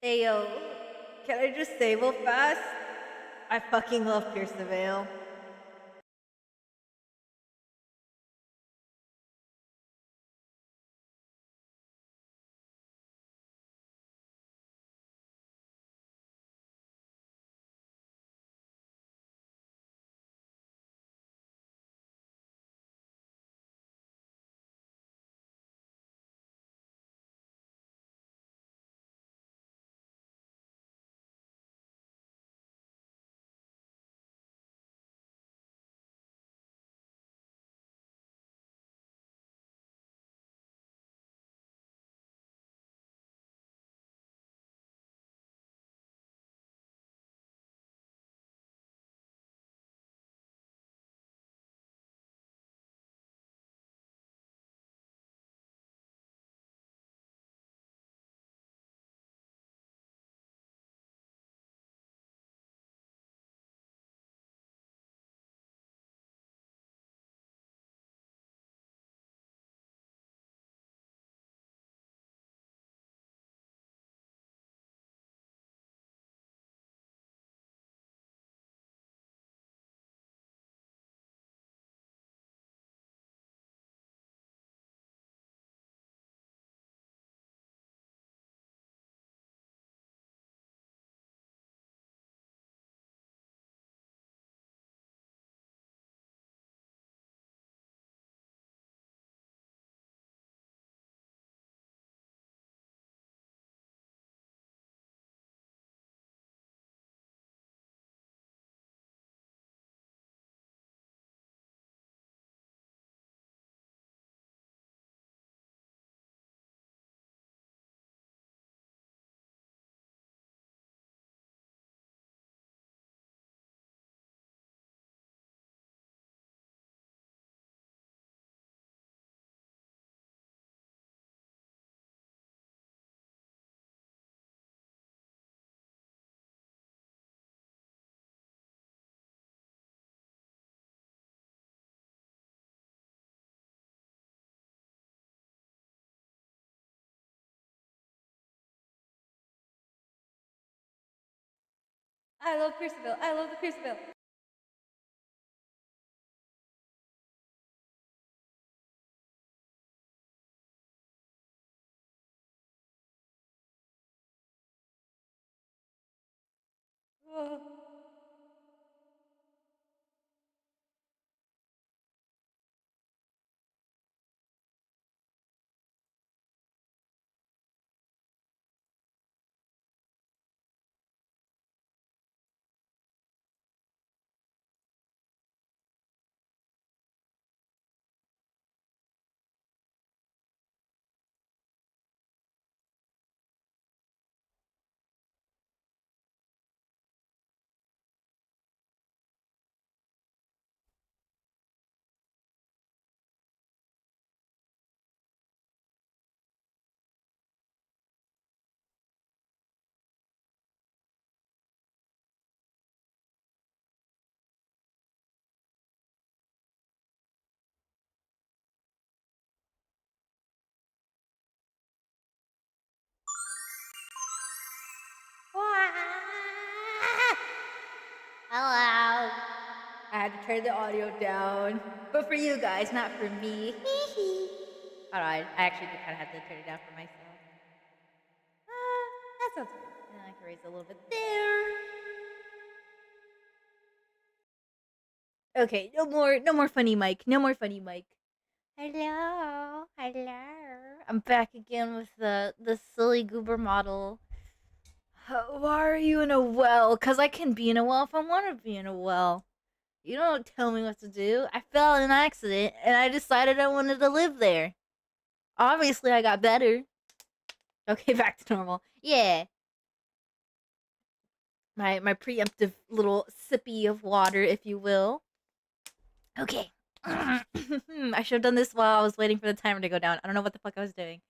Hey yo, can I just say real fast? I fucking love Pierce the Veil. I love Pierce the Veil. I love the Pierce the Veil. Oh. Hello. I had to turn the audio down, but for you guys, not for me. Hold on, I actually kind of had to turn it down for myself. That sounds good. And then I can raise it a little bit there. Okay, no more funny Mike. No more funny Mike. Hello, hello. I'm back again with the silly goober model. Why are you in a well? Cause I can be in a well if I want to be in a well. You don't tell me what to do. I fell in an accident and I decided I wanted to live there. Obviously, I got better. Okay, back to normal. Yeah, my preemptive little sippy of water, if you will. Okay. I should have done this while I was waiting for the timer to go down. I don't know what the fuck I was doing.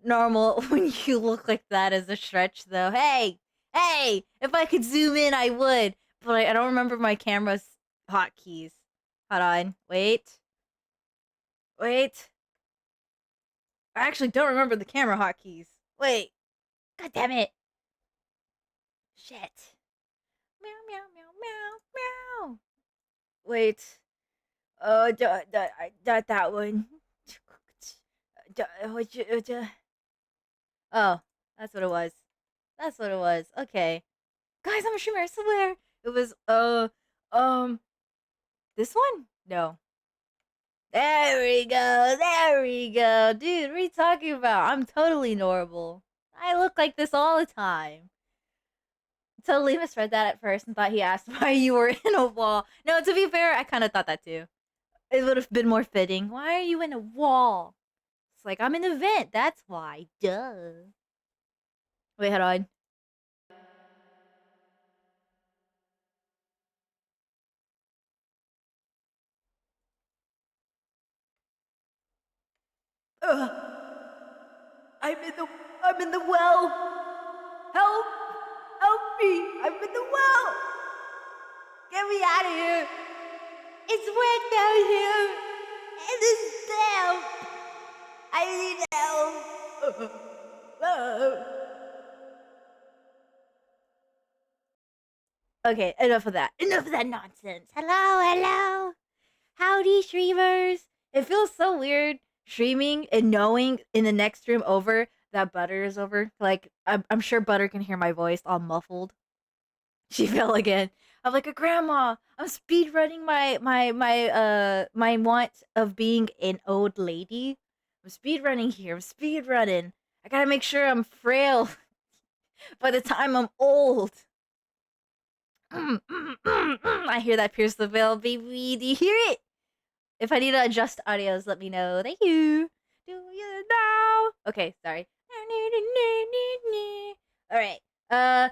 Normal when you look like that as a stretch, though. Hey, hey! If I could zoom in, I would, but I don't remember my camera's hotkeys. Hold on. Wait. Wait. I actually don't remember the camera hotkeys. Wait. God damn it. Shit. Meow, meow, meow, meow, meow. Wait. That one. Oh, that's what it was. That's what it was. Okay. Guys, I'm a streamer, I swear. It was, um, this one? No. There we go. There we go. Dude, what are you talking about? I'm totally normal. I look like this all the time. Totally misread that at first and thought he asked why you were in a wall. No, to be fair, I kind of thought that too. It would have been more fitting. Why are you in a wall? It's like, I'm in a vent. That's why. Duh. Wait, hold on. Ugh. I'm in the well. Help! Help me! I'm in the well! Get me out of here! It's wet down here! And it's damp! I need help! Okay, enough of that. Enough of that nonsense. Hello, hello! Howdy, streamers! It feels so weird streaming and knowing in the next room over that Butter is over. Like, I'm sure Butter can hear my voice all muffled. She fell again. I'm like, grandma, I'm speed running my want of being an old lady. I'm speed running here. I'm speed running. I gotta make sure I'm frail by the time I'm old. I hear that pierce the veil, baby. Do you hear it? If I need to adjust audios, let me know. Thank you. Do you know? Okay, sorry. All right.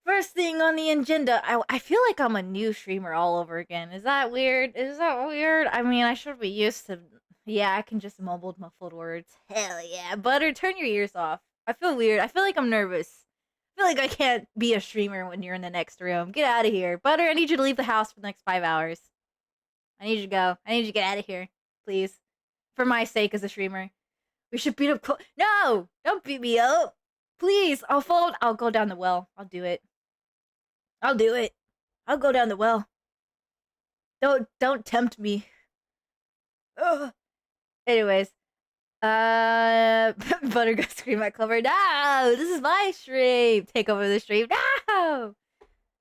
First thing on the agenda. I feel like I'm a new streamer all over again. Is that weird? Is that weird? I mean, I should be used to. Yeah, I can just mumble muffled words. Hell yeah, Butter, turn your ears off. I feel weird. I feel like I'm nervous. I feel like I can't be a streamer when you're in the next room. Get out of here, Butter. I need you to leave the house for the next 5 hours. I need you to go. I need you to get out of here, please. For my sake as a streamer. We should beat up. No! Don't beat me up! Please! I'll fall. I'll go down the well. I'll do it. I'll do it. I'll go down the well. Don't tempt me. Ugh. Anyways. Butter go scream at Clover. No! This is my stream! Take over the stream. No!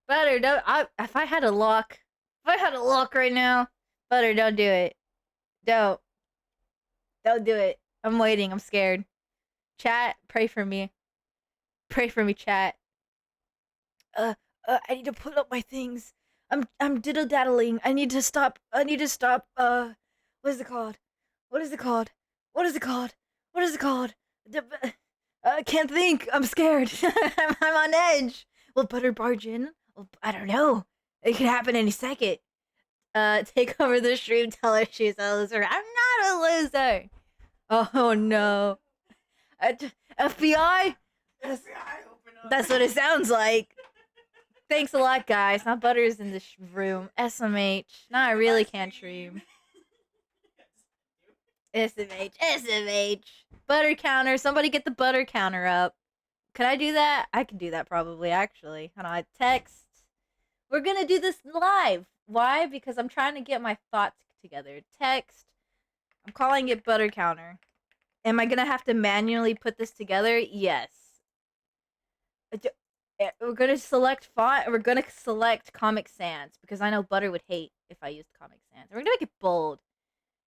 Butter, don't. If I had a lock. If I had a lock right now. Butter, don't do it. Don't. Don't do it. I'm waiting. I'm scared. Chat, pray for me. Pray for me, chat. I need to put up my things. I'm diddle daddling. I need to stop. What is it called? What is it called? What is it called? What is it called? I can't think. I'm scared. I'm on edge. Will Butter barge in? Well, I don't know. It could happen any second. Take over the stream. Tell her she's a loser. I'm not a loser. Oh no. FBI? That's what it sounds like. Thanks a lot, guys. Now Butter's in this room. SMH. Now I really can't stream. SMH. Butter counter. Somebody get the butter counter up. Can I do that? I can do that probably, actually. Hold on. Text. We're gonna do this live. Why? Because I'm trying to get my thoughts together. Text. I'm calling it butter counter. Am I gonna have to manually put this together? Yes. We're gonna select font. We're gonna select Comic Sans because I know Butter would hate if I used Comic Sans. We're gonna make it bold.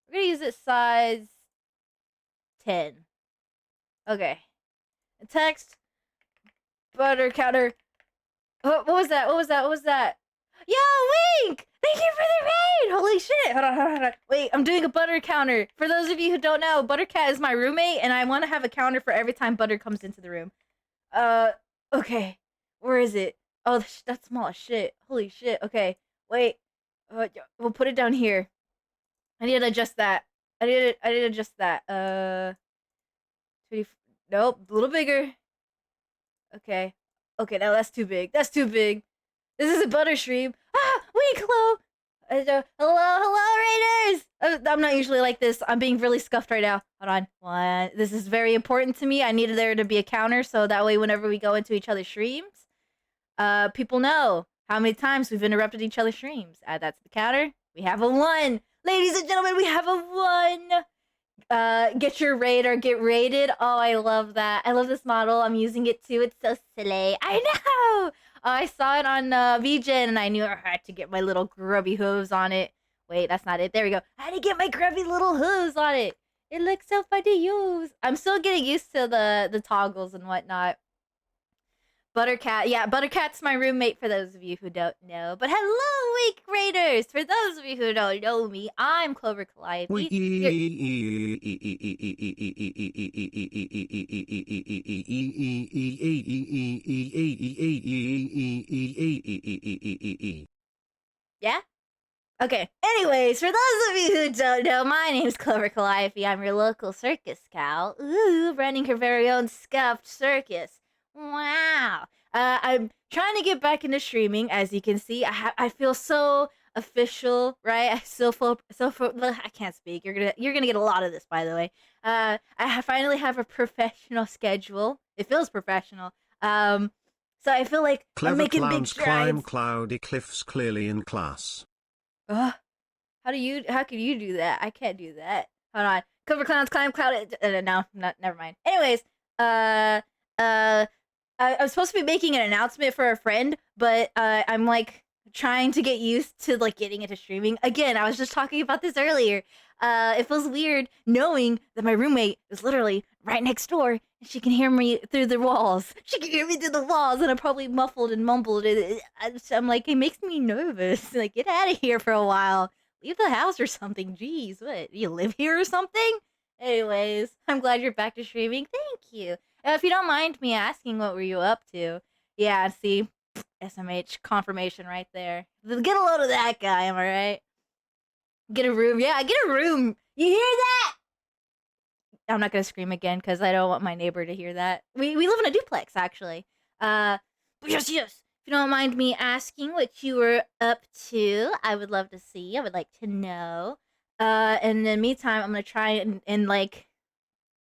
We're gonna use it size 10. Okay. Text. Butter counter. What was that? What was that? What was that? Yo, Wink! Thank you for the raid! Holy shit! Hold on. Wait, I'm doing a butter counter. For those of you who don't know, Buttercat is my roommate, and I want to have a counter for every time Butter comes into the room. Okay. Where is it? Oh, that's small as shit. Holy shit. Okay. Wait. We'll put it down here. I need to adjust that. I need to adjust that. 20, nope. A little bigger. Okay. Okay, now that's too big. That's too big. This is a butter stream. Ah! Wait, hello! Hello, Raiders! I'm not usually like this. I'm being really scuffed right now. Hold on. One. This is very important to me. I needed there to be a counter, so that way whenever we go into each other's streams, People know how many times we've interrupted each other's streams. Add that to the counter. We have a 1. Ladies and gentlemen, we have a 1. Get your raid or get raided. Oh, I love that. I love this model. I'm using it too. It's so silly. I know. I saw it on VGen and I knew I had to get my little grubby hooves on it. Wait, that's not it. There we go. I had to get my grubby little hooves on it. It looks so fun to use. I'm still getting used to the toggles and whatnot. Buttercat, yeah, Buttercat's my roommate for those of you who don't know. But hello, Week Raiders! For those of you who don't know me, I'm Clover Calliope. Yeah? Okay. Anyways, for those of you who don't know, my name's Clover Calliope. I'm your local circus cow. Ooh, running her very own scuffed circus. Wow. I'm trying to get back into streaming. As you can see, I feel so official, right? I still feel I can't speak. You're gonna get a lot of this, by the way. Finally have a professional schedule. It feels professional. So I feel like I'm making big strides. Climb cloudy cliffs clearly in class. How can you do that? I can't do that. Hold on. Cover clowns, climb cloud. No, never mind. Anyways, I was supposed to be making an announcement for a friend, but I'm like trying to get used to like getting into streaming. Again, I was just talking about this earlier. It feels weird knowing that my roommate is literally right next door and she can hear me through the walls. She can hear me through the walls, and I'm probably muffled and mumbled. I'm like, it makes me nervous. Like, get out of here for a while. Leave the house or something. Jeez, what? You live here or something? Anyways, I'm glad you're back to streaming. Thank you. If you don't mind me asking, what were you up to? Yeah, see, SMH confirmation right there. Get a load of that guy, am I right? Get a room. Yeah, get a room. You hear that? I'm not gonna scream again because I don't want my neighbor to hear that. We live in a duplex, actually. But yes. If you don't mind me asking what you were up to, I would love to see. I would like to know. In the meantime, I'm gonna try and like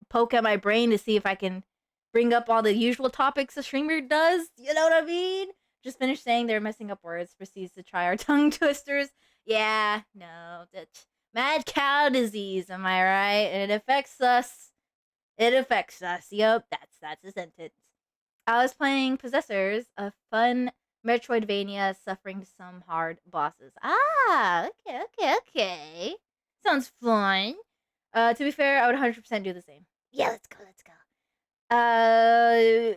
poke at my brain to see if I can bring up all the usual topics a streamer does. You know what I mean? Just finished saying they're messing up words. Proceeds to try our tongue twisters. Yeah, no, that's mad cow disease. Am I right? And it affects us. It affects us. Yup, that's a sentence. I was playing Possessors, a fun Metroidvania suffering some hard bosses. Ah, okay. Sounds fun. To be fair, I would 100% do the same. Yeah, let's go. I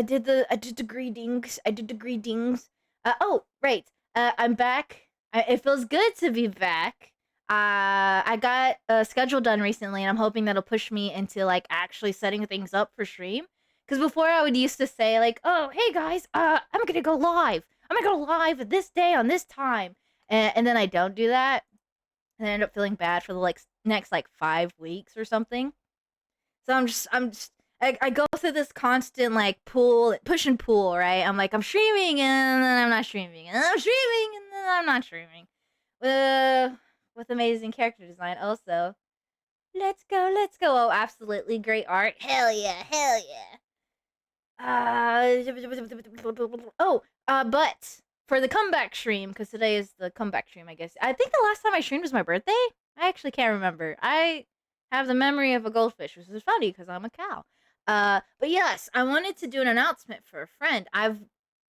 did the greetings. Oh, right. I'm back. It feels good to be back. I got a schedule done recently, and I'm hoping that'll push me into like actually setting things up for stream. Because before I would used to say like, oh, hey guys, I'm gonna go live. I'm gonna go live this day on this time, and then I don't do that, and I end up feeling bad for the like next like 5 weeks or something. So I go through this constant like push and pull, right? I'm like, I'm streaming and then I'm not streaming, and then I'm streaming and then I'm not streaming. With amazing character design also. Let's go. Oh, absolutely great art. Hell yeah. But for the comeback stream, because today is the comeback stream, I guess. I think the last time I streamed was my birthday. I actually can't remember. I have the memory of a goldfish, which is funny because I'm a cow. But yes, I wanted to do an announcement for a friend. I'm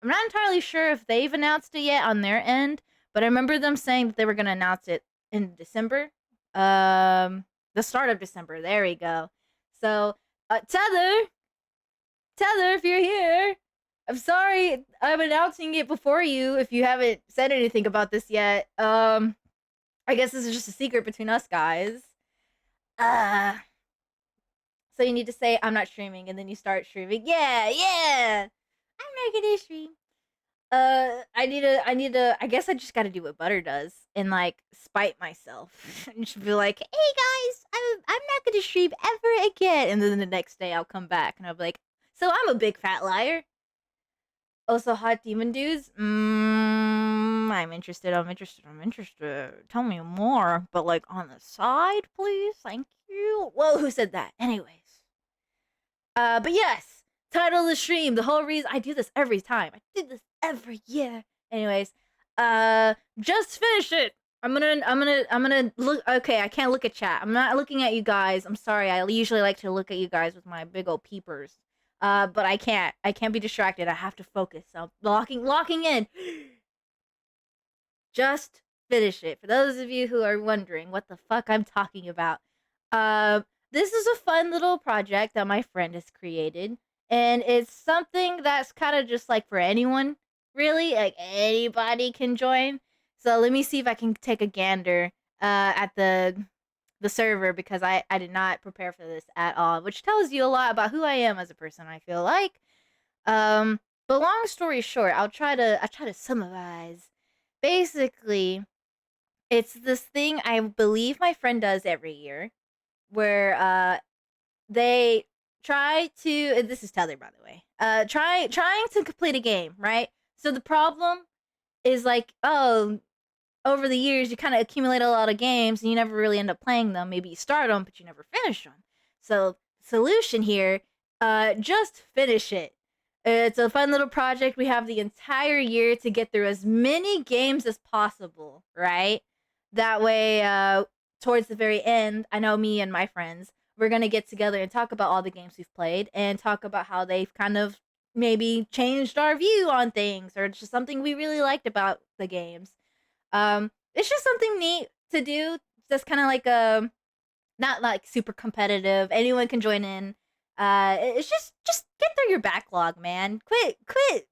not entirely sure if they've announced it yet on their end, but I remember them saying that they were gonna announce it in December. The start of December. There we go. So, Tether, if you're here, I'm sorry I'm announcing it before you if you haven't said anything about this yet. I guess this is just a secret between us guys. So you need to say I'm not streaming and then you start streaming. Yeah. I'm not gonna stream. I guess I just gotta do what Butter does and like spite myself and just be like, hey guys, I'm not gonna stream ever again. And then the next day I'll come back and I'll be like, so I'm a big fat liar. Also, hot demon dudes. I'm interested. Tell me more, but like on the side, please. Thank you. Whoa, who said that? Anyways. But yes, Title of the stream. The whole reason I do this every time. I do this every year. Anyways, just finish it. I'm gonna look. Okay, I can't look at chat. I'm not looking at you guys. I'm sorry. I usually like to look at you guys with my big old peepers. But I can't. I can't be distracted. I have to focus. So I'm locking in. Just finish it. For those of you who are wondering what the fuck I'm talking about, this is a fun little project that my friend has created, and it's something that's kind of just like for anyone, really. Like anybody can join. So let me see if I can take a gander at the server because I did not prepare for this at all, which tells you a lot about who I am as a person. I feel like. Um, but long story short, I try to summarize. Basically, it's this thing I believe my friend does every year where they try to this is Tether by the way. Trying to complete a game, right? So the problem is like, oh, over the years you kind of accumulate a lot of games and you never really end up playing them. Maybe you start them but you never finish them. So solution here, just finish it. It's a fun little project. We have the entire year to get through as many games as possible, right? That way, towards the very end, I know me and my friends, we're going to get together and talk about all the games we've played and talk about how they've kind of maybe changed our view on things or just something we really liked about the games. It's just something neat to do. Just kind of like a not like super competitive. Anyone can join in. It's just get through your backlog, man. Quit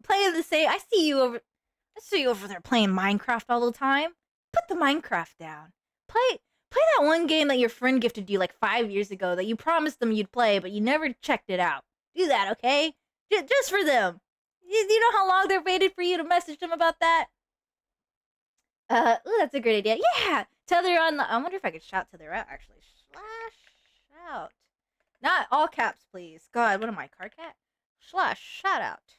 playing the same. I see you over there playing Minecraft all the time. Put the Minecraft down. Play that one game that your friend gifted you like 5 years ago that you promised them you'd play, but you never checked it out. Do that, okay? Just for them. You know how long they've waited for you to message them about that? Ooh, that's a great idea. Yeah, Tether on. I wonder if I could shout Tether out actually. Slash shout. Not all caps, please. God, what am I, car cat? Slash shout out.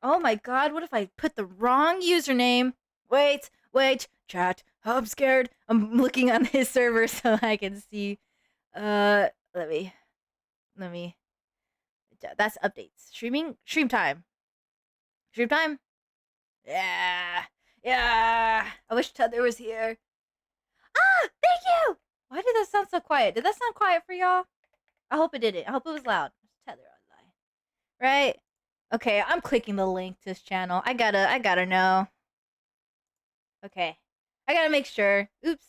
Oh my God, what if I put the wrong username? Wait, chat. I'm scared. I'm looking on his server so I can see. Let me. That's updates. Stream time. Stream time. Yeah. I wish Tether was here. Ah, thank you. Why did that sound so quiet? Did that sound quiet for y'all? I hope it didn't. I hope it was loud. Tether online, right? Okay, I'm clicking the link to his channel. I gotta know. Okay, I gotta make sure. Oops.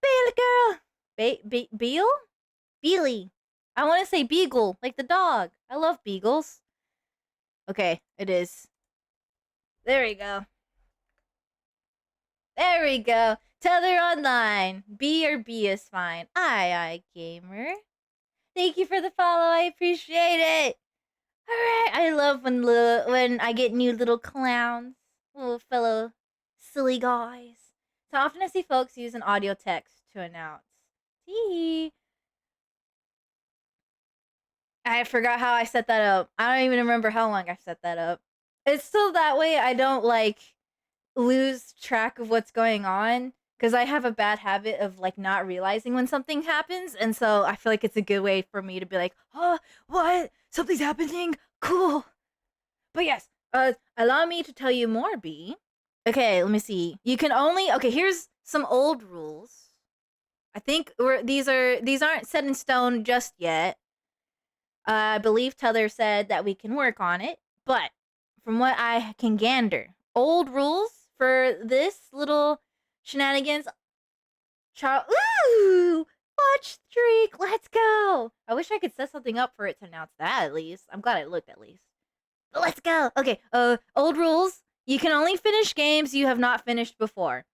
Bailey girl. Beal? Beely. I want to say beagle, like the dog. I love beagles. Okay, it is. There we go. There we go. Tether online. B or B is fine. I gamer. Thank you for the follow. I appreciate it. All right. I love when I get new little clowns, little fellow silly guys. So often I see folks use an audio text to announce. Tee. I forgot how I set that up. I don't even remember how long I set that up. It's so that way I don't like lose track of what's going on because I have a bad habit of like not realizing when something happens, and so I feel like it's a good way for me to be like, "Oh, what? Something's happening? Cool." But yes, allow me to tell you more, B. Okay, let me see. You can only here's some old rules. I think these aren't set in stone just yet. I believe Tether said that we can work on it, but from what I can gander, old rules for this little shenanigans. Ooh, watch streak. Let's go. I wish I could set something up for it to announce that at least. I'm glad I looked at least. But let's go. Okay. Old rules. You can only finish games you have not finished before.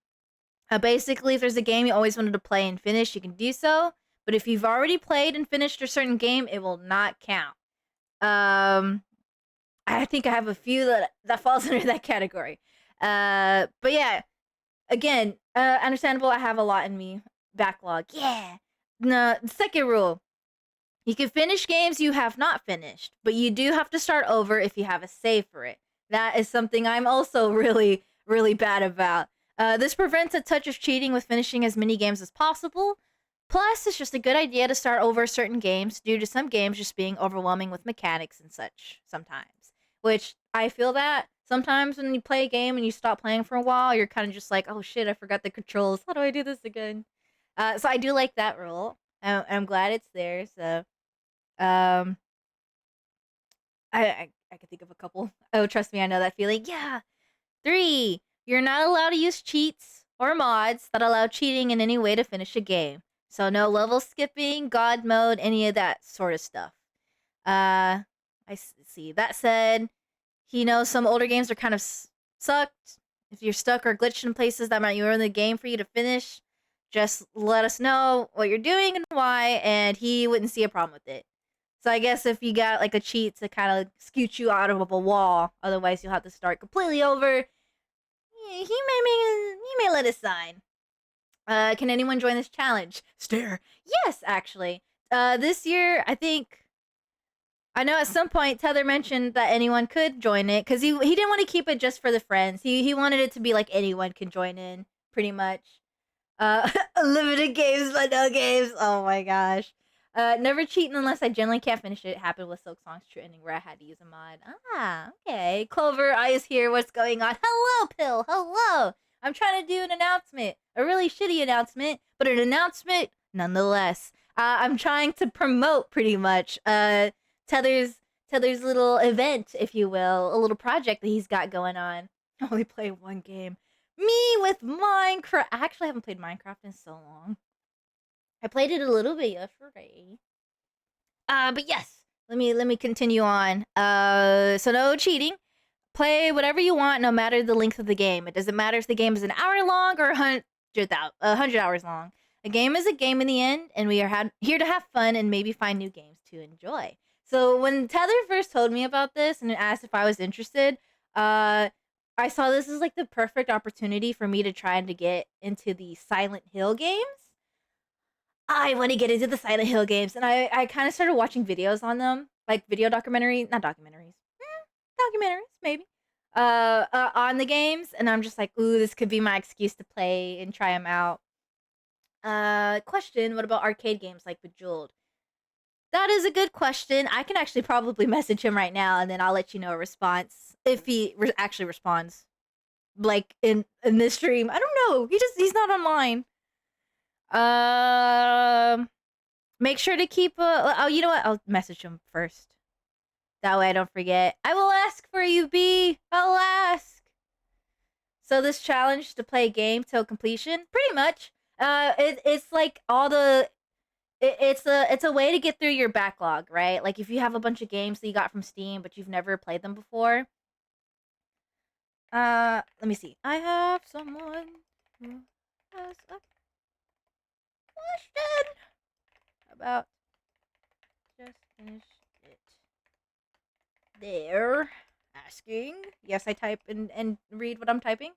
Basically, if there's a game you always wanted to play and finish, you can do so. But if you've already played and finished a certain game, it will not count. I think I have a few that falls under that category. But yeah, again, understandable. I have a lot in me. Backlog. Yeah. No, second rule. You can finish games you have not finished, but you do have to start over if you have a save for it. That is something I'm also really, really bad about. This prevents a touch of cheating with finishing as many games as possible. Plus, it's just a good idea to start over certain games due to some games just being overwhelming with mechanics and such sometimes. Which I feel that sometimes when you play a game and you stop playing for a while, you're kind of just like, oh shit, I forgot the controls. How do I do this again? So I do like that rule. I'm glad it's there. So um, I can think of a couple. Oh, trust me, I know that feeling. Yeah. 3. You're not allowed to use cheats or mods that allow cheating in any way to finish a game. So no level skipping, god mode, any of that sort of stuff. See. That said, he knows some older games are kind of sucked. If you're stuck or glitched in places that might ruin the game for you to finish, just let us know what you're doing and why, and he wouldn't see a problem with it. So I guess if you got like a cheat to kind of scoot you out of a wall, otherwise you'll have to start completely over. He may let us sign. Can anyone join this challenge? Stare. Yes, actually. This year I think I know at some point Tether mentioned that anyone could join it because he didn't want to keep it just for the friends. He wanted it to be like anyone can join in, pretty much. Limited games, but no games. Oh my gosh. Never cheating unless I generally can't finish it. Happened with Silk Song's True Ending where I had to use a mod. Ah, okay. Clover, I is here. What's going on? Hello, Pill. Hello. I'm trying to do an announcement. A really shitty announcement, but an announcement nonetheless. I'm trying to promote pretty much Tether's Tether's little event, if you will, a little project that he's got going on. I only play one game. Me with Minecraft. I actually haven't played Minecraft in so long. I played it a little bit yesterday. But yes, let me continue on. So no cheating. Play whatever you want, no matter the length of the game. It doesn't matter if the game is an hour long or 100 hours long. A game is a game in the end, and we are here to have fun and maybe find new games to enjoy. So when Tether first told me about this and asked if I was interested, I saw this as like the perfect opportunity for me to try to get into the Silent Hill games. I want to get into the Silent Hill games, and I kind of started watching videos on them, like not documentaries, documentaries maybe, on the games, and I'm just like, ooh, this could be my excuse to play and try them out. Question: what about arcade games like Bejeweled? That is a good question. I can actually probably message him right now, and then I'll let you know a response if he actually responds, like in this stream. I don't know. He's not online. Make sure to keep. Oh, you know what? I'll message him first. That way I don't forget. I will ask for you, B. I'll ask. So this challenge to play a game till completion, pretty much. It's like all the. It's a way to get through your backlog, right? Like if you have a bunch of games that you got from Steam, but you've never played them before. Let me see. I have someone who has a question about just finish it. There. Asking. Yes, I type and read what I'm typing.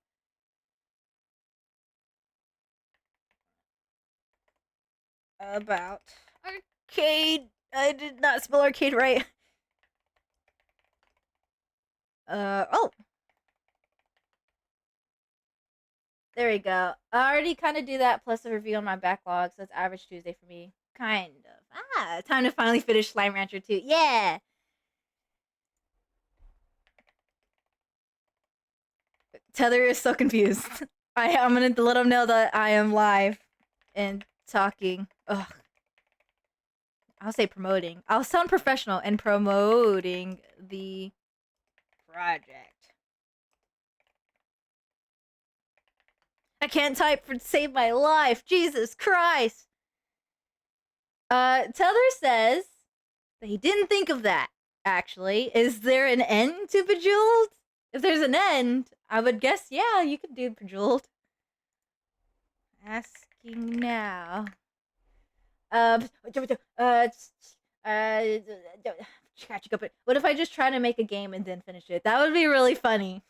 About arcade. I did not spell arcade right. Oh. There we go. I already kind of do that plus a review on my backlog, so it's average Tuesday for me. Kind of. Time to finally finish Slime Rancher 2. Yeah! Tether is so confused. I'm gonna let him know that I am live and talking. Ugh. I'll say promoting. I'll sound professional and promoting the project. I can't type to save my life. Jesus Christ. Tether says that he didn't think of that, actually. Is there an end to Bejeweled? If there's an end, I would guess, yeah, you could do Bejeweled. Asking now. What if I just try to make a game and then finish it? That would be really funny.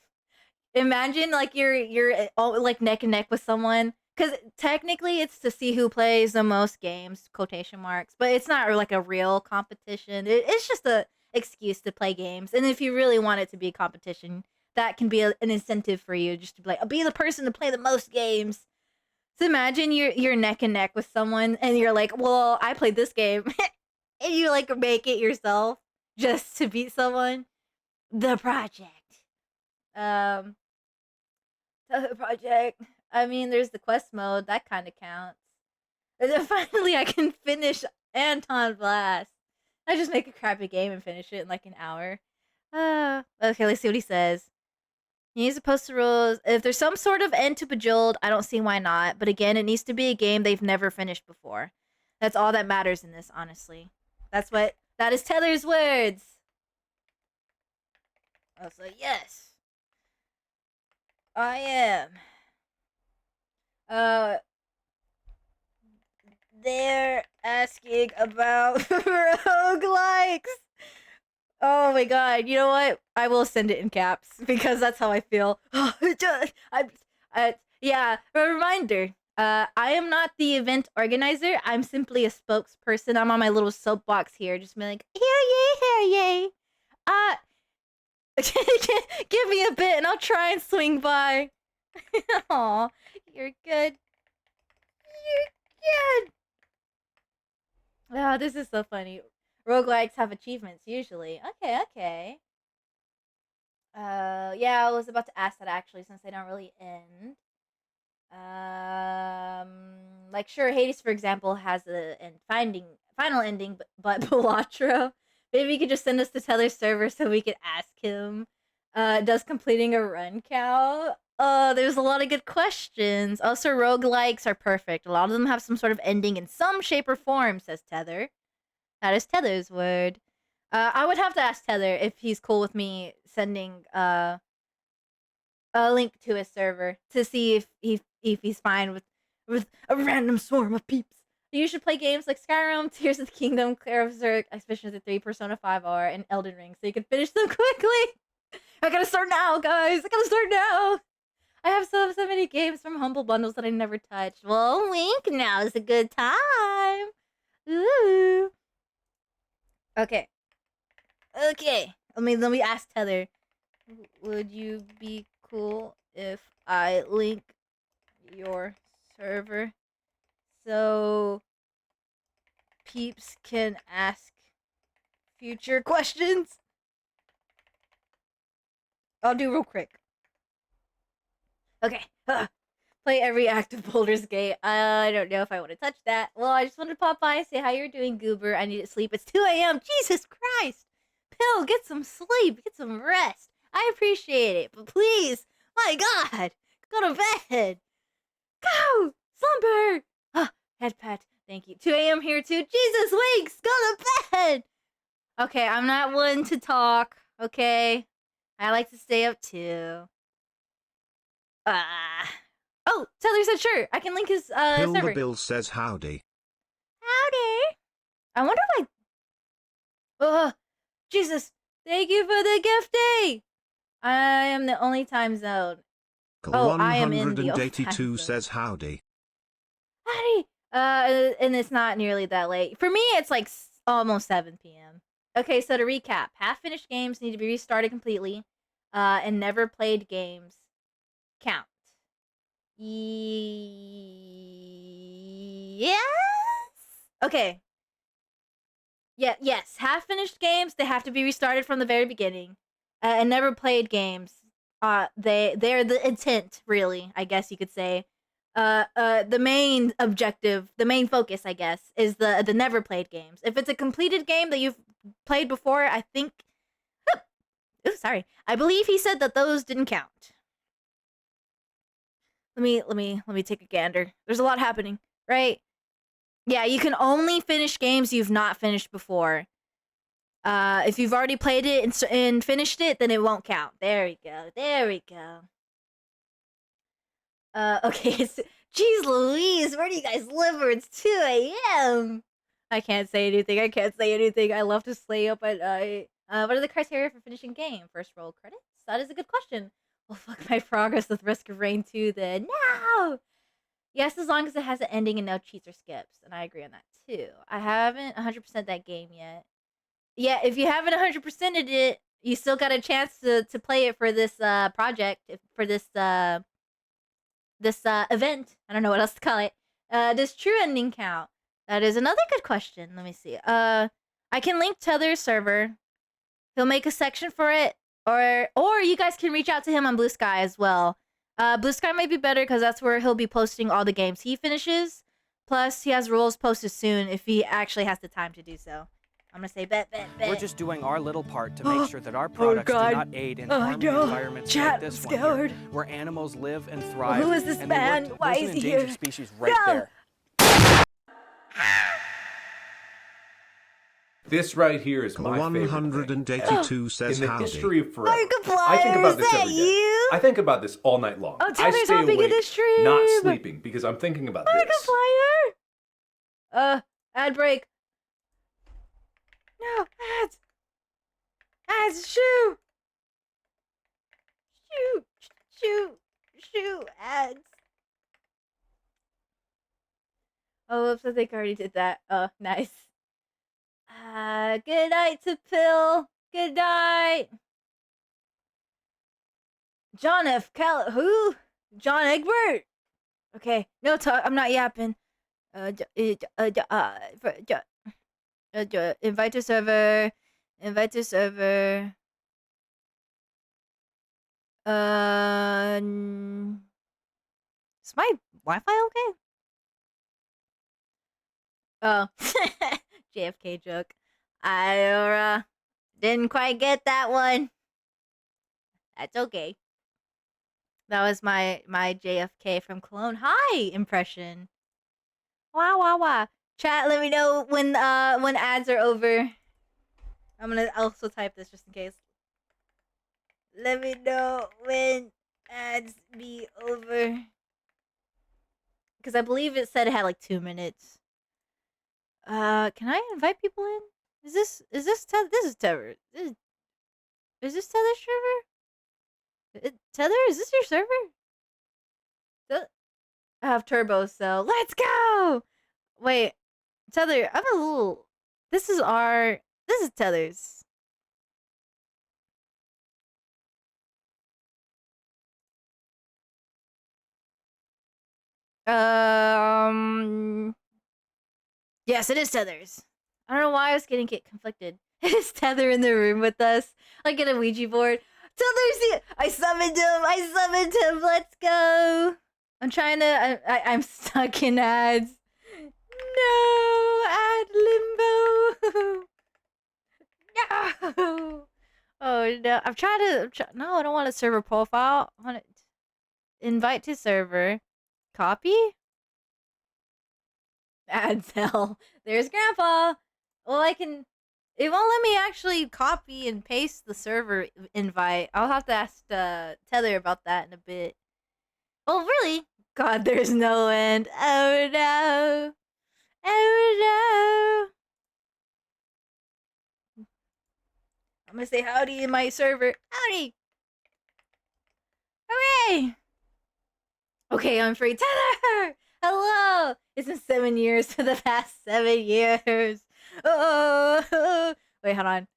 Imagine like you're like neck and neck with someone, because technically it's to see who plays the most games, quotation marks, but it's not like a real competition. It's just a excuse to play games, and if you really want it to be a competition, that can be an incentive for you just to be like, I'll be the person to play the most games. So imagine you're neck and neck with someone, and you're like, "Well, I played this game," and you like make it yourself just to beat someone. The project. Um, the project. I mean, there's the quest mode that kind of counts. And then finally, I can finish Anton Blast. I just make a crappy game and finish it in like an hour. Okay, let's see what he says. He needs to post the rules. If there's some sort of end to Bejeweled, I don't see why not. But again, it needs to be a game they've never finished before. That's all that matters in this, honestly. That is Tether's words. Also, yes, I am. Uh, they're asking about roguelikes. Oh my god! You know what? I will send it in caps because that's how I feel. Yeah. A reminder. I am not the event organizer. I'm simply a spokesperson. I'm on my little soapbox here, just being like, here yay. Uh, give me a bit, and I'll try and swing by. Aw, you're good. You're good. Oh, this is so funny. Roguelikes have achievements usually. Okay. Yeah, I was about to ask that actually, since they don't really end. Like sure, Hades, for example, has a final ending, but Balatro. Maybe you could just send us to Tether's server so we could ask him. Does completing a run count? There's a lot of good questions. Also, roguelikes are perfect. A lot of them have some sort of ending in some shape or form, says Tether. That is Tether's word. I would have to ask Tether if he's cool with me sending a link to his server to see if he's fine with a random swarm of peeps. You should play games like Skyrim, Tears of the Kingdom, Clair of Zerk, Expedition of the 3, Persona 5R, and Elden Ring, so you can finish them quickly. I gotta start now, guys. I gotta start now. I have so many games from Humble Bundles that I never touched. Well, wink, now is a good time. Ooh. Okay. Let me ask Tether. Would you be cool if I link your server so peeps can ask future questions? I'll do real quick. Okay. Play every active Baldur's Gate. I don't know if I want to touch that. Well, I just wanted to pop by and say how you're doing, Goober. I need to sleep. It's 2 a.m. Jesus Christ. Pill, get some sleep. Get some rest. I appreciate it, but please, my God, go to bed. Go! Slumber! Head pat. Thank you. 2 a.m. here too. Jesus wakes! Go to bed! Okay, I'm not one to talk, okay? I like to stay up too. Oh, Tyler said sure. I can link his Hilda server. Bill says howdy. Howdy. I wonder if Jesus. Thank you for the gifty. I am the only time zone. Oh, I am in the only time 182 zone. says howdy. Howdy. And it's not nearly that late. For me, it's like almost 7 p.m. Okay, so to recap, half-finished games need to be restarted completely, and never played games count. Yes. Okay. Yeah. Yes. Half-finished games, they have to be restarted from the very beginning, and never played games. They're the intent, really. I guess you could say. The main objective, the main focus, I guess, is the never played games. If it's a completed game that you've played before, I think. Oh, sorry. I believe he said that those didn't count. Let me take a gander. There's a lot happening, right? Yeah, you can only finish games you've not finished before. If you've already played it and finished it, then it won't count. There we go. There we go. Okay. Jeez Louise, where do you guys live where it's 2 a.m.? I can't say anything. I love to stay up at night. What are the criteria for finishing game? First roll credits? That is a good question. Well, fuck my progress with Risk of Rain 2 then. No! Yes, as long as it has an ending and no cheats or skips. And I agree on that too. I haven't 100% that game yet. Yeah, if you haven't 100%ed it, you still got a chance to play it for this project, for this event. I don't know what else to call it. Does true ending count? That is another good question. Let me see. I can link Tether's server. He'll make a section for it, or you guys can reach out to him on Blue Sky as well. Blue Sky might be better because that's where he'll be posting all the games he finishes. Plus, he has rules posted soon if he actually has the time to do so. I'm gonna say bet. We're just doing our little part to make sure that our products do not aid in harming environments like this one here, where animals live and thrive. Who is this and man? Why there's is an he endangered here? species right No! there. This right here is my favorite thing. 182 says In the howdy. history of forever. Markiplier, I think about is this that every day. you? I think about this all night long. Oh, I Tyler's stay hopping in awake, the stream. not sleeping, because I'm thinking about this. Markiplier! Ad break. No, ads! Ads, shoo! Shoo, ads. Oh, whoops, I think I already did that. Oh, nice. Good night to Pill. Good night. John F. Who? John Egbert? Okay, no talk. I'm not yapping. Invite to server. Invite to server. Is my Wi-Fi okay? Oh, JFK joke. I didn't quite get that one. That's okay. That was my JFK from Cologne High impression. Wow. Chat, let me know when ads are over. I'm gonna also type this just in case. Let me know when ads be over. Because I believe it said it had like 2 minutes. Can I invite people in? Is this Tether? This is Tether. Is this Tether's server? Tether, is this your server? I have turbo, so let's go! Wait, Tether, I'm a little... This is Tether's. Yes, it is Tether's. I don't know why I was getting conflicted. Is Tether in the room with us? Like in a Ouija board. Tether's here! I summoned him! Let's go! I'm trying to... I'm stuck in ads. No! Ad limbo! No! Oh no! I'm trying to... no, I don't want a server profile. I want to... Invite to server. Copy? Ad cell. There's Grandpa! Well, I can... It won't let me actually copy and paste the server invite. I'll have to ask Tether about that in a bit. Oh, really? God, there's no end. Oh, no. Oh, no. I'm gonna say howdy in my server. Howdy. Hooray. Okay, I'm free. Tether! Hello! It's been 7 years for the past 7 years. Oh, wait, hold on.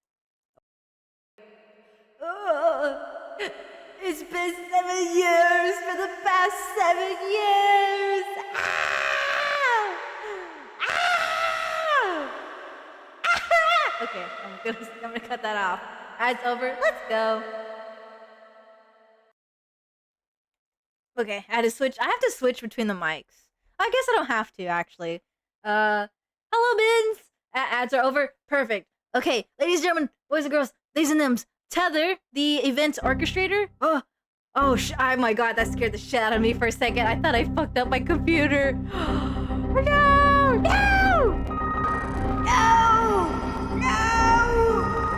Oh, it's been 7 years for the past 7 years. Ah! Ah! Ah! Okay, I'm gonna cut that off. Ads over. Let's go. Okay, I had to switch. I have to switch between the mics. I guess I don't have to actually. Hello, Bins. Ads are over. Perfect. Okay, ladies and gentlemen, boys and girls, these and thems. Tether, the event's orchestrator. Oh my god, that scared the shit out of me for a second. I thought I fucked up my computer. No! No!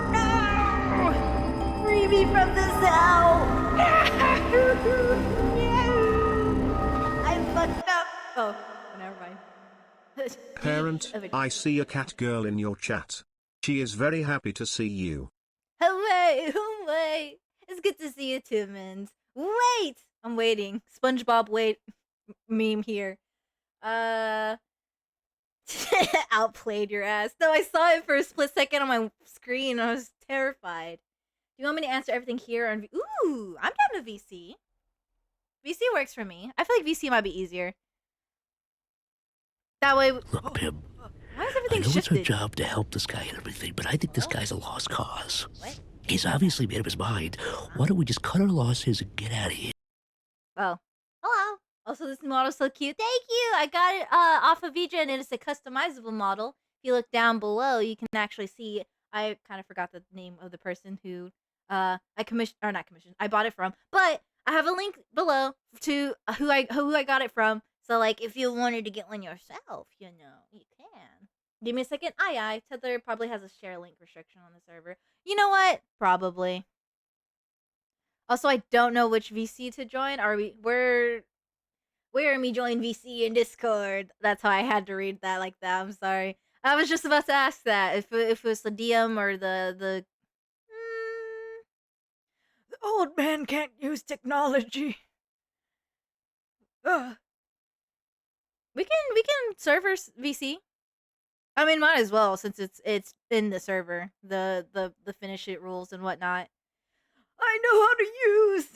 No! Free me from this hell! I fucked up. Oh, never mind. Parent, I see a cat girl in your chat. She is very happy to see you. Hooray! It's good to see you too, Mins. Wait! I'm waiting. SpongeBob wait meme here. Outplayed your ass. No, I saw it for a split second on my screen. I was terrified. Do you want me to answer everything here on Ooh, I'm down to VC. VC works for me. I feel like VC might be easier. That way. Look, Pim. Why is I everything know it's our shifted? job to help this guy and everything, but I think this guy's a lost cause. What? He's obviously made up his mind. Why don't we just cut our losses and get out of here? Oh. Hello. Also, this model's so cute. Thank you. I got it off of VJ, and it's a customizable model. If you look down below, you can actually see. I kind of forgot the name of the person who I commissioned, or not commissioned. I bought it from, but I have a link below to who I got it from. So, like, if you wanted to get one yourself, you can. Give me a second. Aye. Tether probably has a share link restriction on the server. You know what? Probably. Also, I don't know which VC to join. Where are me join VC in Discord? That's how I had to read that like that. I'm sorry. I was just about to ask that if it was the DM or the. The old man can't use technology. Ugh. We can servers VC. I mean, might as well since it's in the server. The finish it rules and whatnot. I know how to use.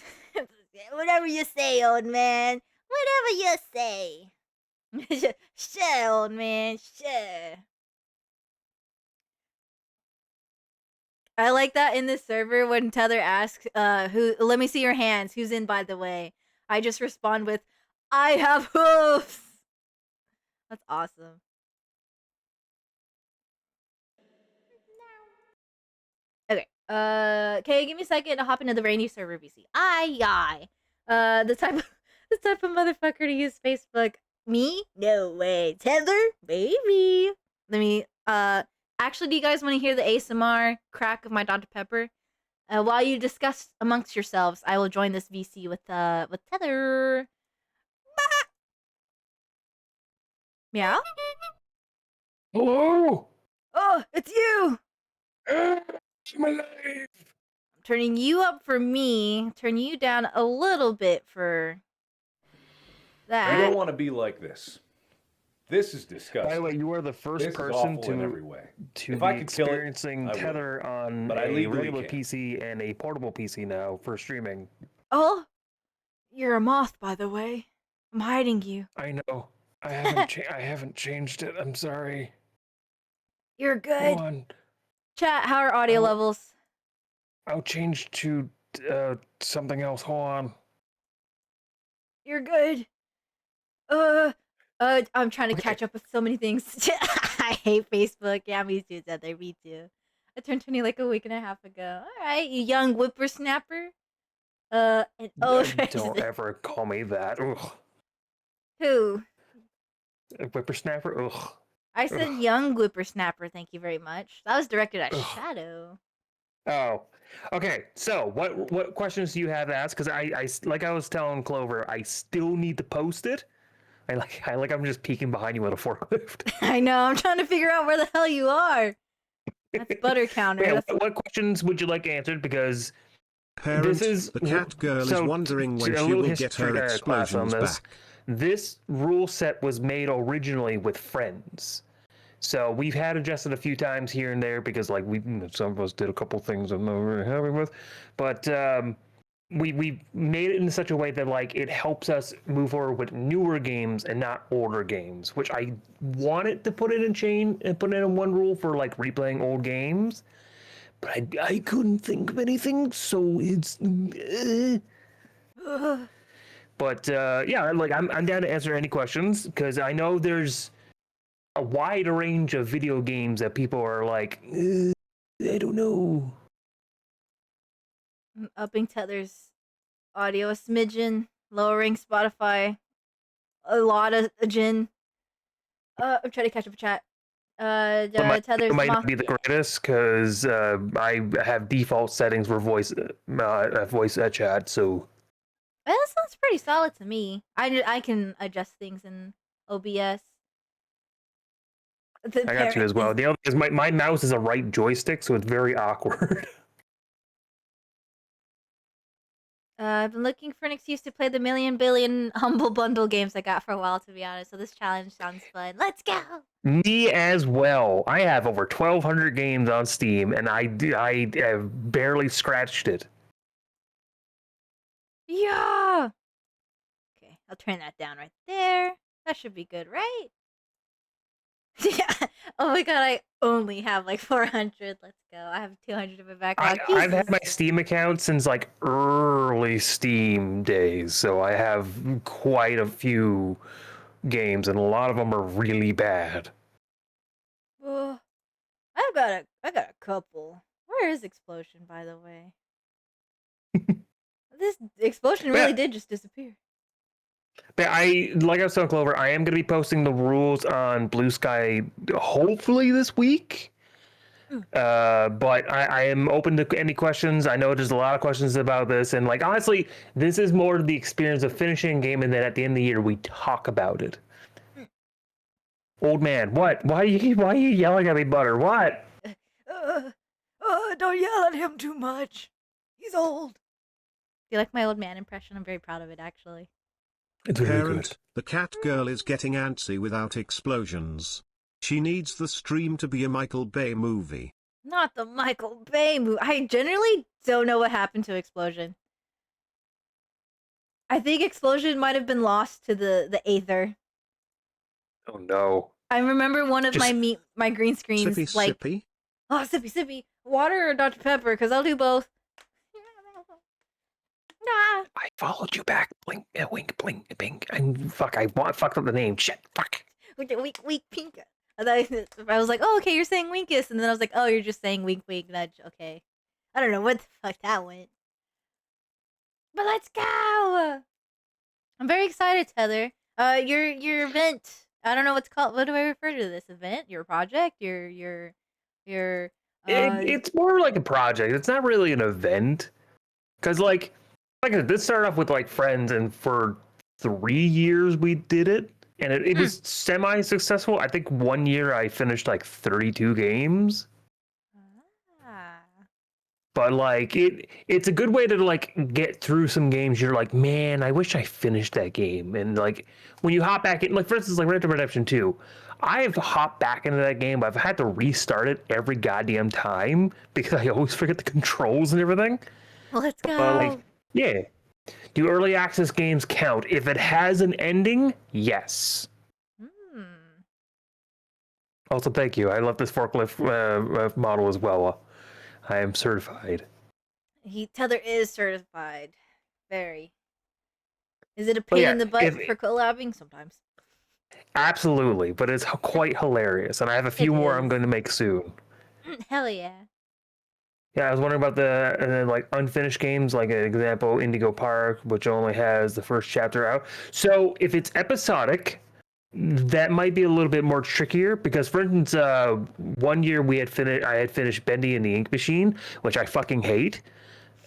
Whatever you say, old man. Whatever you say. Sure, old man. Sure. I like that in this server when Tether asks, who? Let me see your hands. Who's in, by the way? I just respond with, I have hooves. That's awesome. Okay. Okay, give me a second to hop into the rainy server VC. Aye. The type of motherfucker to use Facebook. Me? No way. Tether? Baby. Let me actually, do you guys want to hear the ASMR crack of my Dr. Pepper? While you discuss amongst yourselves, I will join this VC with Tether. Meow? Hello? Oh, it's you! It's my life. I'm turning you up for me, turn you down a little bit for that. I don't want to be like this. This is disgusting. By the way, you are the first This person is awful in every way. to If be I could kill it, experiencing I would. Tether on But I a legally regular can't. PC and a portable PC now for streaming. Oh, you're a moth, by the way. I'm hiding you. I know. I haven't changed it. I'm sorry. You're good. Hold on. Chat, how are audio levels? I'll change to something else. Hold on. You're good. I'm trying to catch up with so many things. I hate Facebook. Yeah, me too, Tether. Me too. I turned 20 like a week and a half ago. All right, you young whippersnapper. And Don't ever call me that. Ugh. Who? A whippersnapper? Ugh. I said Ugh. young whippersnapper. Thank you very much. That was directed at Ugh. Shadow. Oh, okay. So, what questions do you have to ask? Because I like I was telling Clover, I still need to post it. I'm just peeking behind you with a forklift. I know. I'm trying to figure out where the hell you are. That's butter counter. Yeah, That's... what questions would you like answered? Because Parent, this is the cat girl is wondering when a she little will get her history class on explosions this. back. This rule set was made originally with friends. So we've had adjusted a few times here and there because like some of us did a couple things I'm not very happy with, but we made it in such a way that like it helps us move forward with newer games and not older games, which I wanted to put it in chain and put it in one rule for like replaying old games, but I couldn't think of anything, so it's. But yeah, like I'm down to answer any questions because I know there's a wide range of video games that people are like, I don't know. I'm upping Tether's audio a smidgen, lowering Spotify a lot of a gin. I'm trying to catch up with chat. Tether's might moth. not be the greatest because I have default settings for voice chat, so. That sounds pretty solid to me. I can adjust things in OBS. I got you as well. The other is my mouse is a right joystick, so it's very awkward. I've been looking for an excuse to play the million billion Humble Bundle games I got for a while, to be honest. So this challenge sounds fun. Let's go! Me as well. I have over 1,200 games on Steam, and I have barely scratched it. Yeah! Okay, I'll turn that down right there. That should be good, right? Yeah. Oh my god, I only have like 400. Let's go. I have 200 in my backlog. I've Jesus. had my Steam account since like early Steam days, so I have quite a few games, and a lot of them are really bad. Oh, I got a couple. Where is Explosion, by the way? This Explosion really Yeah. did just disappear. But like I was telling Clover, I am going to be posting the rules on Blue Sky hopefully this week. But I am open to any questions. I know there's a lot of questions about this, and like honestly, this is more the experience of finishing a game, and then at the end of the year we talk about it. Old man, what? Why are you yelling at me, Butter? What? Don't yell at him too much. He's old. Do you like my old man impression? I'm very proud of it, actually. It's very Parent, good. the cat girl is getting antsy without explosions. She needs the stream to be a Michael Bay movie. Not the Michael Bay movie. I generally don't know what happened to Explosion. I think Explosion might have been lost to the aether. Oh no. I remember one of Just- my green screens Sippy like sippy? oh sippy water or Dr. Pepper because I'll do both. Nah. I followed you back. Blink, wink, blink, bink. And fuck, I fucked up the name. Shit, fuck. Wink pink. And then I was like, oh okay, you're saying winkus, and then I was like, oh you're just saying wink nudge. Okay, I don't know what the fuck that went. But let's go. I'm very excited, Tether. Your event. I don't know what's called. What do I refer to this event? Your project? Your It's more like a project. It's not really an event. Because like this started off with like friends, and for 3 years we did it, and it was semi-successful. I think 1 year I finished like 32 games. But like it's a good way to like get through some games. You're like, man, I wish I finished that game. And like when you hop back in, like for instance, like Red Dead Redemption 2, I've hopped back into that game, but I've had to restart it every goddamn time because I always forget the controls and everything. Let's go. Like, yeah. Do early access games count? If it has an ending, yes. Also, thank you. I love this forklift model as well. I am certified. Tether is certified. Very. Is it a pain in the butt for collabing? Sometimes. Absolutely, but it's quite hilarious, and I have a few more I'm going to make soon. Hell yeah. Yeah, I was wondering about the and then like unfinished games, like an example, Indigo Park, which only has the first chapter out. So if it's episodic, that might be a little bit more trickier because, for instance, 1 year I had finished Bendy and the Ink Machine, which I fucking hate.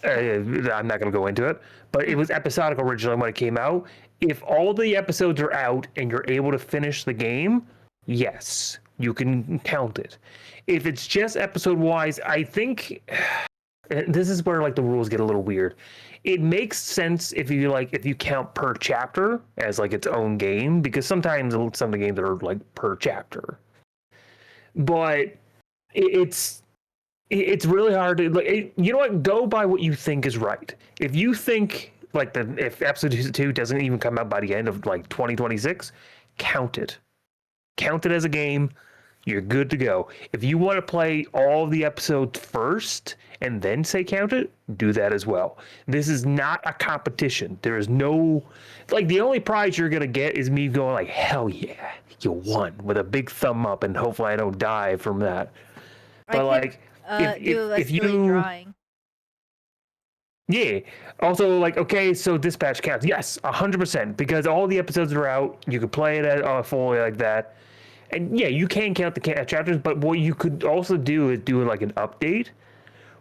I'm not going to go into it, but it was episodic originally when it came out. If all the episodes are out and you're able to finish the game, yes, you can count it. If it's just episode wise, I think this is where like the rules get a little weird. It makes sense if you count per chapter as like its own game, because sometimes some of the games are like per chapter. But it's really hard to like. You know what? Go by what you think is right. If you think like if episode 2 doesn't even come out by the end of like 2026, count it. Count it as a game. You're good to go. If you want to play all the episodes first and then say count it, do that as well. This is not a competition. There is no, like, the only prize you're going to get is me going like, hell yeah, you won, with a big thumb up, and hopefully I don't die from that. But like, if you drawing. Yeah. Also, like, okay, so dispatch counts. Yes, 100%, because all the episodes are out. You could play it at fully like that. And yeah, you can count the chapters, but what you could also do is do like an update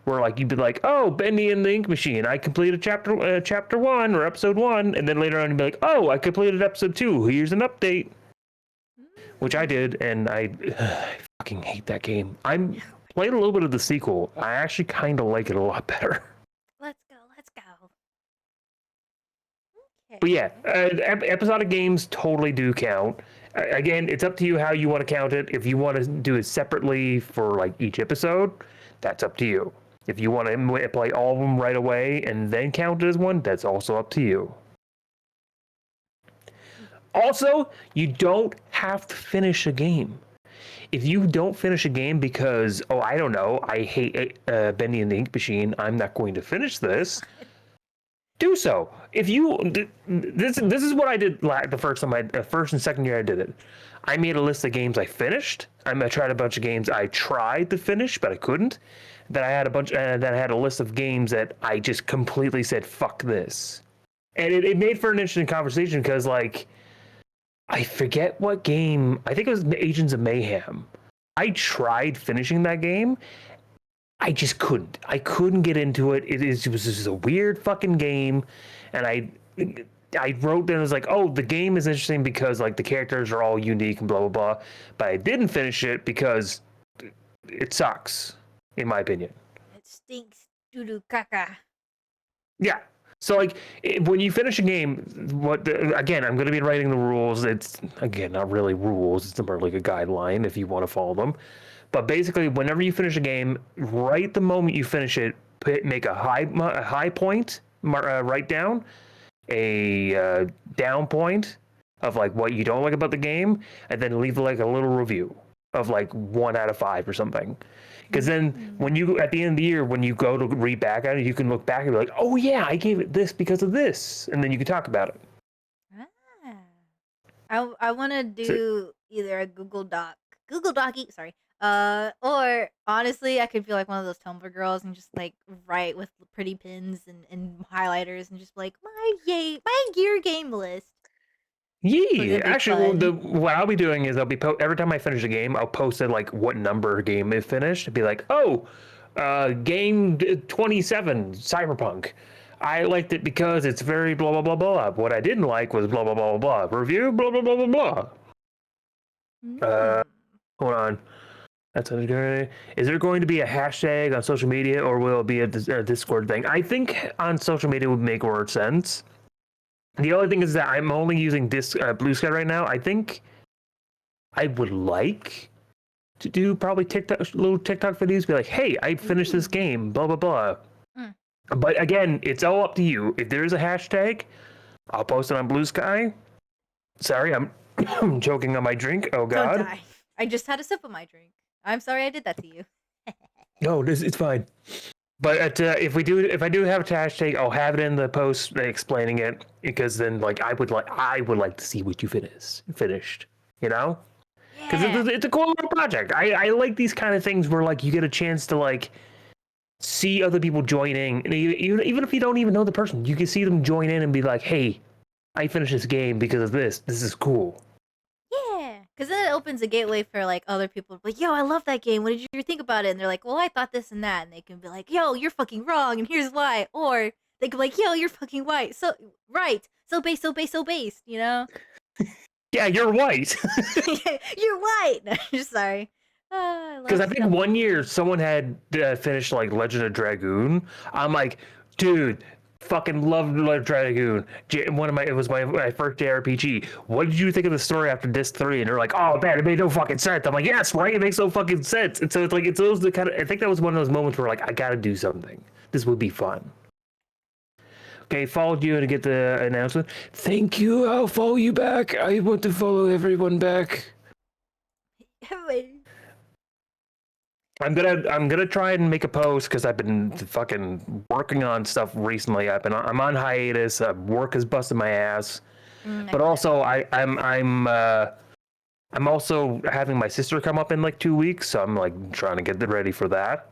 where like you'd be like, oh, Bendy and the Ink Machine, I completed chapter 1 or episode 1, and then later on you'd be like, oh, I completed episode 2. Here's an update, which I did, and I fucking hate that game. I'm played a little bit of the sequel. I actually kind of like it a lot better. Let's go. Okay. But yeah, episodic games totally do count. Again, it's up to you how you want to count it. If you want to do it separately for like each episode, that's up to you. If you want to play all of them right away and then count it as one, that's also up to you. Also, you don't have to finish a game. if you don't finish a game because, oh, I don't know, I hate Bendy and the Ink Machine, I'm not going to finish this. Do so. If you this is what I did the first time first and second year I did it. I made a list of games I finished. I tried a bunch of games I tried to finish but I couldn't. Then I had then I had a list of games that I just completely said fuck this. And it made for an interesting conversation because like I forget what game. I think it was Agents of Mayhem. I tried finishing that game. I just couldn't. I couldn't get into it. It was just a weird fucking game, and I wrote down, I was like, oh, the game is interesting because like the characters are all unique and blah blah blah. But I didn't finish it because it sucks, in my opinion. It stinks doo doo caca. Yeah. So like when you finish a game, again, I'm going to be writing the rules. It's again not really rules. It's more like a guideline if you want to follow them. But basically, whenever you finish a game, right the moment you finish it, make a high point, write down a down point of like what you don't like about the game, and then leave like a little review of like 1 out of 5 or something. Because then when you at the end of the year, when you go to read back at it, you can look back and be like, oh yeah, I gave it this because of this, and then you can talk about it. I want to do either a Google Doc, sorry. Or honestly, I could feel like one of those Tumblr girls and just like write with pretty pins and highlighters and just like my year game list. Yeah, actually, what I'll be doing is I'll be every time I finish a game, I'll post it like what number game it finished. It'd be like, oh, game 27, Cyberpunk. I liked it because it's very blah blah blah blah. What I didn't like was blah blah blah blah blah. Review blah blah blah blah blah. Hold on. That's a Is there going to be a hashtag on social media, or will it be a Discord thing? I think on social media would make more sense. The only thing is that I'm only using Blue Sky right now. I think I would like to do probably little TikTok videos. Be like, hey, I finished this game, blah blah blah. But again, it's all up to you. If there's a hashtag, I'll post it on Blue Sky. Sorry, I'm choking on my drink. Oh God! Don't die. I just had a sip of my drink. I'm sorry I did that to you. No, it's fine. But if I do have a hashtag, I'll have it in the post explaining it, because then like I would like to see what you finished. You know, because it's a cool little project. I like these kind of things where like you get a chance to like see other people joining, and even if you don't even know the person, you can see them join in and be like, hey, I finished this game because of this. This is cool. Yeah, because then it opens a gateway for like other people. Like, yo, I love that game. What did you think about it? And they're like, well, I thought this and that. And they can be like, yo, you're fucking wrong, and here's why. Or they can be like, yo, you're fucking white. So right. So based. You know? Yeah, you're white. You're white. Just sorry. Because I think one year someone had finished like Legend of Dragoon. I'm like, dude, fucking loved Legend of Dragoon. It was my first JRPG. What did you think of the story after disc 3? And they're like, oh man, it made no fucking sense. I'm like, yes, right, it makes no fucking sense. And so it's those the kind of, I think that was one of those moments where like I gotta do something. This would be fun. Okay, followed you to get the announcement. Thank you. I'll follow you back. I want to follow everyone back. I'm gonna try and make a post because I've been fucking working on stuff recently. I'm on hiatus. Work has busted my ass, but also I'm also having my sister come up in like 2 weeks, so I'm like trying to get ready for that.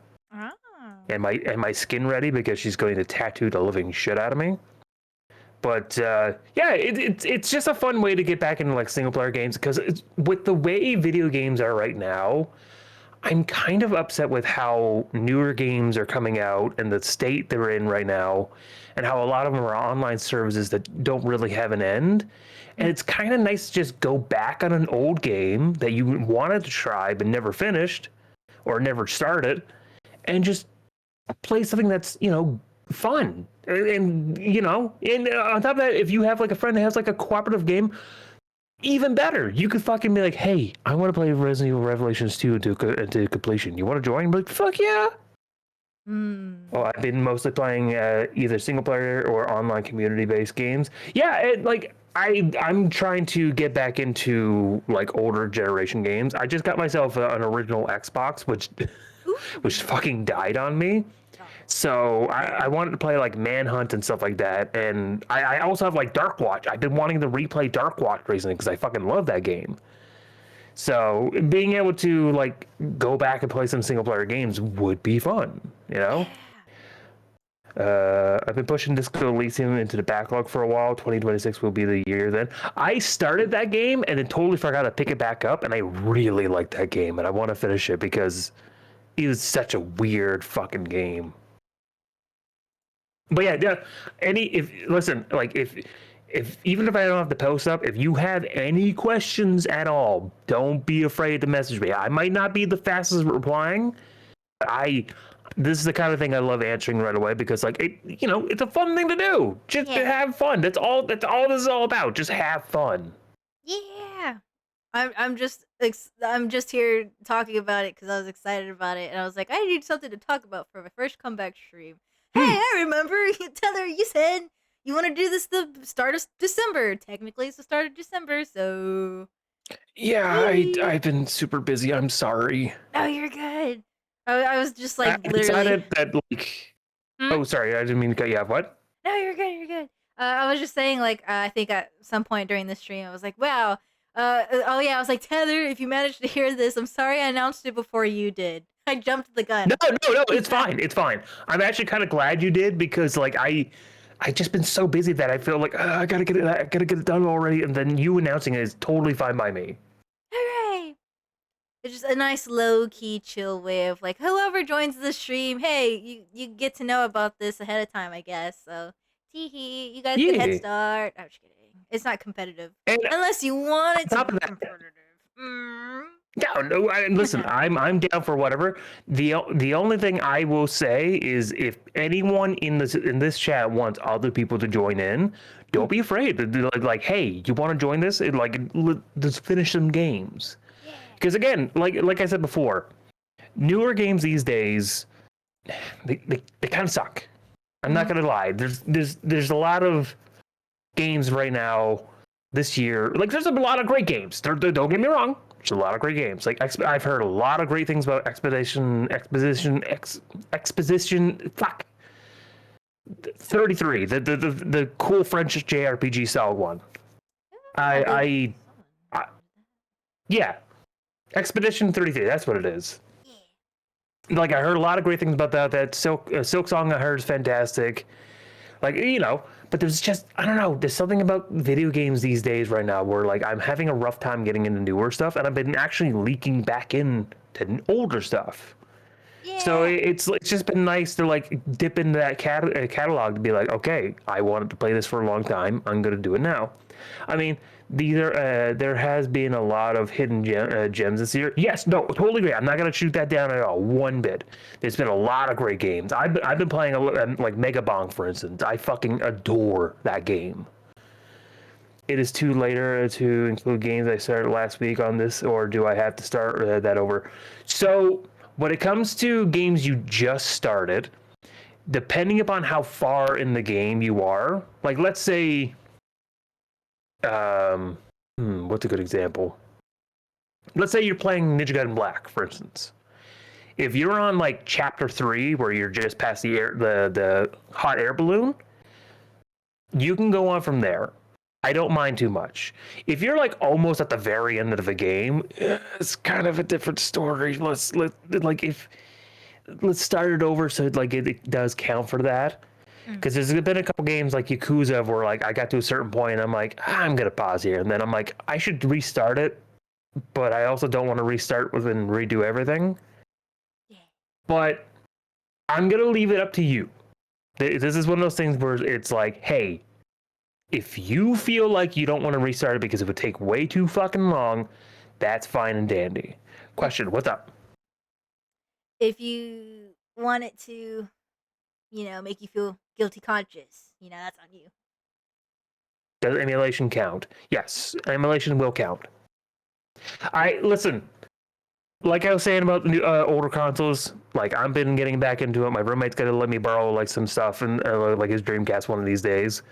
And my skin ready because she's going to tattoo the living shit out of me. But yeah, it's just a fun way to get back into like single player games, because with the way video games are right now, I'm kind of upset with how newer games are coming out and the state they're in right now, and how a lot of them are online services that don't really have an end. And it's kind of nice to just go back on an old game that you wanted to try but never finished or never started, and just play something that's, you know, fun. And you know, and on top of that, if you have like a friend that has like a cooperative game, even better. You could fucking be like, hey, I want to play Resident Evil Revelations 2 into completion. You want to join? But fuck yeah. Well, I've been mostly playing either single player or online community based games. Yeah, I'm trying to get back into like older generation games. I just got myself an original Xbox, which fucking died on me. So I wanted to play like Manhunt and stuff like that, and I also have like Dark Watch. I've been wanting to replay Dark Watch recently because I fucking love that game. So being able to like go back and play some single player games would be fun, you know. I've been pushing Disco Elysium into the backlog for a while. 2026 will be the year then. I started that game and then totally forgot to pick it back up, and I really like that game, and I want to finish it because it was such a weird fucking game. But yeah, if even if I don't have to post up, if you have any questions at all, don't be afraid to message me. I might not be the fastest at replying, but this is the kind of thing I love answering right away because it's a fun thing to do. Just to have fun. That's all this is all about. Just have fun. Yeah. I'm just here talking about it because I was excited about it, and I was like, I need something to talk about for my first comeback stream. Hey, I remember, Tether, you said you want to do this the start of December. Technically, it's the start of December, so... Yeah, I've been super busy. I'm sorry. No, you're good. I was just like, I literally... decided that, like... Oh, sorry, I didn't mean to cut you off. What? No, you're good. I was just saying, like, I think at some point during the stream, I was like, wow. I was like, Tether, if you managed to hear this, I'm sorry I announced it before you did. I jumped the gun. No, it's fine. It's fine. I'm actually kind of glad you did because, like, I just been so busy that I feel like I gotta get it done already, and then you announcing it is totally fine by me. Hooray! It's just a nice low-key chill way of like, whoever joins the stream, hey, you get to know about this ahead of time, I guess. So, teehee, you guys get a head start. I'm just kidding. It's not competitive. Unless you want it to be competitive. No, listen, I'm down for whatever. The only thing I will say is if anyone in this chat wants other people to join in, don't be afraid. Like, hey, you want to join this? Let's finish some games. Because again, like I said before, newer games these days, they kind of suck. I'm not gonna lie. There's a lot of games right now this year. Like there's a lot of great games. Don't get me wrong. There's a lot of great games. Like I've heard a lot of great things about Exposition. Fuck. 33, the cool French JRPG style one. Yeah, Expedition 33. That's what it is. Like I heard a lot of great things about that. That Silk Song I heard is fantastic. Like but there's just I don't know. There's something about video games these days right now where like I'm having a rough time getting into newer stuff, and I've been actually leaking back into older stuff. Yeah. So it's just been nice to like dip into that catalog to be like, okay, I wanted to play this for a long time. I'm gonna do it now. I mean, there has been a lot of hidden gems this year. Yes, no, totally agree. I'm not gonna shoot that down at all, one bit. There's been a lot of great games. I've been playing like Mega Bong, for instance. I fucking adore that game. It is too later to include games I started last week on this, or do I have to start that over? So when it comes to games you just started, depending upon how far in the game you are, like let's say. What's a good example? Let's say you're playing Ninja Gaiden Black, for instance. If you're on like chapter 3, where you're just past the hot air balloon, you can go on from there. I don't mind too much. If you're like almost at the very end of the game, it's kind of a different story. Let's start it over so like it does count for that. Because there's been a couple games like Yakuza where like I got to a certain point and I'm like, I'm gonna pause here, and then I'm like, I should restart it, but I also don't want to restart and redo everything. Yeah. But I'm gonna leave it up to you. This is one of those things where it's like, hey, if you feel like you don't want to restart it because it would take way too fucking long, that's fine and dandy. Question, what's up? If you want it to, make you feel guilty conscious, that's on you. Does emulation count? Yes, emulation will count. Listen, like I was saying about the older consoles, like I've been getting back into it. My roommate's gonna let me borrow like some stuff and like his Dreamcast one of these days.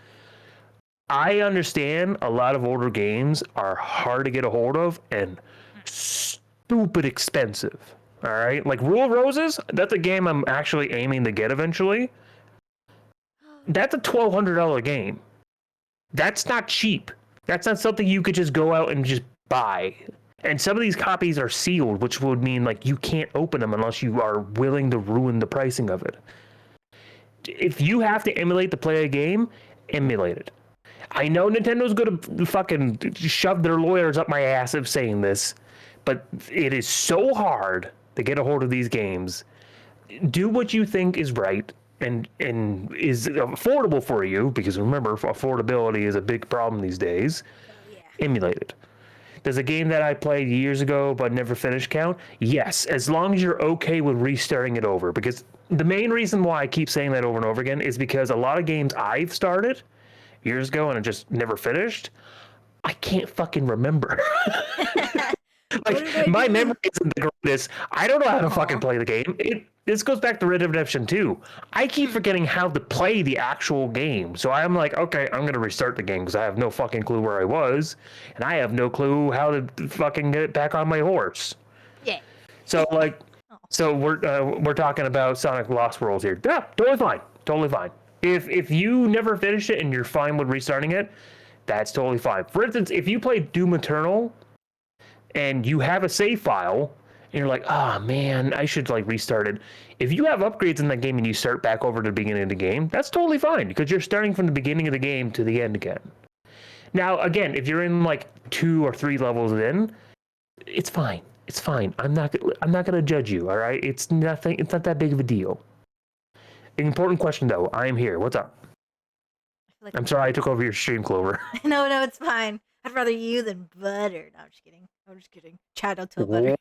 I understand a lot of older games are hard to get a hold of and stupid expensive. All right, like Rule of Roses, that's a game I'm actually aiming to get eventually. That's a $1,200 game. That's not cheap. That's not something you could just go out and just buy. And some of these copies are sealed, which would mean like you can't open them unless you are willing to ruin the pricing of it. If you have to emulate to play a game, emulate it. I know Nintendo's going to fucking shove their lawyers up my ass of saying this, but it is so hard to get a hold of these games. Do what you think is right and is affordable for you, because remember, affordability is a big problem these days. Emulate it. Does a game that I played years ago but never finished count? Yes, as long as you're okay with restarting it over. Because the main reason why I keep saying that over and over again is because a lot of games I've started years ago and I just never finished, I can't fucking remember. Like, my memory isn't the greatest. I don't know how to fucking play the game. This goes back to Red Dead Redemption 2. I keep forgetting how to play the actual game. So I'm like, okay, I'm going to restart the game because I have no fucking clue where I was. And I have no clue how to fucking get back on my horse. Yeah. So, like, so we're talking about Sonic Lost Worlds here. Yeah, totally fine. Totally fine. If you never finish it and you're fine with restarting it, that's totally fine. For instance, if you play Doom Eternal and you have a save file and you're like, oh man, I should like restart it. If you have upgrades in that game and you start back over to the beginning of the game, that's totally fine because you're starting from the beginning of the game to the end again. Now, again, if you're in like 2 or 3 levels in, it's fine. It's fine. I'm not gonna judge you. All right, it's nothing. It's not that big of a deal. An important question though. I am here. What's up? Like I'm sorry I took over your stream, Clover. No, it's fine. I'd rather you than butter. No, I'm just kidding. Shout out to butter.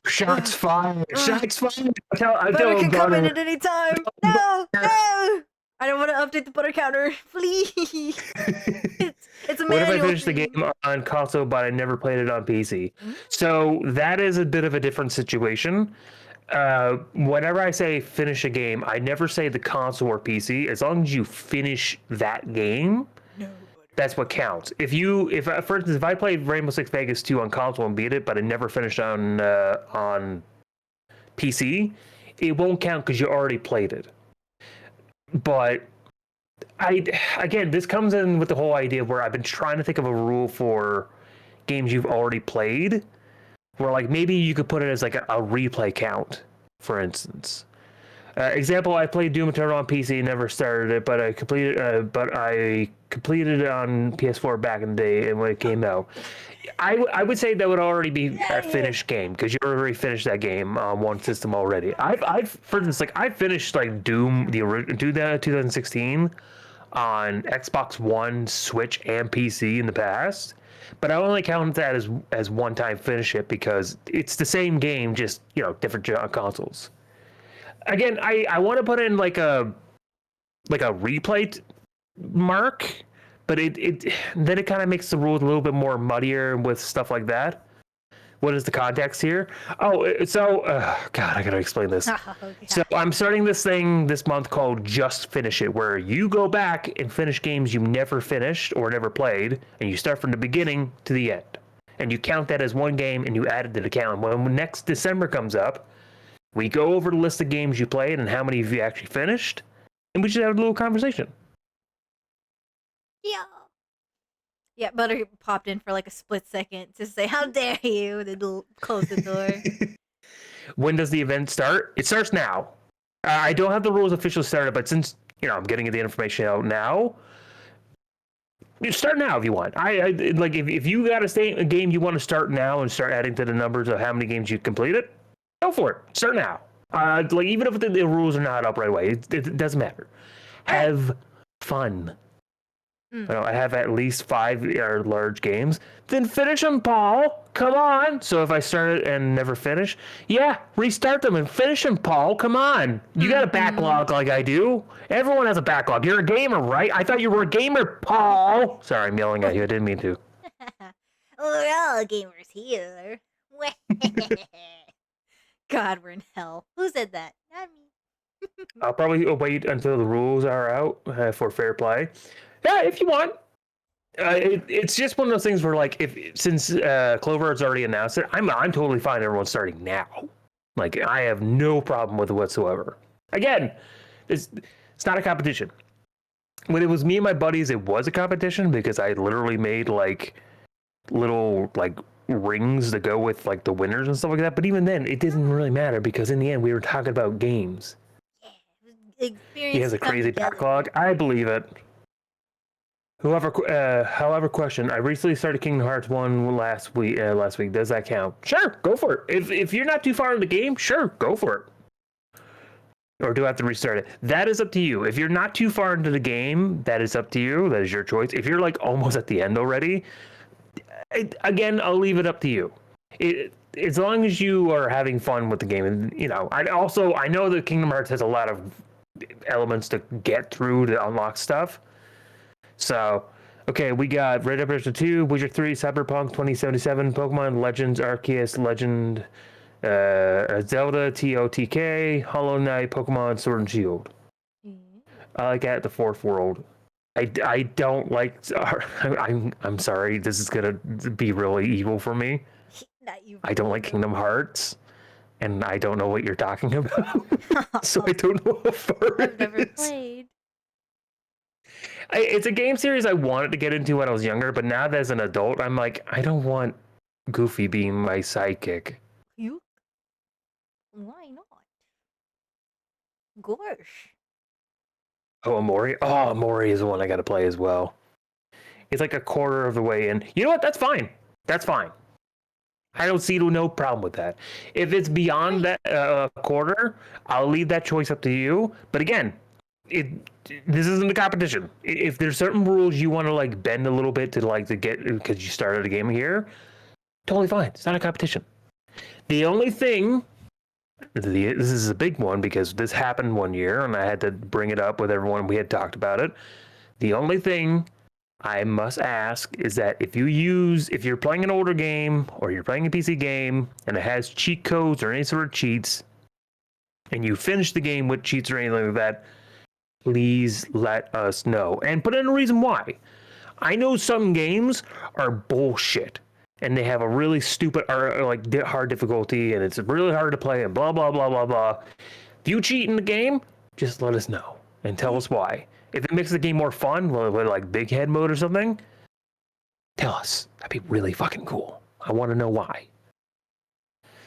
Shots fired. Shots fired. Butter can come in at any time. No. I don't want to update the butter counter. Please. It's a What if I manual finished the thing. game on console, but I never played it on PC? So that is a bit of a different situation. Whenever I say finish a game, I never say the console or PC. As long as you finish that game, that's what counts. For instance, if I played Rainbow Six Vegas 2 on console and beat it, but I never finished on PC, it won't count because you already played it. But again, this comes in with the whole idea where I've been trying to think of a rule for games you've already played, where like maybe you could put it as like a replay count, for instance. Example: I played Doom Eternal on PC, never started it, but I completed it on PS4 back in the day, and when it came out, I would say that would already be a finished game because you already finished that game on one system already. I've for instance, like I finished like Doom 2016 on Xbox One, Switch, and PC in the past, but I only count that as one time finish it because it's the same game, just different consoles. Again, I want to put in like a replay mark, but it then it kind of makes the rules a little bit more muddier with stuff like that. What is the context here? Oh, so God, I gotta explain this. So I'm starting this thing this month called Just Finish It, where you go back and finish games you never finished or never played, and you start from the beginning to the end, and you count that as one game, and you add it to the count. When next December comes up, we go over the list of games you played and how many of you actually finished, and we just have a little conversation. Yeah, Butter popped in for like a split second to say, how dare you, and then close the door. When does the event start? It starts now. I don't have the rules officially started, but since I'm getting the information out now, you start now if you want. I like if you got a game you want to start now and start adding to the numbers of how many games you completed, go for it. Start now. Like even if the rules are not up right away, it doesn't matter. Have fun. I have at least 5 large games. Then finish them, Paul. Come on. So if I start it and never finish, restart them and finish them, Paul. Come on. You got a backlog like I do. Everyone has a backlog. You're a gamer, right? I thought you were a gamer, Paul. Sorry, I'm yelling at you. I didn't mean to. We're all gamers here. God, we're in hell. Who said that? Not me. I'll probably wait until the rules are out for fair play. Yeah, if you want. It's just one of those things where, like, since Clover has already announced it, I'm totally fine. Everyone's starting now. Like, I have no problem with it whatsoever. Again, it's not a competition. When it was me and my buddies, it was a competition because I literally made like little like rings to go with like the winners and stuff like that. But even then, it didn't really matter because in the end, we were talking about games. Yeah, He has a crazy backlog. I believe it. However, question. I recently started Kingdom Hearts 1 last week. Does that count? Sure, go for it. If you're not too far in the game, sure, go for it. Or do I have to restart it? That is up to you. If you're not too far into the game, that is up to you. That is your choice. If you're like almost at the end already, again, I'll leave it up to you. As long as you are having fun with the game, and I know that Kingdom Hearts has a lot of elements to get through to unlock stuff. So, okay, we got Red Dead Redemption 2, Witcher 3, Cyberpunk 2077, Pokemon Legends Arceus, Legend, Zelda, TOTK, Hollow Knight, Pokemon Sword and Shield. I like that, the fourth world. I don't like. I'm sorry. This is gonna be really evil for me. I don't like Kingdom Hearts, and I don't know what you're talking about. So I don't know what far I've never played. It's a game series I wanted to get into when I was younger, but now that as an adult, I'm like, I don't want Goofy being my sidekick. You? Why not? Gosh. Oh, Amori? Oh, Amori is the one I got to play as well. It's like a quarter of the way in. You know what? That's fine. That's fine. I don't see no problem with that. If it's beyond that quarter, I'll leave that choice up to you. But again, this isn't a competition. If there's certain rules you want to like bend a little bit to get because you started a game here, totally fine. It's not a competition. The only thing, this is a big one because this happened one year and I had to bring it up with everyone. We had talked about it. The only thing I must ask is that if you're playing an older game or you're playing a PC game and it has cheat codes or any sort of cheats, and you finish the game with cheats or anything like that, please let us know and put in a reason why. I know some games are bullshit and they have a really stupid or like hard difficulty and it's really hard to play and blah blah blah blah blah. If you cheat in the game, just let us know and tell us why. If it makes the game more fun, with like big head mode or something, tell us. That'd be really fucking cool. I want to know why.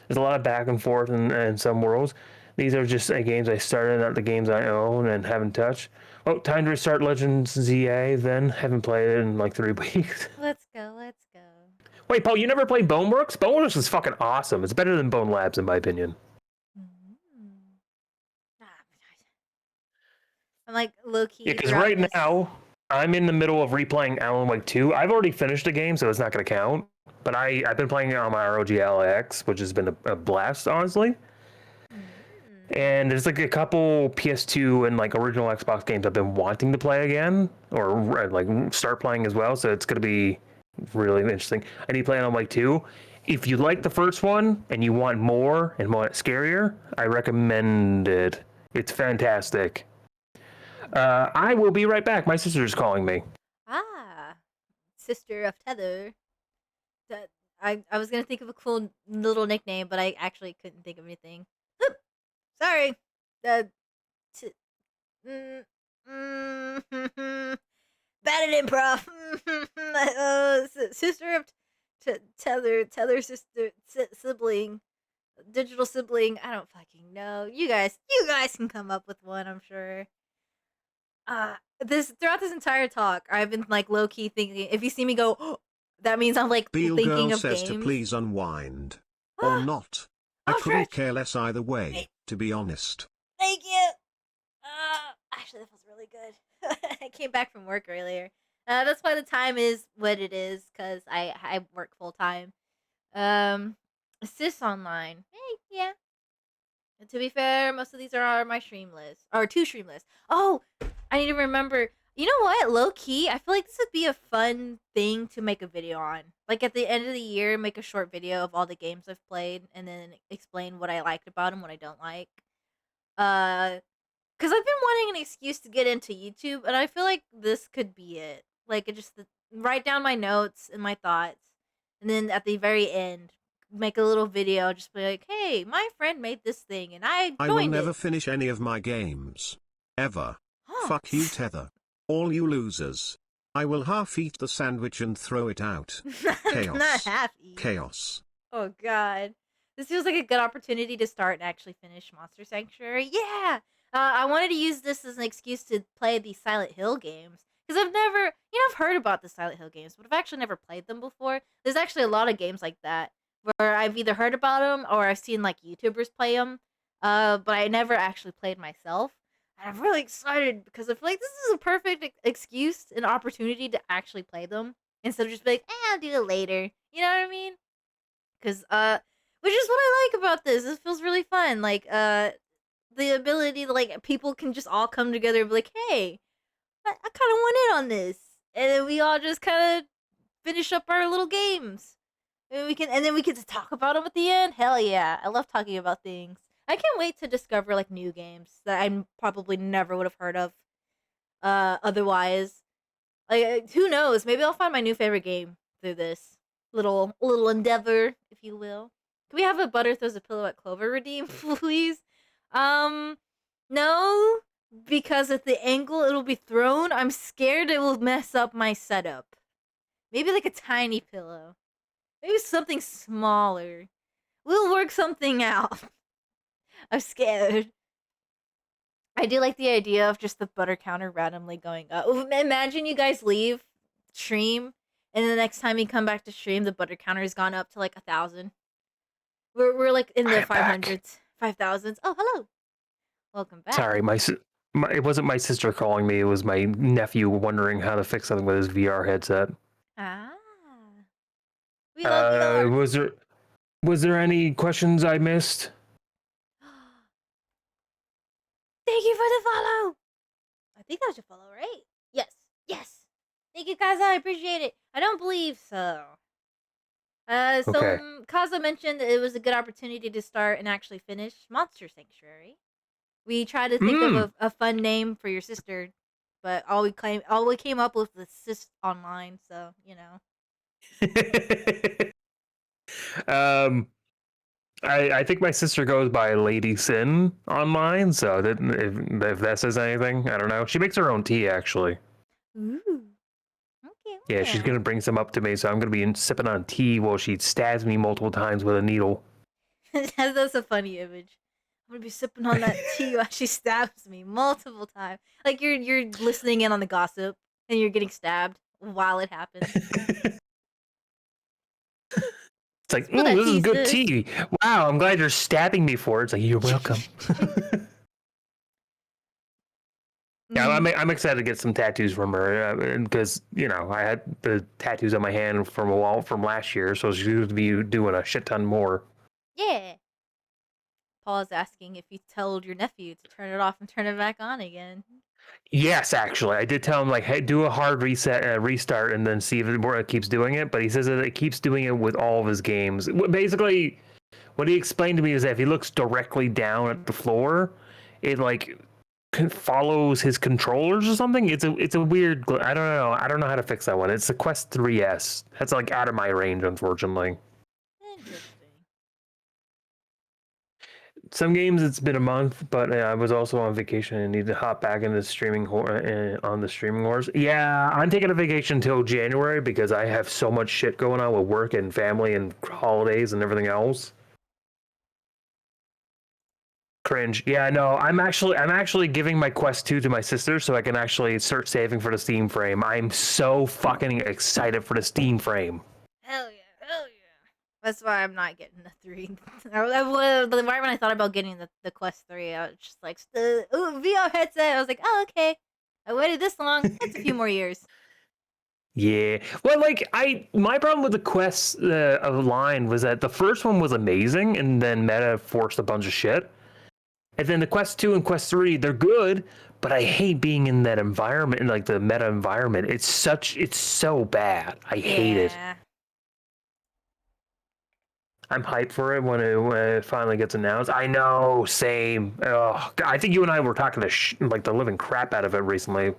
There's a lot of back and forth in some worlds. These are just games I started, not the games I own and haven't touched. Oh, time to restart Legends ZA then. Haven't played it in like 3 weeks. Let's go. Wait, Paul, you never played Boneworks? Boneworks is fucking awesome. It's better than Bone Labs in my opinion. I'm like low-key. Yeah, because right now, I'm in the middle of replaying Alan Wake 2. I've already finished the game, so it's not going to count. But I've been playing it on my ROG Alex, which has been a blast, honestly. And there's like a couple PS2 and like original Xbox games I've been wanting to play again, or like start playing as well. So it's going to be really interesting. I need to play Alan Wake 2. If you like the first one and you want more and more scarier, I recommend it. It's fantastic. I will be right back. My sister's calling me. Ah, sister of Tether. I was gonna think of a cool little nickname, but I actually couldn't think of anything. Sorry. Bad at improv. Sister of Tether sister sibling, digital sibling. I don't fucking know. You guys can come up with one. I'm sure. Throughout this entire talk, I've been like low key thinking. If you see me go, oh, that means I'm like Beal thinking Girl of says games. to please unwind. Or not. I couldn't care less either way, to be honest. Thank you. Actually, that feels really good. I came back from work earlier. That's why the time is what it is, because I work full time. Sis online. Hey, yeah. And to be fair, most of these are my stream list. Or 2 stream lists. Oh, I need to remember. You know what? Low key, I feel like this would be a fun thing to make a video on. Like at the end of the year, make a short video of all the games I've played, and then explain what I liked about them, what I don't like. Because I've been wanting an excuse to get into YouTube, and I feel like this could be it. Like, write down my notes and my thoughts, and then at the very end, make a little video, just be like, hey, my friend made this thing, and I I will joined never it. finish any of my games. Ever. Huh. Fuck you, Tether. All you losers. I will half eat the sandwich and throw it out. Chaos. Not happy. Chaos. Oh, God. This feels like a good opportunity to start and actually finish Monster Sanctuary. Yeah! I wanted to use this as an excuse to play the Silent Hill games. Because I've heard about the Silent Hill games, but I've actually never played them before. There's actually a lot of games like that, where I've either heard about them or I've seen, like, YouTubers play them, but I never actually played myself. And I'm really excited because I feel like this is a perfect excuse and opportunity to actually play them, instead of just be like, I'll do it later. You know what I mean? Because, which is what I like about this. This feels really fun. Like, the ability to, like, people can just all come together and be like, hey, I kind of want in on this. And then we all just kind of finish up our little games. And then we can just talk about them at the end. Hell yeah. I love talking about things. I can't wait to discover, like, new games that I probably never would have heard of otherwise. Like, who knows? Maybe I'll find my new favorite game through this little endeavor, if you will. Can we have a Butter Throws a Pillow at Clover redeem, please? No, because at the angle it'll be thrown, I'm scared it will mess up my setup. Maybe like a tiny pillow. Maybe something smaller. We'll work something out. I'm scared. I do like the idea of just the butter counter randomly going up. Imagine you guys leave stream, and the next time you come back to stream, the butter counter has gone up to like 1,000. We're like in the 500s, 5,000s. Oh, hello. Welcome back. Sorry, it wasn't my sister calling me. It was my nephew wondering how to fix something with his VR headset. Ah. We love VR. Was there any questions I missed? Thank you for the follow. I think that was your follow, right? Yes. Yes. Thank you, Kaza. I appreciate it. I don't believe so. Okay. Kaza mentioned that it was a good opportunity to start and actually finish Monster Sanctuary. We tried to think of a fun name for your sister, but all we came up with was Sis Online, so, you know. I think my sister goes by Lady Sin online, so if that says anything, I don't know. She makes her own tea, actually. Ooh. Okay. Yeah, she's gonna bring some up to me, so I'm gonna be sipping on tea while she stabs me multiple times with a needle. That's a funny image. I'm gonna be sipping on that tea while she stabs me multiple times. Like you're listening in on the gossip and you're getting stabbed while it happens. It's like, this is good tea. Wow, I'm glad you're stabbing me for it. It's like, you're welcome. Yeah, I'm excited to get some tattoos from her because, you know, I had the tattoos on my hand from last year, so she's going to be doing a shit ton more. Yeah. Paul's asking if you told your nephew to turn it off and turn it back on again. Yes, actually. I did tell him, like, hey, do a hard restart, and then see if it keeps doing it. But he says that it keeps doing it with all of his games. Basically, what he explained to me is that if he looks directly down at the floor, it, like, follows his controllers or something. It's a weird... I don't know. I don't know how to fix that one. It's the Quest 3S. That's, like, out of my range, unfortunately. Interesting. Some games it's been a month, but I was also on vacation and need to hop back into streaming on the streaming wars. Yeah, I'm taking a vacation until January because I have so much shit going on with work and family and holidays and everything else. Cringe. Yeah, no, I'm actually giving my Quest 2 to my sister so I can actually start saving for the Steam frame. I'm so fucking excited for the Steam frame. Hell yeah. That's why I'm not getting the 3. Right when I thought about getting the Quest 3, I was just like, VR headset. I was like, oh, okay. I waited this long. That's a few more years. Yeah. Well, like, my problem with the Quest line was that the first one was amazing, and then Meta forced a bunch of shit. And then the Quest 2 and Quest 3, they're good, but I hate being in that environment, in like the meta environment. It's so bad. I hate it. Yeah. I'm hyped for it when it finally gets announced. I know, same. Oh, I think you and I were talking like the living crap out of it recently.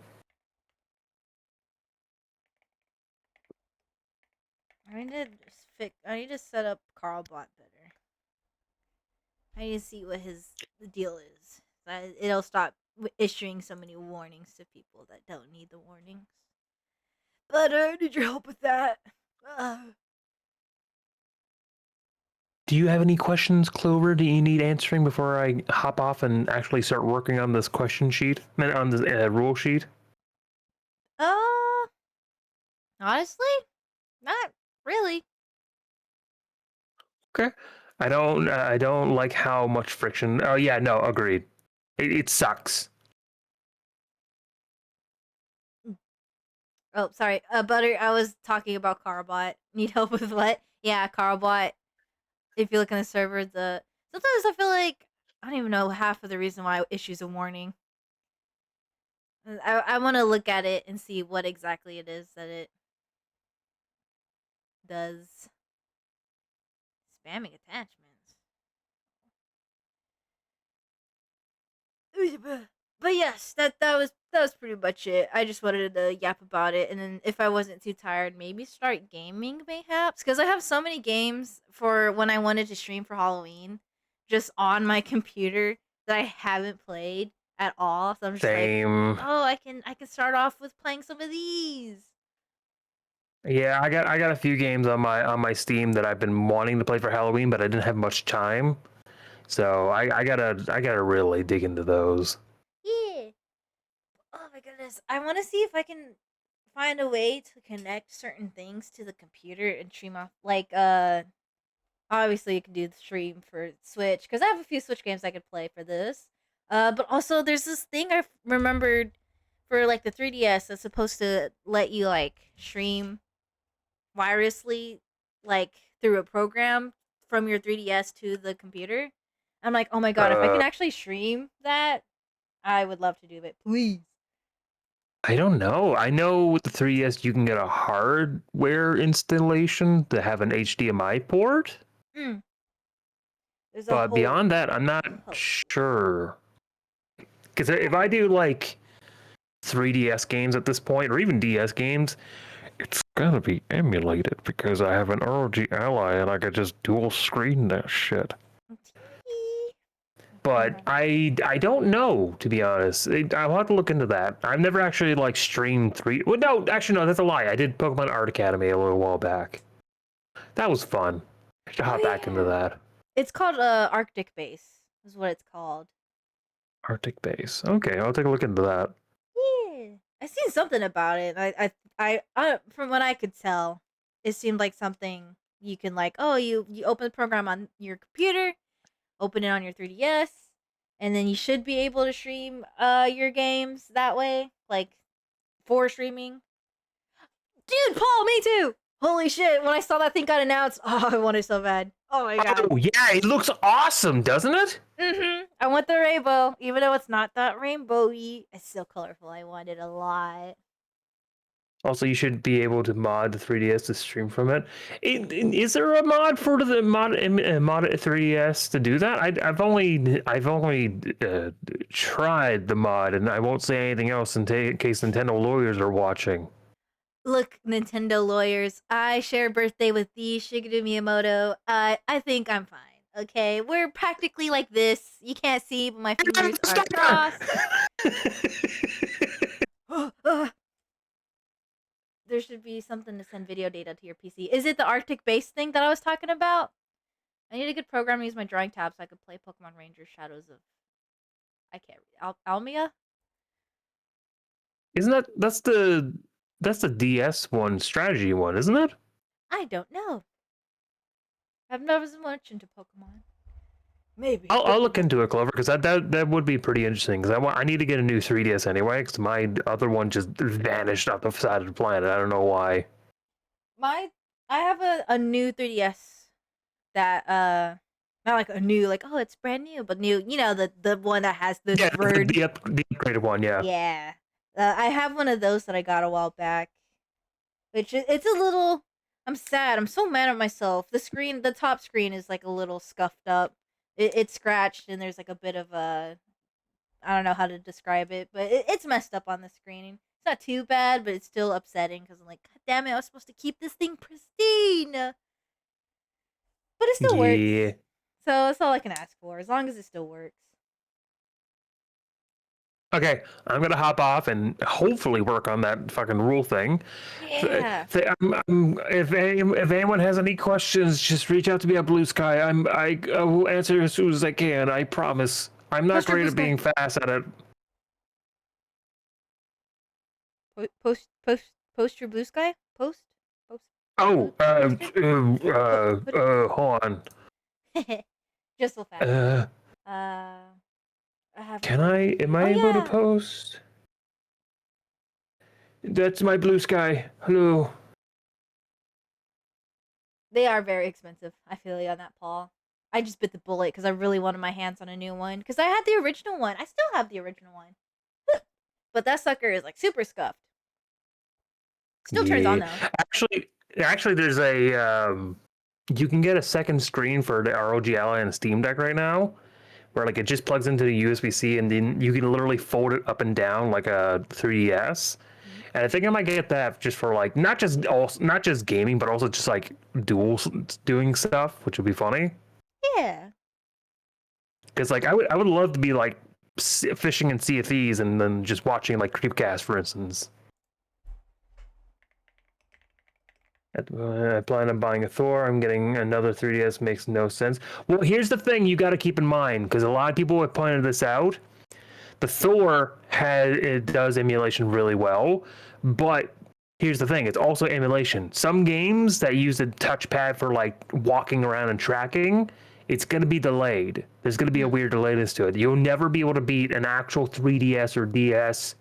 I need to set up Carlbot better. I need to see what his deal is. It'll stop issuing so many warnings to people that don't need the warnings. But I need your help with that. Do you have any questions, Clover? Do you need answering before I hop off and actually start working on this question sheet? On the rule sheet? Honestly, not really. Okay. I don't like how much friction. Oh yeah, no, agreed. It sucks. Oh, sorry. Butter, I was talking about Carbot. Need help with what? Yeah, Carbot. If you look on the server, sometimes I feel like I don't even know half of the reason why it issues a warning. I want to look at it and see what exactly it is that it does. Spamming attachments. But yes, that was pretty much it. I just wanted to yap about it, and then if I wasn't too tired, maybe start gaming, mayhaps, because I have so many games for when I wanted to stream for Halloween, just on my computer that I haven't played at all. So I'm just Same. like, oh, I can start off with playing some of these. Yeah, I got a few games on my Steam that I've been wanting to play for Halloween, but I didn't have much time. So I gotta really dig into those. Yeah. Oh my goodness. I want to see if I can find a way to connect certain things to the computer and stream off. Like, obviously you can do the stream for Switch because I have a few Switch games I could play for this. But also there's this thing I remembered for like the 3DS that's supposed to let you like stream wirelessly, like through a program from your 3DS to the computer. I'm like, oh my god, if I can actually stream that, I would love to do it. Please. I don't know. I know with the 3DS you can get a hardware installation to have an HDMI port. Mm. But beyond that, I'm not sure. Because if I do like 3DS games at this point, or even DS games, it's gotta be emulated because I have an ROG Ally and I could just dual screen that shit. But I don't know, to be honest. I'll have to look into that. I've never actually like streamed Well, no, actually no, that's a lie. I did Pokemon Art Academy a little while back. That was fun. I should hop back into that. It's called Arctic Base. Is what it's called. Arctic Base. Okay, I'll take a look into that. Yeah, I seen something about it. I from what I could tell, it seemed like something you can like. Oh, you open the program on your computer, open it on your 3DS, and then you should be able to stream your games that way, like for streaming. Dude, Paul, me too. Holy shit! When I saw that thing got announced, oh, I wanted so bad. Oh my god. Oh yeah, it looks awesome, doesn't it? I want the rainbow, even though it's not that rainbowy. It's still colorful. I want it a lot. Also, you should be able to mod the 3DS to stream from it. Is there a mod for the mod 3DS to do that? I've only tried the mod, and I won't say anything else in case Nintendo lawyers are watching. Look, Nintendo lawyers, I share a birthday with the Shigeru Miyamoto. I think I'm fine. Okay, we're practically like this. You can't see, but my fingers are crossed. There should be something to send video data to your PC. Is it the Arctic Base thing that I was talking about? I need a good program to use my drawing tab so I could play Pokemon Ranger Shadows of... I can't read. Almia? Isn't that's the DS one, strategy one, isn't it? I don't know. I've never been much into Pokemon. Maybe. I'll look into it, Clover, because that would be pretty interesting. Because I need to get a new 3DS anyway, because my other one just vanished off the side of the planet. I don't know why. I have a new 3DS that Not like a new, like, oh, it's brand new, but new. You know, the one that has the Yeah, bird. the upgraded one, yeah. Yeah, I have one of those that I got a while back. Which it's a little. I'm sad. I'm so mad at myself. The top screen is like a little scuffed up. It's scratched and there's like a bit of a. I don't know how to describe it, but it's messed up on the screen. It's not too bad, but it's still upsetting because I'm like, God damn it! I was supposed to keep this thing pristine, but it still works. Yeah. So that's all I can ask for, as long as it still works. Okay, I'm gonna hop off and hopefully work on that fucking rule thing. Yeah. If anyone has any questions, just reach out to me on Blue Sky. I will answer as soon as I can. I promise. I'm not Post your great Blue at being fast at it. Post your Blue Sky. Post. Oh, Post hold on. it. Just so fast. I have. Can I? Am I able to post? That's my Blue Sky. Hello. They are very expensive. I feel you on that, Paul. I just bit the bullet because I really wanted my hands on a new one. Because I had the original one. I still have the original one. But that sucker is like super scuffed. Still turns on though. Actually, there's a you can get a second screen for the ROG Ally and Steam Deck right now, where like it just plugs into the USB-C and then you can literally fold it up and down like a 3DS. And I think I might get that just for like not just gaming, but also just like doing stuff, which would be funny. Yeah. Because like I would love to be like fishing in Sea of Thieves and then just watching like Creepcast, for instance. I plan on buying a Thor. I'm getting another 3DS. Makes no sense. Well, here's the thing you got to keep in mind, because a lot of people have pointed this out. The Thor does emulation really well, but here's the thing: it's also emulation. Some games that use a touchpad for like walking around and tracking, it's going to be delayed. There's going to be a weird delayness to it. You'll never be able to beat an actual 3DS or DS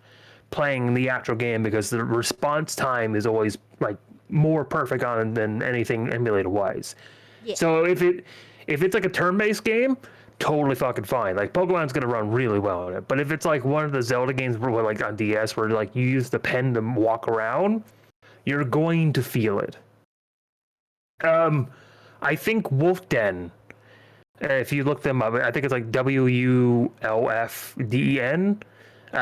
playing the actual game because the response time is always like more perfect on it than anything emulated wise. Yeah. So if it's like a turn-based game, totally fucking fine. Like Pokemon's gonna run really well on it. But if it's like one of the Zelda games where like on DS where like you use the pen to walk around, you're going to feel it. I think Wolf Den, if you look them up, I think it's like WULFDEN.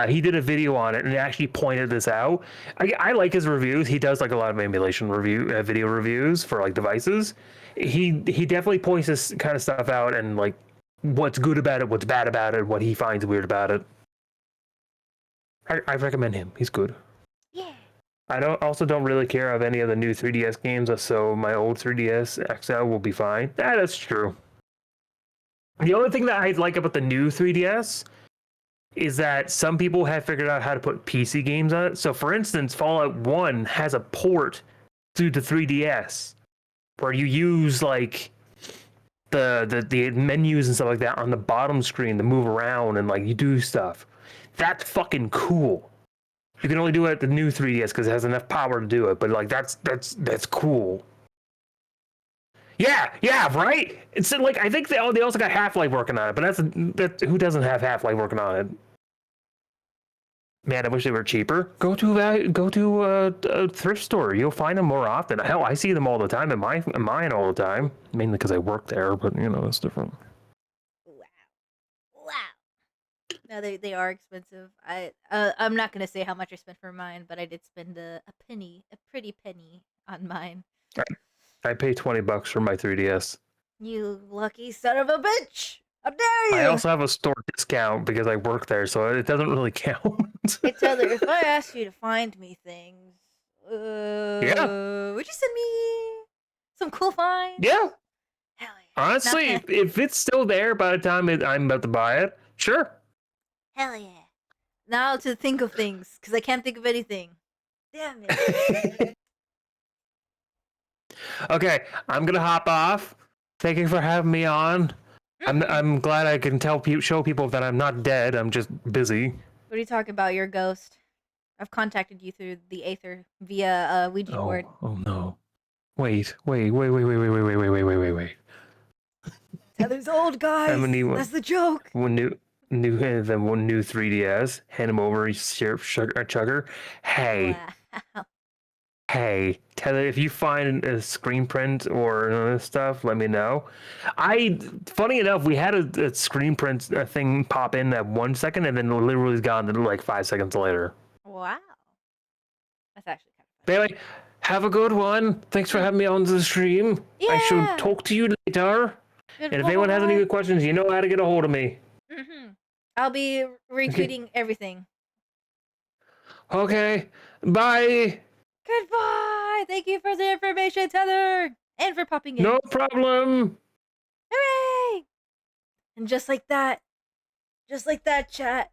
He did a video on it and actually pointed this out. I like his reviews. He does like a lot of emulation video reviews for like devices. He definitely points this kind of stuff out and like what's good about it, what's bad about it, what he finds weird about it. I recommend him. He's good. Yeah. I don't really care of any of the new 3DS games, so my old 3DS XL will be fine. That's true. The only thing that I like about the new 3DS is that some people have figured out how to put PC games on it. So, for instance, Fallout 1 has a port through the 3DS where you use like the menus and stuff like that on the bottom screen to move around and like you do stuff. That's fucking cool. You can only do it at the new 3DS because it has enough power to do it, but like that's cool. Yeah, right. It's like I think they also got Half-Life working on it, but that's who doesn't have Half-Life working on it? Man, I wish they were cheaper. Go to a thrift store. You'll find them more often. Hell, I see them all the time in mine all the time. Mainly because I work there, but you know it's different. Wow. No, they are expensive. I'm not gonna say how much I spent for mine, but I did spend a pretty penny on mine. I pay $20 for my 3DS. You lucky son of a bitch! How dare you! I also have a store discount because I work there, so it doesn't really count. Hey Taylor, if I asked you to find me things, yeah, would you send me some cool finds? Yeah. Hell yeah. Honestly, if it's still there by the time I'm about to buy it, sure. Hell yeah. Now to think of things, because I can't think of anything. Damn it. Okay, I'm gonna hop off. Thank you for having me on. I'm glad I can show people that I'm not dead. I'm just busy. What are you talking about? You're a ghost. I've contacted you through the Aether via Ouija board. Oh no! Wait. Tether's old, guys. I'm a new one. That's the joke. One new 3DS. Hand him over. Chugger. Hey, Wow. hey, Tether. If you find a screen print or other stuff, let me know. Funny enough, we had a screen print thing pop in at 1 second, and then literally gone like 5 seconds later. Wow. That's actually kind of But anyway, have a good one. Thanks for having me on the stream. Yeah. I shall talk to you later. Good And if anyone has any boy. good questions, you know how to get a hold of me. I'll be retweeting everything. Okay, bye. Goodbye. Thank you for the information, Tether, and for popping in. No problem. Hooray! And just like that, chat.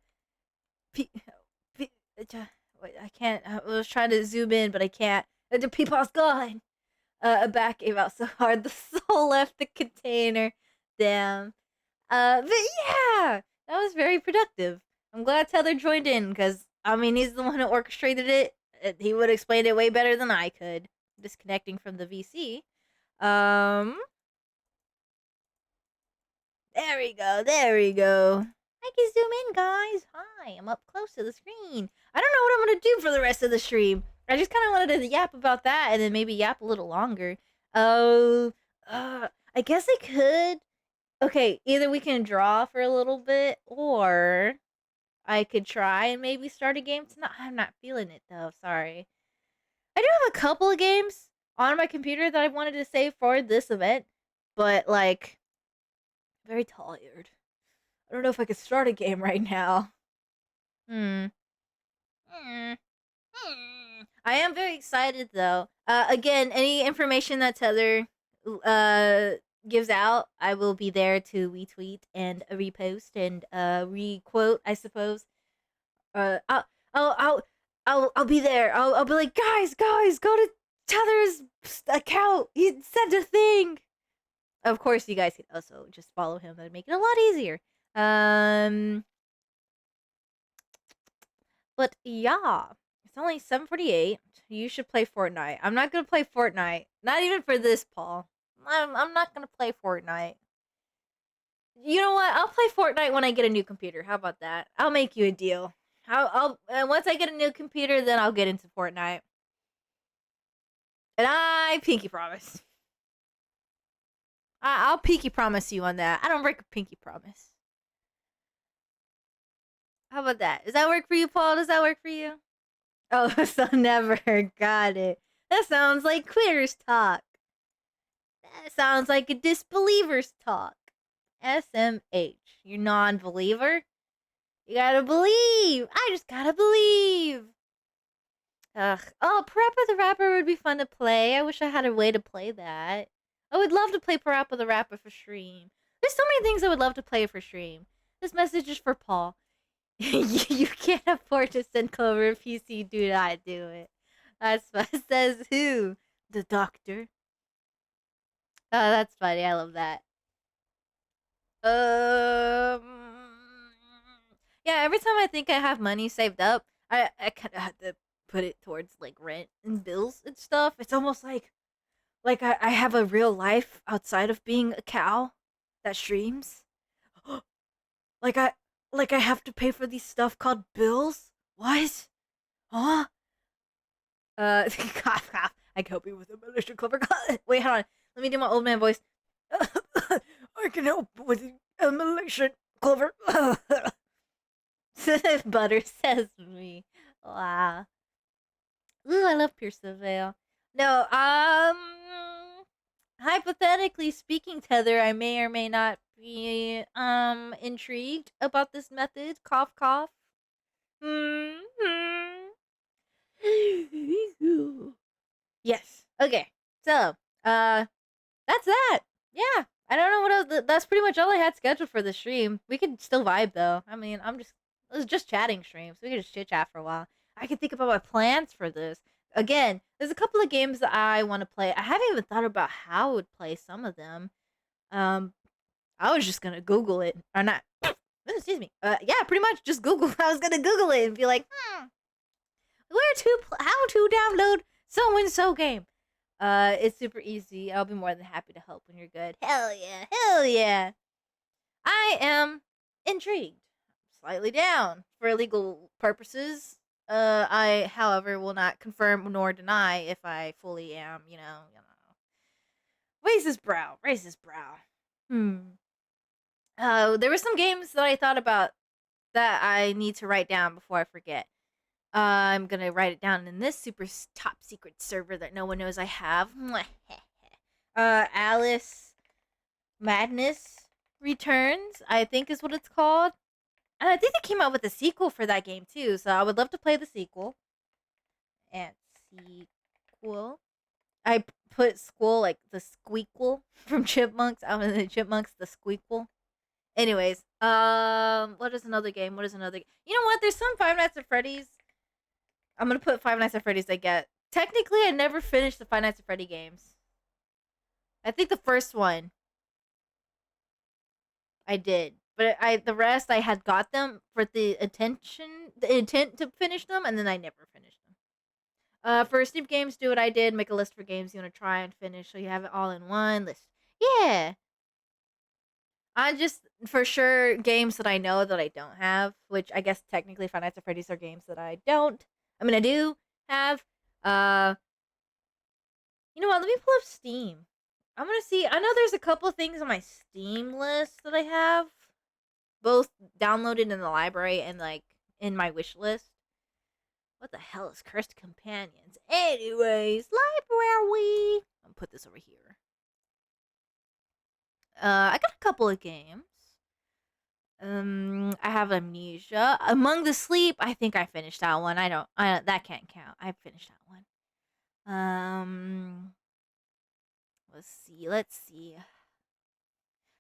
Wait, I can't. I was trying to zoom in, but I can't. The Peepaw's gone. A bat gave out so hard the soul left the container. Damn. But yeah, that was very productive. I'm glad Tether joined in because I mean he's the one who orchestrated it. He would explain it way better than I could. Disconnecting from the VC. There we go. I can zoom in, guys. Hi, I'm up close to the screen. I don't know what I'm gonna do for the rest of the stream. I just kind of wanted to yap about that and then maybe yap a little longer. I guess I could. Okay, either we can draw for a little bit or I could try and maybe start a game tonight. I'm not feeling it though. Sorry. I do have a couple of games on my computer that I wanted to save for this event, but like, very tired. I don't know if I could start a game right now. I am very excited though. Again, any information that Tether gives out, I will be there to retweet and repost and requote, I suppose. I'll be there. I'll be like, guys, go to Tether's account. He sent a thing. Of course, you guys can also just follow him. That'd make it a lot easier. But yeah, it's only 7:48. You should play Fortnite. I'm not gonna play Fortnite. Not even for this, Paul. I'm not gonna play Fortnite. You know what? I'll play Fortnite when I get a new computer. How about that? I'll make you a deal. I'll once I get a new computer, then I'll get into Fortnite. And I pinky promise. I'll pinky promise you on that. I don't break a pinky promise. How about that? Does that work for you, Paul? Does that work for you? Oh, so never. Got it. That sounds like quitters talk. That sounds like a disbeliever's talk. SMH. You non-believer? You gotta believe. I just gotta believe. Ugh. Oh, Parappa the Rapper would be fun to play. I wish I had a way to play that. I would love to play Parappa the Rapper for stream. There's so many things I would love to play for stream. This message is for Paul. You can't afford to send Clover a PC. Do not do it. That's what says who? The doctor. Oh, that's funny. I love that. Yeah, every time I think I have money saved up, I kind of have to put it towards like rent and bills and stuff. It's almost like I have a real life outside of being a cow that streams. like I have to pay for these stuff called bills. What? Huh? Cough, cough. I can help you with a militia, Clover. Wait, hold on. Let me do my old man voice. I can help with a militia, Clover. Butter says me. Wow. Ooh, I love Pierce the Veil. No, hypothetically speaking, Tether, I may or may not be intrigued about this method. Cough, cough. Yes. Okay. So, that's that. Yeah. I don't know what else. That's pretty much all I had scheduled for the stream. We could still vibe though. I mean, it was just chatting stream, so we could just chit chat for a while. I can think about my plans for this. Again, there's a couple of games that I want to play. I haven't even thought about how I would play some of them. I was just gonna Google it or not. Excuse me. Yeah, pretty much just Google. I was gonna Google it and be like, how to download so and so game. It's super easy. I'll be more than happy to help when you're good. Hell yeah, hell yeah. I am intrigued, slightly down for legal purposes. I, however, will not confirm nor deny if I fully am. Raise his brow, raise his brow. There were some games that I thought about that I need to write down before I forget. I'm gonna write it down in this super top secret server that no one knows I have. Alice Madness Returns, I think is what it's called. And I think they came out with a sequel for that game too, so I would love to play the sequel. And sequel. I put squall like the squeakle from Chipmunks. Out of the Chipmunks, the squeakle. Anyways, what is another game? You know what? There's some Five Nights at Freddy's. I'm gonna put Five Nights at Freddy's I get. Technically, I never finished the Five Nights at Freddy games. I think the first one I did, but the rest I had got them for the intent to finish them, and then I never finished them. For Steam games, do what I did. Make a list for games you want to try and finish, so you have it all in one list. Yeah. I just, for sure, games that I know that I don't have, which I guess technically Five Nights at Freddy's are games that I don't. I mean, I do have. You know what? Let me pull up Steam. I'm gonna see. I know there's a couple things on my Steam list that I have, both downloaded in the library and like in my wish list. What the hell is Cursed Companions? Anyways, library. I'm gonna put this over here. I got a couple of games. I have Amnesia. Among the Sleep, I think I finished that one. That can't count. I finished that one. Let's see.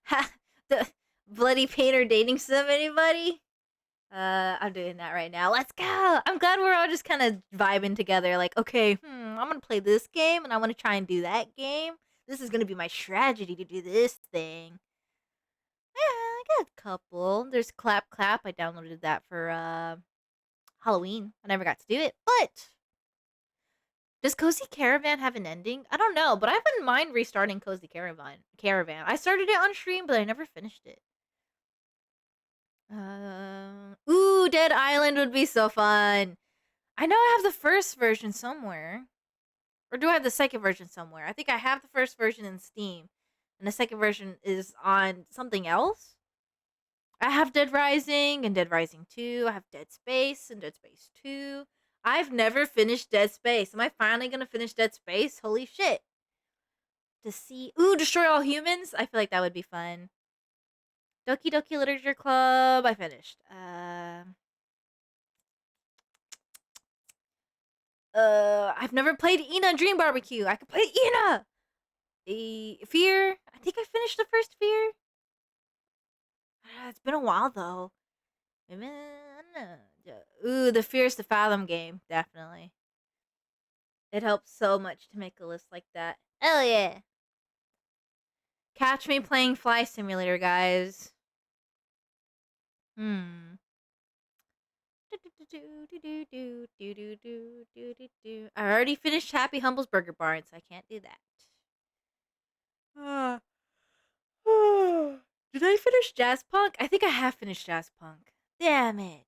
Ha! The Bloody Painter dating sim, anybody? I'm doing that right now. Let's go! I'm glad we're all just kind of vibing together. Like, okay, I'm gonna play this game, and I want to try and do that game. This is gonna be my strategy to do this thing. Yeah, I got a couple. There's Clap Clap. I downloaded that for Halloween. I never got to do it, but does Cozy Caravan have an ending? I don't know, but I wouldn't mind restarting Cozy Caravan. I started it on stream, but I never finished it. Ooh, Dead Island would be so fun. I know I have the first version somewhere. Or do I have the second version somewhere? I think I have the first version in Steam. And the second version is on something else. I have Dead Rising and Dead Rising 2. I have Dead Space and Dead Space 2. I've never finished Dead Space. Am I finally gonna finish Dead Space? Holy shit. Destroy All Humans? I feel like that would be fun. Doki Doki Literature Club. I finished. I've never played Ina Dream Barbecue. I could play Ina! Fear. I think I finished the first Fear. It's been a while, though. Ooh, the Fears to Fathom game. Definitely. It helps so much to make a list like that. Hell yeah. Catch me playing Fly Simulator, guys. I already finished Happy Humble's Burger Barn, so I can't do that. Did I finish Jazz Punk? I think I have finished Jazz Punk. Damn it.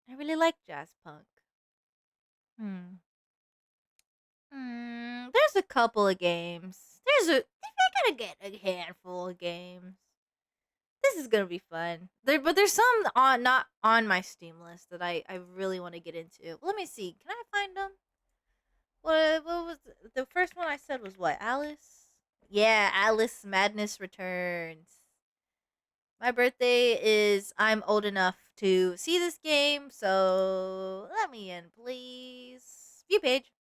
I really like Jazz Punk. There's a couple of games. I gotta get a handful of games. This is gonna be fun. But there's some not on my Steam list that I really want to get into. Let me see. Can I find them? What was the first one I said was what? Alice? Yeah, Alice Madness Returns. My birthday is I'm old enough to see this game, so let me in, please. View page.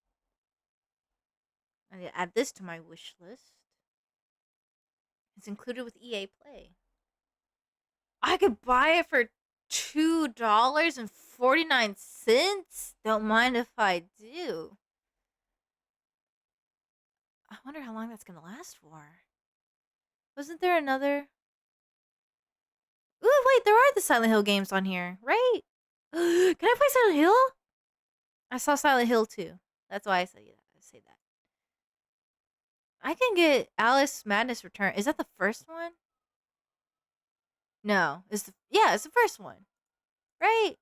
I need to add this to my wish list. It's included with EA Play. I could buy it for $2.49. Don't mind if I do. I wonder how long that's gonna last for. Wasn't there another? Ooh, wait, there are the Silent Hill games on here, right? Can I play Silent Hill? I saw Silent Hill too. That's why I say that. I can get Alice Madness Return. Is that the first one? No, it's the first one, right?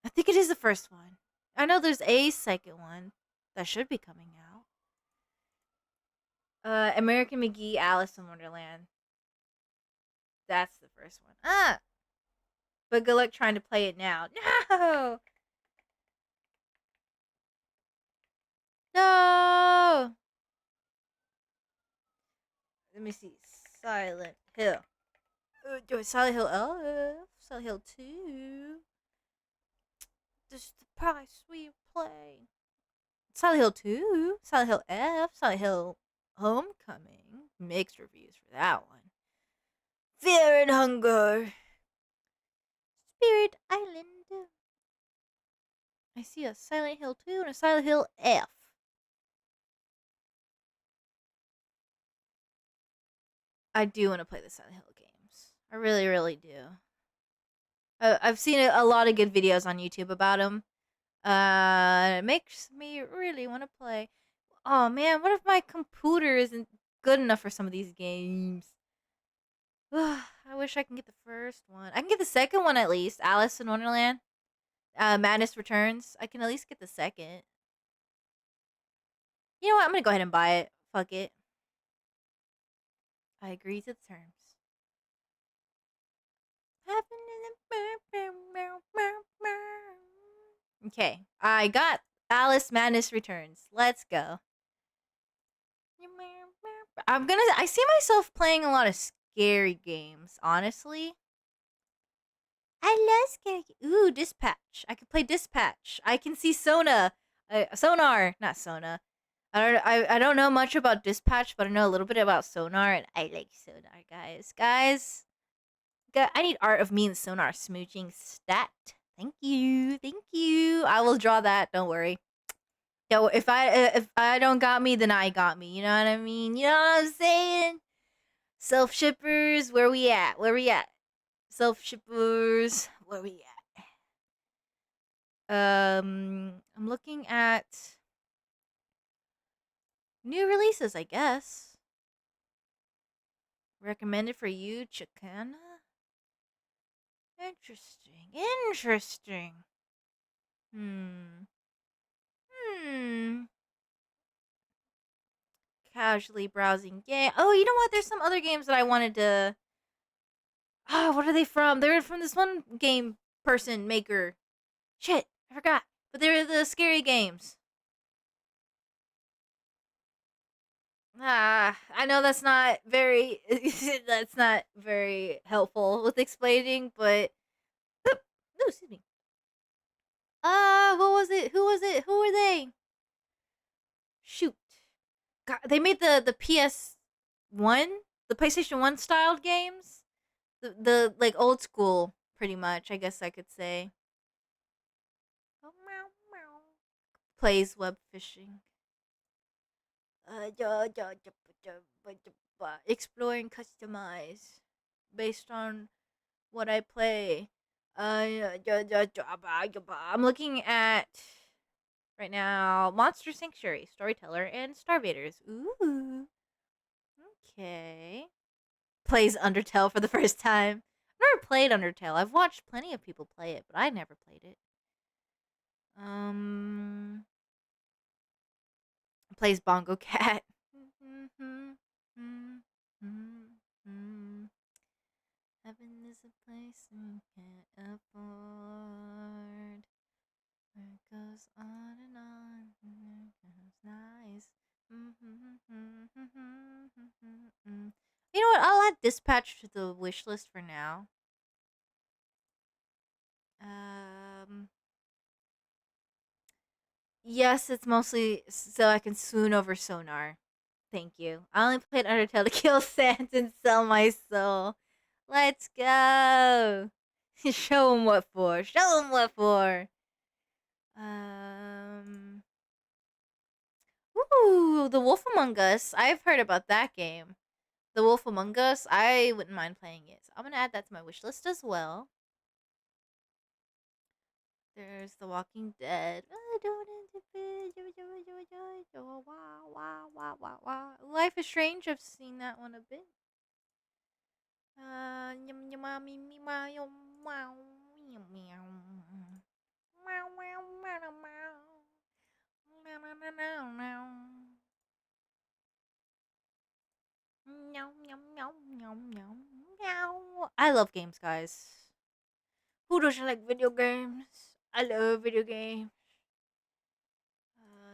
I think it is the first one. I know there's a second one that should be coming out. American McGee, Alice in Wonderland. That's the first one. But good luck trying to play it now. No, no. Let me see. Silent Hill. Silent Hill F. Silent Hill 2. This is the price we play. Silent Hill 2. Silent Hill F. Silent Hill Homecoming. Mixed reviews for that one. Fear and Hunger. Spirit Island. I see a Silent Hill 2 and a Silent Hill F. I do want to play the Silent Hill games. I really, really do. I've seen a lot of good videos on YouTube about them. It makes me really want to play. Oh man, what if my computer isn't good enough for some of these games? I wish I can get the first one. I can get the second one at least. Alice in Wonderland. Madness Returns. I can at least get the second. You know what? I'm gonna go ahead and buy it. Fuck it. I agree to the terms. Okay, I got Alice Madness Returns. Let's go. I see myself playing a lot of scary games, honestly. I love scary. Ooh, Dispatch. I could play Dispatch. I can see Sonar, not Sona. I don't know much about Dispatch, but I know a little bit about Sonar, and I like Sonar, guys. I need art of me and Sonar smooching stat. Thank you. I will draw that. Don't worry. Yo, if I don't got me, then I got me. You know what I mean? You know what I'm saying? Self shippers, where we at? Self shippers, where we at? I'm looking at new releases, I guess. Recommended for you, Chicana. Interesting. Casually browsing game. Oh, you know what? There's some other games that I wanted to. Oh, what are they from? They're from this one game person maker. Shit, I forgot. But they're the scary games. I know that's not very that's not very helpful with explaining, but no, excuse me. What was it? Who was it? Who were they? Shoot. God, they made the PS1, the PlayStation 1 styled games. The like old school pretty much, I guess I could say. Oh, meow, meow. Plays web fishing. Explore and customize based on what I play. I'm looking at right now Monster Sanctuary, Storyteller, and Starvaders. Ooh. Okay. Plays Undertale for the first time. I've never played Undertale. I've watched plenty of people play it, but I never played it. Plays Bongo Cat. Heaven is a place we can't afford. Where it goes on and on. It's nice. You know what? I'll add Dispatch to the wish list for now. Yes, it's mostly so I can swoon over Sonar. Thank you. I only played Undertale to kill Sans and sell my soul. Let's go. Show him what for. Ooh, The Wolf Among Us. I've heard about that game. The Wolf Among Us. I wouldn't mind playing it. So I'm gonna add that to my wish list as well. There's The Walking Dead. Life is Strange. I've seen that one a bit. I love games, guys. Who doesn't like video games? I love video games.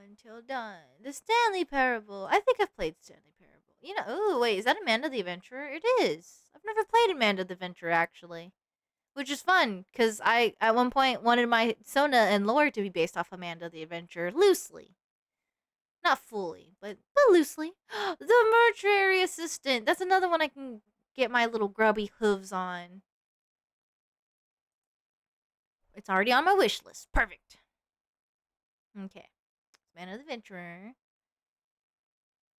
Until Dawn. The Stanley Parable. I think I've played Stanley Parable. You know, oh, wait, is that Amanda the Adventurer? It is. I've never played Amanda the Adventurer, actually. Which is fun, because I, at one point, wanted my Sona and lore to be based off Amanda the Adventurer, loosely. Not fully, but loosely. The Mortuary Assistant. That's another one I can get my little grubby hooves on. It's already on my wish list. Perfect. Okay. Man of the Adventurer.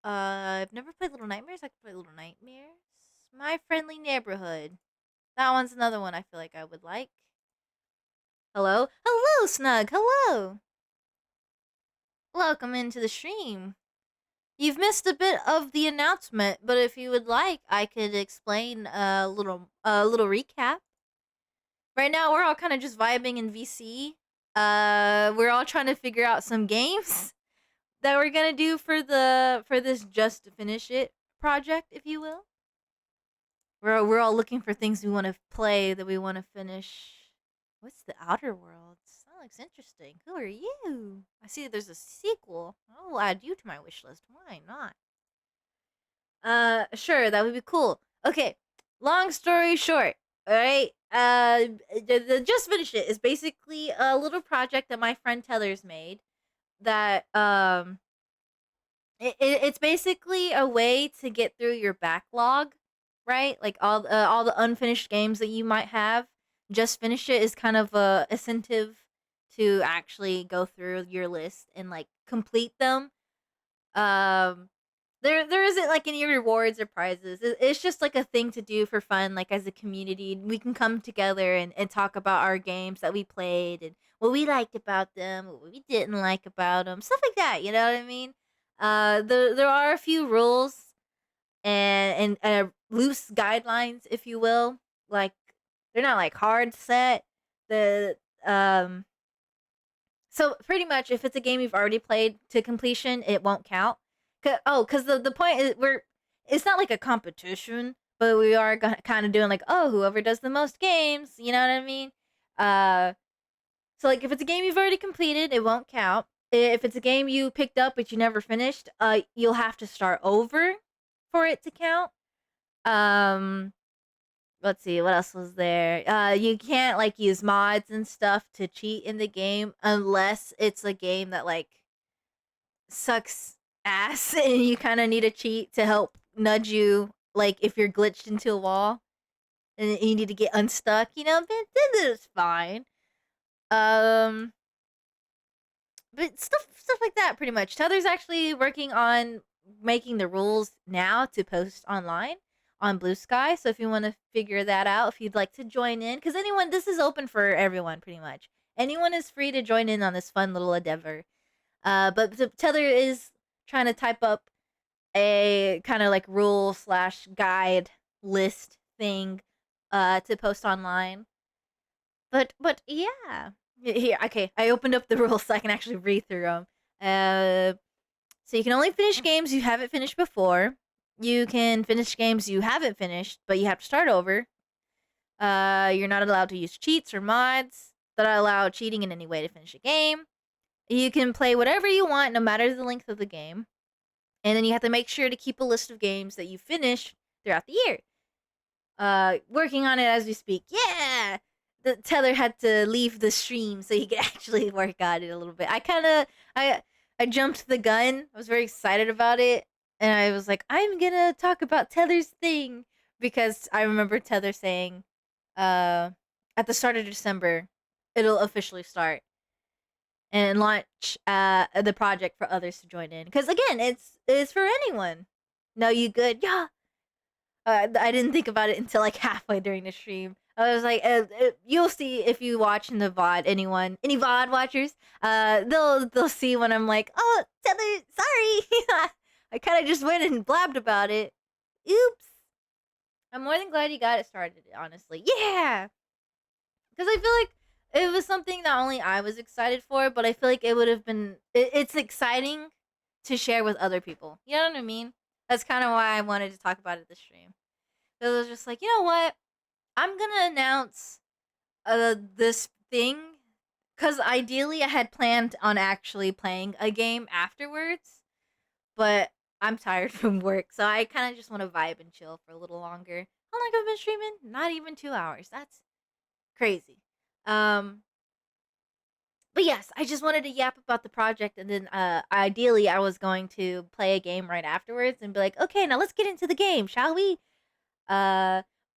I've never played Little Nightmares. I could play Little Nightmares. My Friendly Neighborhood. That one's another one I feel like I would like. Hello? Hello, Snug! Hello! Welcome into the stream. You've missed a bit of the announcement, but if you would like, I could explain a little recap. Right now, we're all kind of just vibing in VC. We're all trying to figure out some games that we're gonna do for this Just to Finish It project, if you will. We're all looking for things we want to play that we want to finish. What's the Outer Worlds? That looks interesting. Who are you? I see there's a sequel. I'll add you to my wish list. Why not? Sure, that would be cool. Okay, long story short, all right. The Just Finish It is basically a little project that my friend Teller's made. That it's basically a way to get through your backlog, right? Like all the unfinished games that you might have. Just Finish It is kind of a incentive to actually go through your list and like complete them. There isn't like any rewards or prizes. It's just like a thing to do for fun, like as a community. We can come together and talk about our games that we played and what we liked about them, what we didn't like about them, stuff like that. You know what I mean? There are a few rules and loose guidelines, if you will. Like they're not like hard set. The So pretty much, if it's a game you've already played to completion, it won't count. Because the point is it's not like a competition, but we are kind of doing like, oh, whoever does the most games, you know what I mean? So like if it's a game you've already completed, it won't count. If it's a game you picked up but you never finished, you'll have to start over for it to count. Let's see, what else was there? You can't like use mods and stuff to cheat in the game unless it's a game that like sucks ass and you kind of need a cheat to help nudge you, like if you're glitched into a wall and you need to get unstuck, you know, then it's fine. But stuff like that pretty much. Tether's actually working on making the rules now to post online on Blue Sky. So if you want to figure that out, if you'd like to join in, because this is open for everyone pretty much. Anyone is free to join in on this fun little endeavor. But Tether is trying to type up a kind of like rule/guide list thing to post online. But yeah. Here, okay, I opened up the rules so I can actually read through them. So you can only finish games you haven't finished before. You can finish games you haven't finished, but you have to start over. You're not allowed to use cheats or mods that allow cheating in any way to finish a game. You can play whatever you want, no matter the length of the game. And then you have to make sure to keep a list of games that you finish throughout the year. Working on it as we speak. Yeah! The Tether had to leave the stream so he could actually work on it a little bit. I jumped the gun. I was very excited about it. And I was like, I'm gonna talk about Tether's thing. Because I remember Tether saying, at the start of December, it'll officially start. And launch the project for others to join in. Because again, it's for anyone. No, you good? Yeah. I didn't think about it until like halfway during the stream. I was like, you'll see if you watch in the VOD. Any VOD watchers, they'll see when I'm like, oh, Tether, sorry, I kind of just went and blabbed about it. Oops. I'm more than glad you got it started. Honestly, yeah, because I feel like it was something not only I was excited for, but I feel like it would have been. It's exciting to share with other people. You know what I mean? That's kind of why I wanted to talk about it this stream. It was just like, you know what? I'm gonna announce this thing because ideally I had planned on actually playing a game afterwards, but I'm tired from work, so I kind of just want to vibe and chill for a little longer. How long have I been streaming? Not even 2 hours. That's crazy. Um, but yes, I just wanted to yap about the project, and then ideally I was going to play a game right afterwards and be like, okay, now let's get into the game, shall we?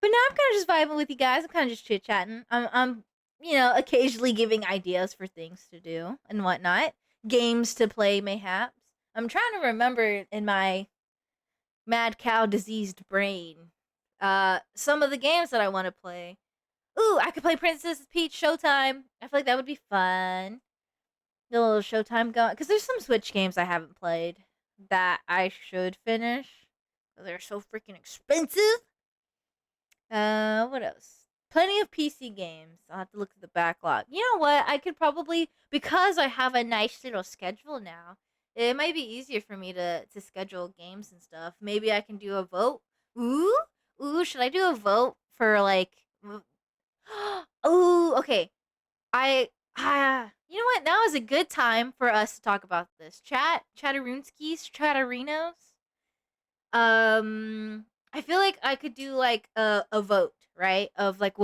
But now I'm kind of just vibing with you guys. I'm kind of just chit chatting. I'm, occasionally giving ideas for things to do and whatnot, games to play, mayhaps. I'm trying to remember in my mad cow diseased brain, some of the games that I want to play. Ooh, I could play Princess Peach Showtime. I feel like that would be fun. The little Showtime going, because there's some Switch games I haven't played that I should finish. They're so freaking expensive. What else? Plenty of PC games. I'll have to look at the backlog. You know what? I could probably, because I have a nice little schedule now, it might be easier for me to schedule games and stuff. Maybe I can do a vote. Ooh, ooh, should I do a vote for like? Ooh, okay. You know what? Now is a good time for us to talk about this. Chatterunskis, Chatterinos. I feel like I could do like a vote, right? Of like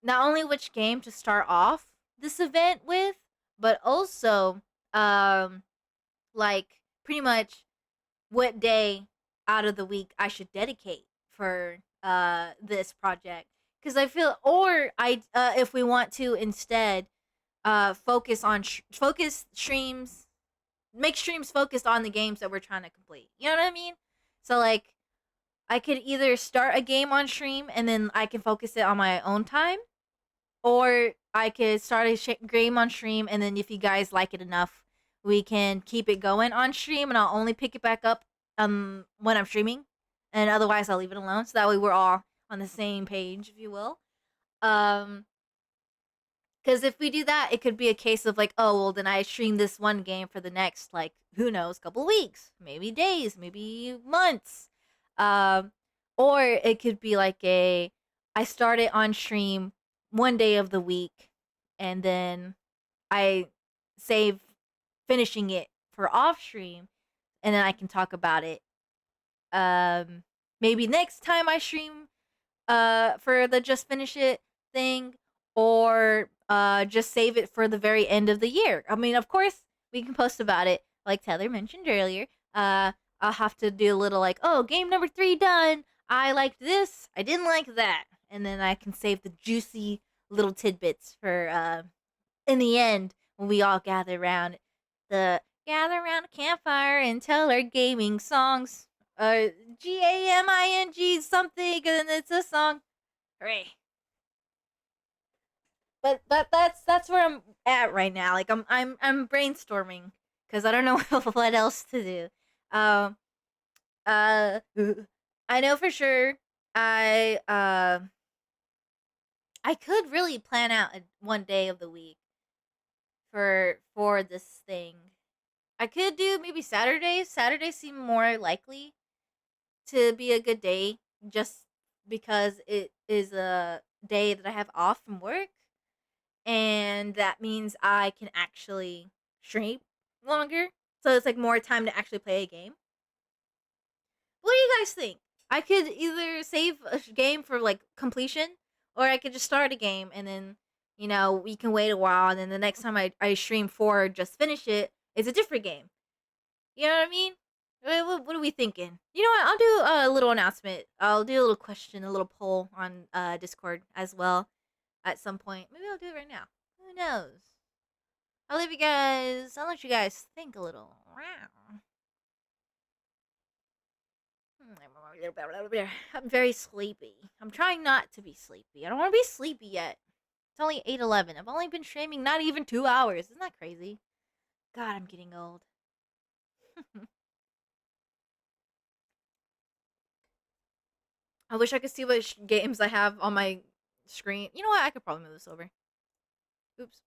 not only which game to start off this event with, but also um like pretty much what day out of the week I should dedicate for this project. Cuz I feel, or I if we want to instead focus streams, make streams focused on the games that we're trying to complete. You know what I mean? So like I could either start a game on stream and then I can focus it on my own time, or I could start a game on stream and then if you guys like it enough, we can keep it going on stream and I'll only pick it back up when I'm streaming, and otherwise I'll leave it alone. So that way we're all on the same page, if you will. Um, because if we do that, it could be a case of like, oh, well, then I stream this one game for the next, like, who knows, couple weeks, maybe days, maybe months. Um, or it could be like I start it on stream one day of the week, and then I save finishing it for off stream, and then I can talk about it. Um, Maybe next time I stream for the just finish it thing, or just save it for the very end of the year. I mean, of course, we can post about it like Tyler mentioned earlier. I'll have to do a little like, oh, game number 3 done. I liked this. I didn't like that, and then I can save the juicy little tidbits for in the end when we all gather around a campfire and tell our gaming songs. GAMING something, and it's a song. Hooray! But that's where I'm at right now. Like I'm brainstorming because I don't know what else to do. Um, uh, I know for sure I could really plan out one day of the week for this thing. I could do maybe Saturdays. Saturdays seem more likely to be a good day, just because it is a day that I have off from work, and that means I can actually stream longer. So it's like more time to actually play a game. What do you guys think? I could either save a game for like completion, or I could just start a game and then we can wait a while, and then the next time I stream for just finish it, it's a different game. You know what I mean? What are we thinking? You know what? I'll do a little announcement. I'll do a little question, a little poll on Discord as well at some point. Maybe I'll do it right now. Who knows? I'll let you guys think a little. I'm very sleepy. I'm trying not to be sleepy. I don't want to be sleepy yet. It's only 8:11. I've only been streaming not even 2 hours. Isn't that crazy? God, I'm getting old. I wish I could see what games I have on my screen. You know what? I could probably move this over. Oops.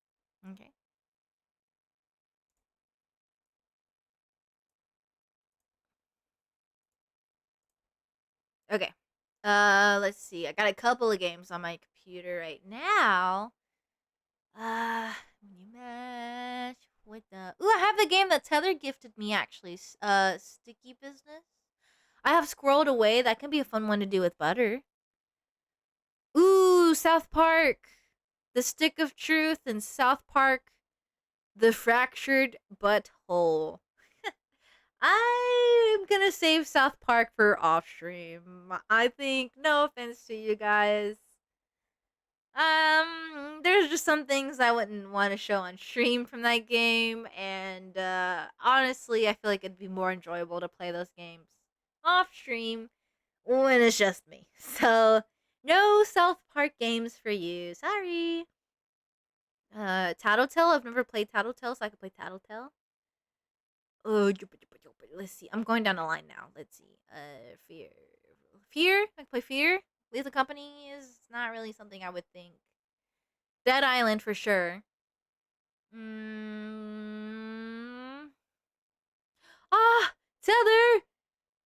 Okay. Okay. Let's see. I got a couple of games on my computer right now. New match. What the? Ooh, I have the game that Tether gifted me actually. Sticky Business. I have scrolled away. That can be a fun one to do with butter. Ooh, South Park. The Stick of Truth and South Park. The Fractured Butthole. I'm gonna save South Park for off stream. I think, no offense to you guys. There's just some things I wouldn't want to show on stream from that game, and honestly, I feel like it'd be more enjoyable to play those games off stream when it's just me. So, no South Park games for you. Sorry. Tattletale. I've never played Tattletale, so I could play Tattletale. Oh, let's see. I'm going down the line now. Let's see. Fear. Fear? I can play Fear. Leave the Company is not really something I would think. Dead Island for sure. Ah! Tether!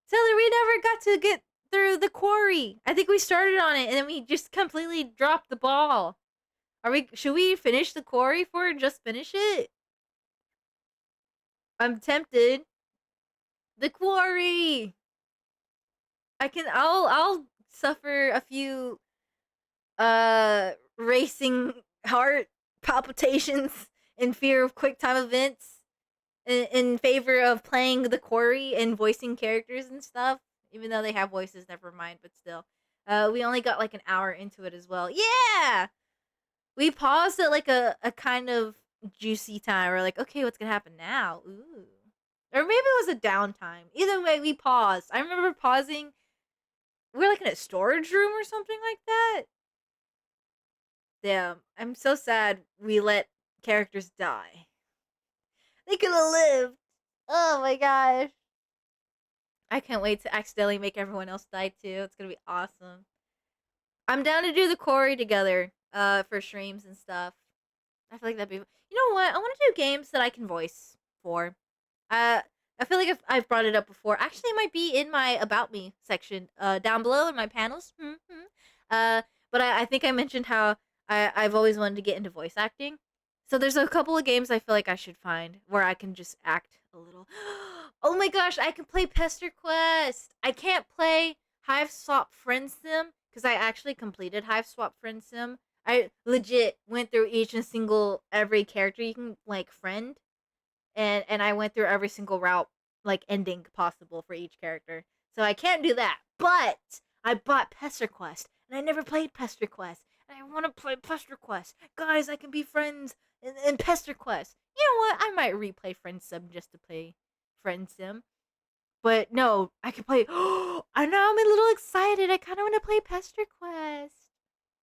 Tether, we never got to get through the quarry. I think we started on it and then we just completely dropped the ball. Should we finish the quarry for it? Just finish it? I'm tempted. The quarry! I'll suffer a few racing heart palpitations in fear of quick time events in favor of playing the quarry and voicing characters and stuff, even though they have voices, never mind, but still. We only got like an hour into it as well. Yeah, we paused at like a kind of juicy time. We're like, okay, what's gonna happen now? Ooh, or maybe it was a downtime. Either way, we paused. I remember pausing. We're like in a storage room or something like that. Damn, I'm so sad we let characters die. They could have lived. Oh my gosh. I can't wait to accidentally make everyone else die too. It's gonna be awesome. I'm down to do the quarry together, for streams and stuff. I feel like that'd be. You know what? I want to do games that I can voice for. I feel like if I've brought it up before. Actually, it might be in my About Me section, down below in my panels. But I think I mentioned how I've always wanted to get into voice acting. So there's a couple of games I feel like I should find where I can just act a little. Oh my gosh, I can play Pester Quest. I can't play Hive Swap Friend Sim because I actually completed Hive Swap Friend Sim. I legit went through each and single every character you can like friend, and I went through every single route like ending possible for each character. So I can't do that. But I bought Pester Quest and I never played Pester Quest. And I want to play Pester Quest. Guys, I can be friends in Pester Quest. You know what? I might replay Friend Sim just to play Friend Sim. But no, I can play. I know, I'm a little excited. I kind of want to play Pester Quest.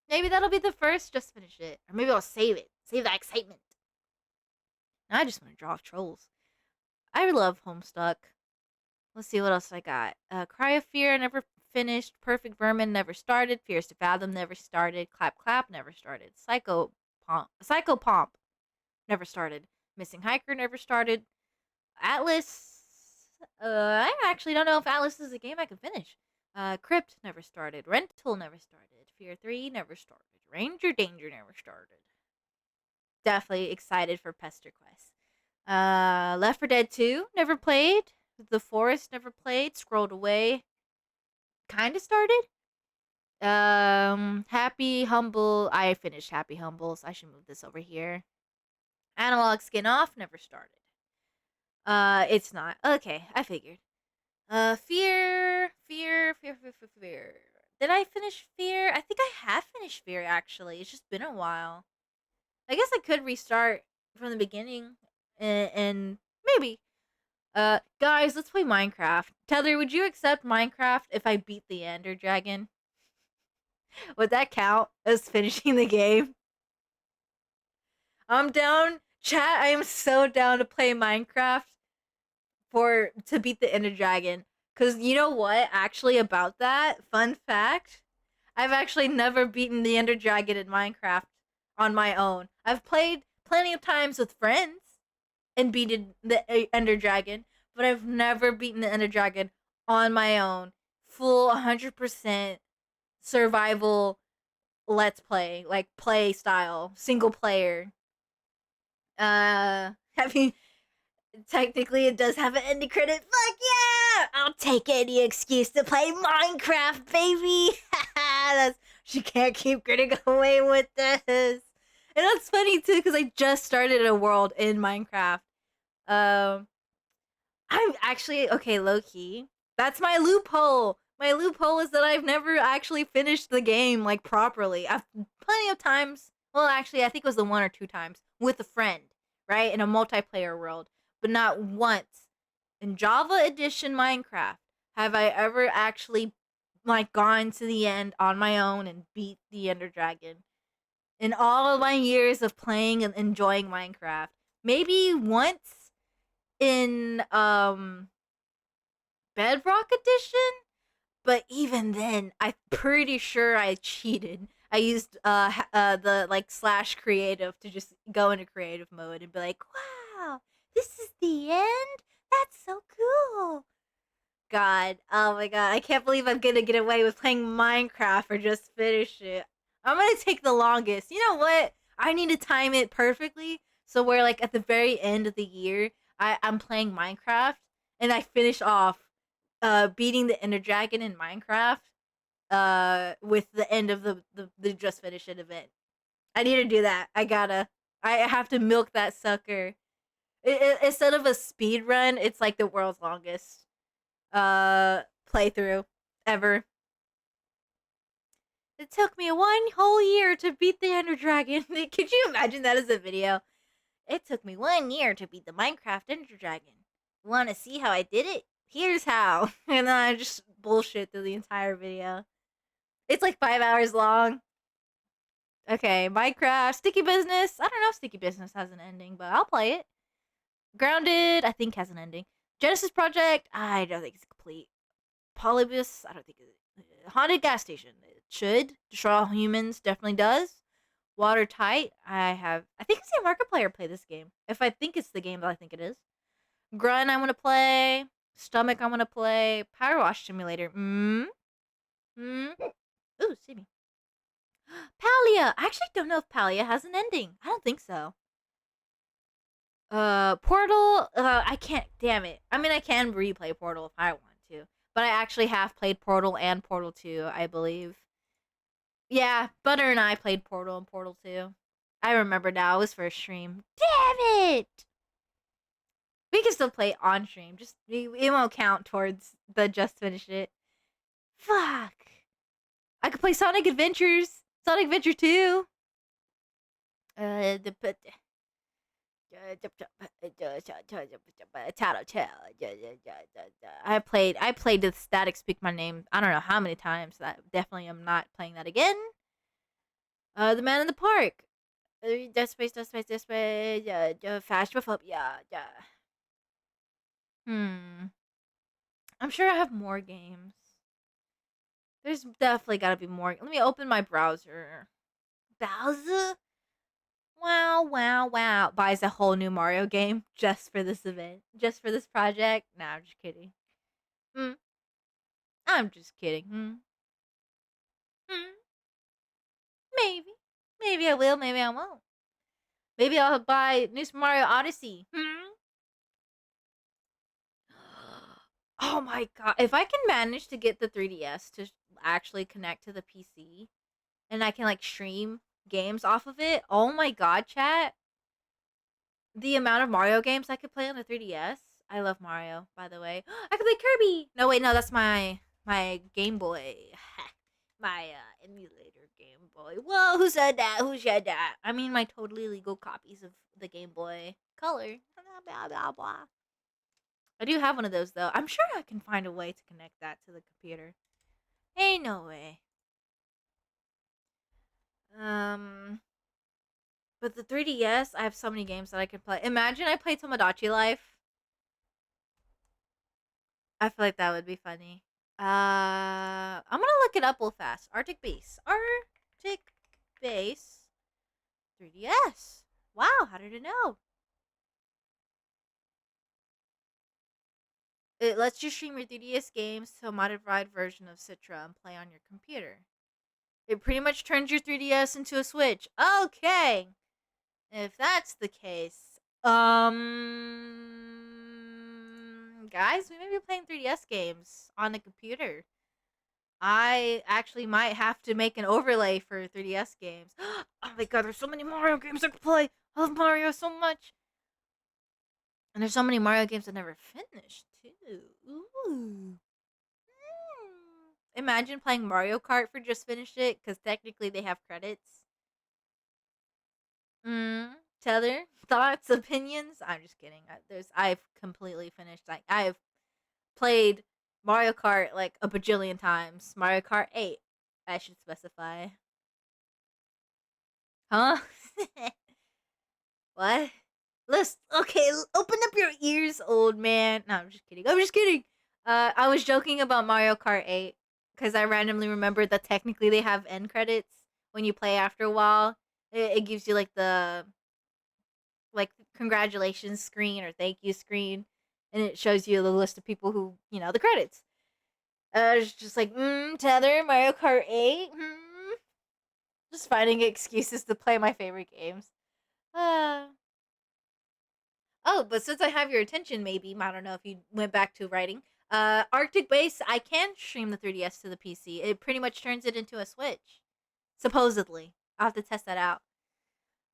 Maybe that'll be the first. Just finish it. Or maybe I'll save it. Save that excitement. I just want to draw trolls. I love Homestuck. Let's see what else I got. Cry of Fear, never finished. Perfect Vermin, never started. Fears to Fathom, never started. Clap Clap, never started. Psycho Pomp, never started. Missing Hiker, never started. Atlas, I actually don't know if Atlas is a game I can finish. Crypt, never started. Rental, never started. Fear 3, never started. Ranger Danger, never started. Definitely excited for Pester Quest. Left 4 Dead 2, never played. The Forest, never played. Scrolled away. Kind of started. Happy Humble. I finished Happy Humbles. I should move this over here. Analog Skin Off, never started. It's not. Okay, I figured. Fear. Did I finish Fear? I think I have finished Fear, actually. It's just been a while. I guess I could restart from the beginning and maybe. Guys, let's play Minecraft. Tether, would you accept Minecraft if I beat the Ender Dragon? Would that count as finishing the game? I'm down. Chat, I am so down to play Minecraft to beat the Ender Dragon. Cause you know what? Actually, about that, fun fact, I've actually never beaten the Ender Dragon in Minecraft on my own. I've played plenty of times with friends and beaten the Ender Dragon, but I've never beaten the Ender Dragon on my own. Full 100% survival let's play, like play style, single player. I mean, technically it does have an ending credit. Fuck yeah! I'll take any excuse to play Minecraft, baby. She can't keep getting away with this. And that's funny too, because I just started a world in Minecraft. I'm actually okay, low key. That's my loophole. My loophole is that I've never actually finished the game like properly. I've plenty of times. Well, actually, I think it was the one or two times with a friend, right, in a multiplayer world, but not once in Java Edition Minecraft have I ever actually like gone to the end on my own and beat the Ender Dragon. In all of my years of playing and enjoying Minecraft, maybe once in Bedrock Edition, but even then, I'm pretty sure I cheated. I used the like slash creative to just go into creative mode and be like, "Wow, this is the end. That's so cool." God, oh my god, I can't believe I'm gonna get away with playing Minecraft or just finish it. I'm gonna take the longest. You know what? I need to time it perfectly so we're like at the very end of the year, I'm playing Minecraft and I finish off beating the Ender Dragon in Minecraft with the end of the just finish it event. I need to do that. I have to milk that sucker. Instead of a speed run, it's like the world's longest playthrough ever. It took me one whole year to beat the Ender Dragon. Could you imagine that as a video? It took me 1 year to beat the Minecraft Ender Dragon. Want to see how I did it? Here's how. And then I just bullshit through the entire video. It's like 5 hours long. Okay, Minecraft, Sticky Business. I don't know if Sticky Business has an ending, but I'll play it. Grounded, I think has an ending. Genesis Project, I don't think it's complete. Polybus, I don't think it. Haunted Gas Station, it should. Destroy All Humans definitely does. Watertight, I think I've seen Markiplier play this game. If I think it's the game that I think it is. Grunt, I want to play. Stomach, I want to play. Power Wash Simulator, Ooh, see me. Palia, I actually don't know if Palia has an ending. I don't think so. Portal, I can't, damn it. I mean, I can replay Portal if I want to. But I actually have played Portal and Portal 2, I believe. Yeah, Butter and I played Portal and Portal 2. I remember now, it was for a stream. Damn it! We can still play on stream. Just, it won't count towards the just finished it. Fuck. I could play Sonic Adventures. Sonic Adventure 2. I played the Static Speak My Name. I don't know how many times. That definitely am not playing that again. The Man in the Park. Death Space. Phasmophobia. I'm sure I have more games. There's definitely gotta be more. Let me open my browser. Bowser? Wow. Buys a whole new Mario game just for this event. Just for this project? Nah, I'm just kidding. I'm just kidding. Maybe. Maybe I will, maybe I won't. Maybe I'll buy New Super Mario Odyssey. Oh my god. If I can manage to get the 3DS to actually connect to the PC and I can like stream games off of it, oh my god, chat. The amount of Mario games I could play on the 3DS. I love Mario, by the way. I could play Kirby. No, wait, no, that's my Game Boy. My emulator Game Boy. Whoa, who said that? Who said that? I mean, my totally legal copies of the Game Boy Color. Blah, blah, blah, blah. I do have one of those though. I'm sure I can find a way to connect that to the computer. Ain't no way. But the 3DS, I have so many games that I could play. Imagine I played Tomodachi Life. I feel like that would be funny. I'm gonna look it up real fast. Arctic Base. Arctic Base 3DS. Wow, how did it know? It lets you stream your 3DS games to a modified version of Citra and play on your computer. It pretty much turns your 3DS into a Switch. Okay. If that's the case, guys, we may be playing 3DS games on the computer. I actually might have to make an overlay for 3DS games. Oh my god, there's so many Mario games I could play. I love Mario so much. And there's so many Mario games I never finished, too. Ooh. Imagine playing Mario Kart for just finished it, because technically they have credits. Tether, thoughts, opinions? I'm just kidding. I've completely finished. I've played Mario Kart like a bajillion times. Mario Kart 8, I should specify. Huh? What? Okay, open up your ears, old man. No, I'm just kidding. I'm just kidding. I was joking about Mario Kart 8 because I randomly remembered that technically they have end credits when you play after a while. It gives you like the congratulations screen or thank you screen, and it shows you the list of people who, the credits. It's just like, Tether, Mario Kart 8, just finding excuses to play my favorite games. Oh, but since I have your attention, maybe, I don't know if you went back to writing, Arctic Base, I can stream the 3DS to the PC. It pretty much turns it into a Switch. Supposedly. I'll have to test that out.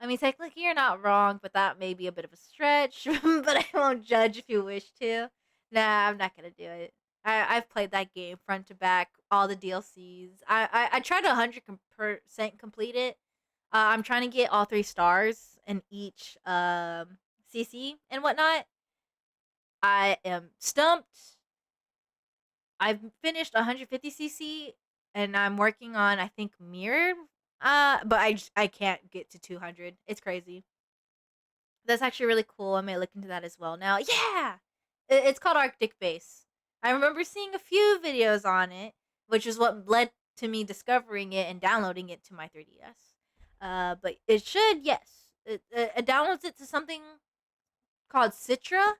I mean, technically you're not wrong, but that may be a bit of a stretch. But I won't judge if you wish to. Nah, I'm not gonna do it. I've played that game front to back, all the DLCs. I tried to 100% complete it. I'm trying to get all 3 stars in each CC and whatnot. I am stumped. I've finished 150cc, and I'm working on, I think, mirror. But I can't get to 200. It's crazy. That's actually really cool. I may look into that as well. Now, yeah, it's called Arctic Base. I remember seeing a few videos on it, which is what led to me discovering it and downloading it to my 3DS. But it should, yes, it downloads it to something called Citra.